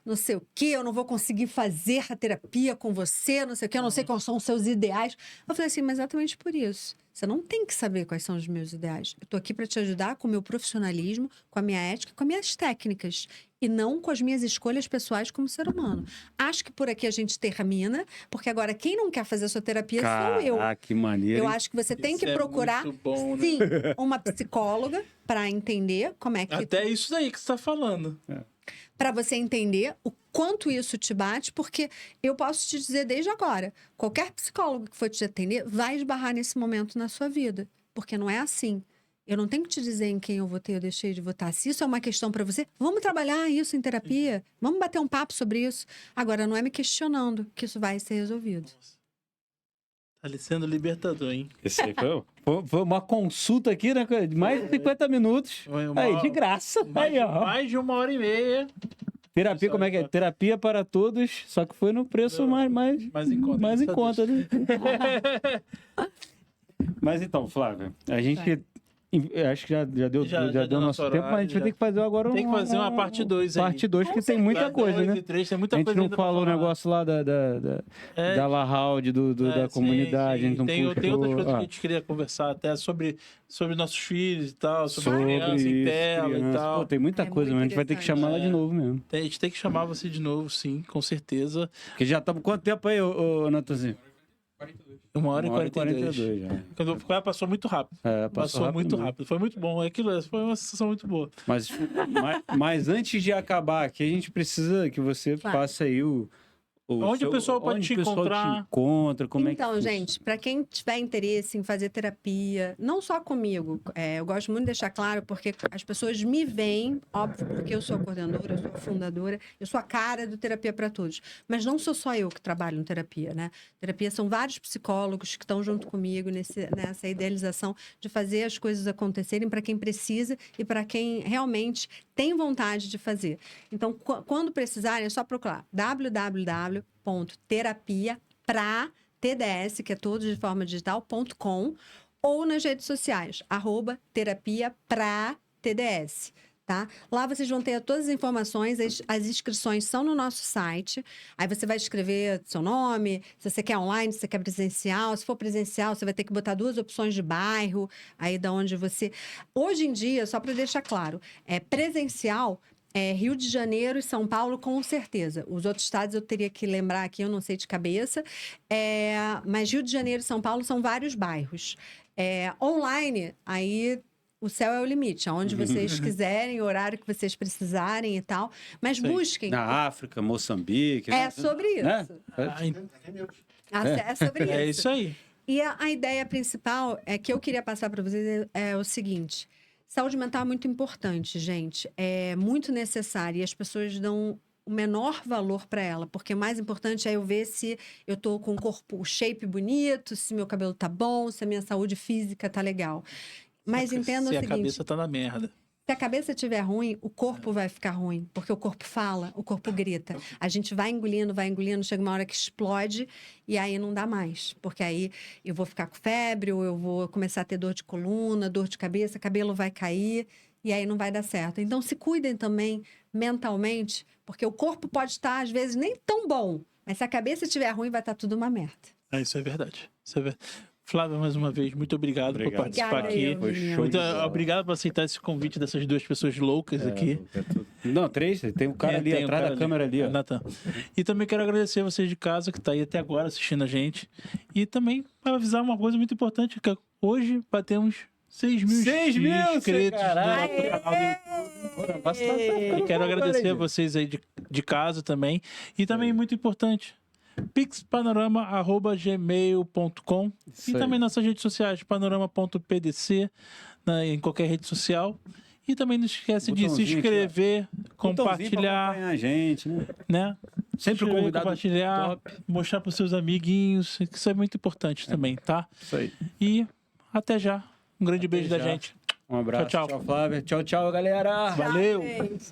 não sei o quê, eu não vou conseguir fazer a terapia com você, não sei o quê, eu não sei quais são os seus ideais. Eu falei assim, mas exatamente por isso. Você não tem que saber quais são os meus ideais. Eu tô aqui para te ajudar com o meu profissionalismo, com a minha ética, com as minhas técnicas. E não com as minhas escolhas pessoais como ser humano. Acho que por aqui a gente termina, porque agora quem não quer fazer a sua terapia sou eu. Que maneiro. Eu hein? acho que você tem Isso que é procurar, muito bom, né? sim, uma psicóloga para entender como é que... Até isso daí que você tá falando. Para você entender o quanto isso te bate, porque eu posso te dizer desde agora, qualquer psicólogo que for te atender vai esbarrar nesse momento na sua vida, porque não é assim. Eu não tenho que te dizer em quem eu votei ou deixei de votar. Se isso é uma questão para você, vamos trabalhar isso em terapia, vamos bater um papo sobre isso. Agora, não é me questionando que isso vai ser resolvido. Tá sendo libertador, hein? Esse aí foi uma consulta aqui, né? De mais de 50 minutos. Aí, de graça. Aí, ó. Mais de 1h30. Terapia, como é que é? Terapia para todos, só que foi no preço mais Mais em conta. mais em graças a conta, né? Mas então, Flávia, a gente... Acho que já deu nosso tempo, mas a gente vai ter que fazer agora Tem que fazer uma parte 2 aí. Parte 2, porque tem muita coisa, né? Tem muita A gente coisa não ainda pra falou o falar. negócio lá da La Hound, da sim, comunidade. sim. A gente não Tem outras puxou. coisas que a gente queria conversar até sobre nossos filhos e tal, sobre criança em isso, tela e criança. tal. Pô, tem muita É coisa, muito mas a gente vai ter que chamar ela de novo mesmo. A gente tem que chamar você de novo, sim, com certeza. Porque já estamos quanto tempo aí, ô Natanzinho? 1h42. já. Quando passou muito rápido. Passou muito mesmo. rápido. Foi muito bom. Aquilo foi uma sensação muito boa. Mas antes de acabar aqui, a gente precisa que você Claro. passe aí Onde o pessoal pode onde te o pessoal encontrar? te encontra, como é que Então, funciona? gente, para quem tiver interesse em fazer terapia, não só comigo, eu gosto muito de deixar claro, porque as pessoas me veem, óbvio, porque eu sou a coordenadora, eu sou a fundadora, eu sou a cara do Terapia para Todos. Mas não sou só eu que trabalho em terapia, né? Terapia são vários psicólogos que estão junto comigo nessa idealização de fazer as coisas acontecerem para quem precisa e para quem realmente tem vontade de fazer. Então, quando precisarem, é só procurar www.terapia-pra-tds, que é tudo de forma digital.com, ou nas redes sociais, @terapia-pra-tds. Tá? Lá vocês vão ter todas as informações, as inscrições são no nosso site. Aí você vai escrever seu nome, se você quer online, se você quer presencial. Se for presencial, você vai ter que botar 2 opções de bairro, aí da onde você. Hoje em dia, só para deixar claro, presencial. Rio de Janeiro e São Paulo, com certeza. Os outros estados eu teria que lembrar aqui, eu não sei de cabeça. Mas Rio de Janeiro e São Paulo são vários bairros. Online, aí o céu é o limite. Aonde vocês quiserem, o horário que vocês precisarem e tal. Mas Sim. busquem. Na África, Moçambique. É sobre isso. Né? É sobre isso. É isso aí. E a ideia principal que eu queria passar para vocês é o seguinte: saúde mental é muito importante, gente. É muito necessária e as pessoas dão o menor valor para ela, porque o mais importante é eu ver se eu tô com o shape bonito, se meu cabelo tá bom, se a minha saúde física tá legal. Mas entenda o Se a seguinte: cabeça tá na merda. se a cabeça estiver ruim, o corpo vai ficar ruim, porque o corpo fala, o corpo grita. A gente vai engolindo, chega uma hora que explode e aí não dá mais. Porque aí eu vou ficar com febre, ou eu vou começar a ter dor de coluna, dor de cabeça, cabelo vai cair e aí não vai dar certo. Então se cuidem também mentalmente, porque o corpo pode estar, às vezes, nem tão bom, mas se a cabeça estiver ruim, vai estar tudo uma merda. Isso é verdade. Isso é verdade. Flávia, mais uma vez, muito obrigado por participar Obrigada, aqui. Foi show Muito de bola. obrigado por aceitar esse convite dessas 2 pessoas loucas aqui. Não, 3, tem um cara ali Tem um atrás cara da câmera ali, ó. Nathan. E também quero agradecer a vocês de casa que está aí até agora assistindo a gente. E também para avisar uma coisa muito importante, que hoje batemos 6 mil 6 mil, inscritos no caralho. nosso canal do YouTube. E quero agradecer a vocês aí de casa também. E também, muito importante, pixpanorama@gmail.com Isso e aí. também nossas redes sociais, panorama.pdc, em qualquer rede social. E também não esquece de se Botãozinho aqui, inscrever, Botãozinho pra compartilhar, acompanhar a gente, né? né? Sempre Inscrever, convidado compartilhar, top. mostrar para os seus amiguinhos, que isso é muito importante também, tá? Isso aí. E até já. Um grande beijo da já. gente. Um abraço. Tchau, tchau. Tchau, Flávia. Tchau, tchau, galera. Valeu! Gente.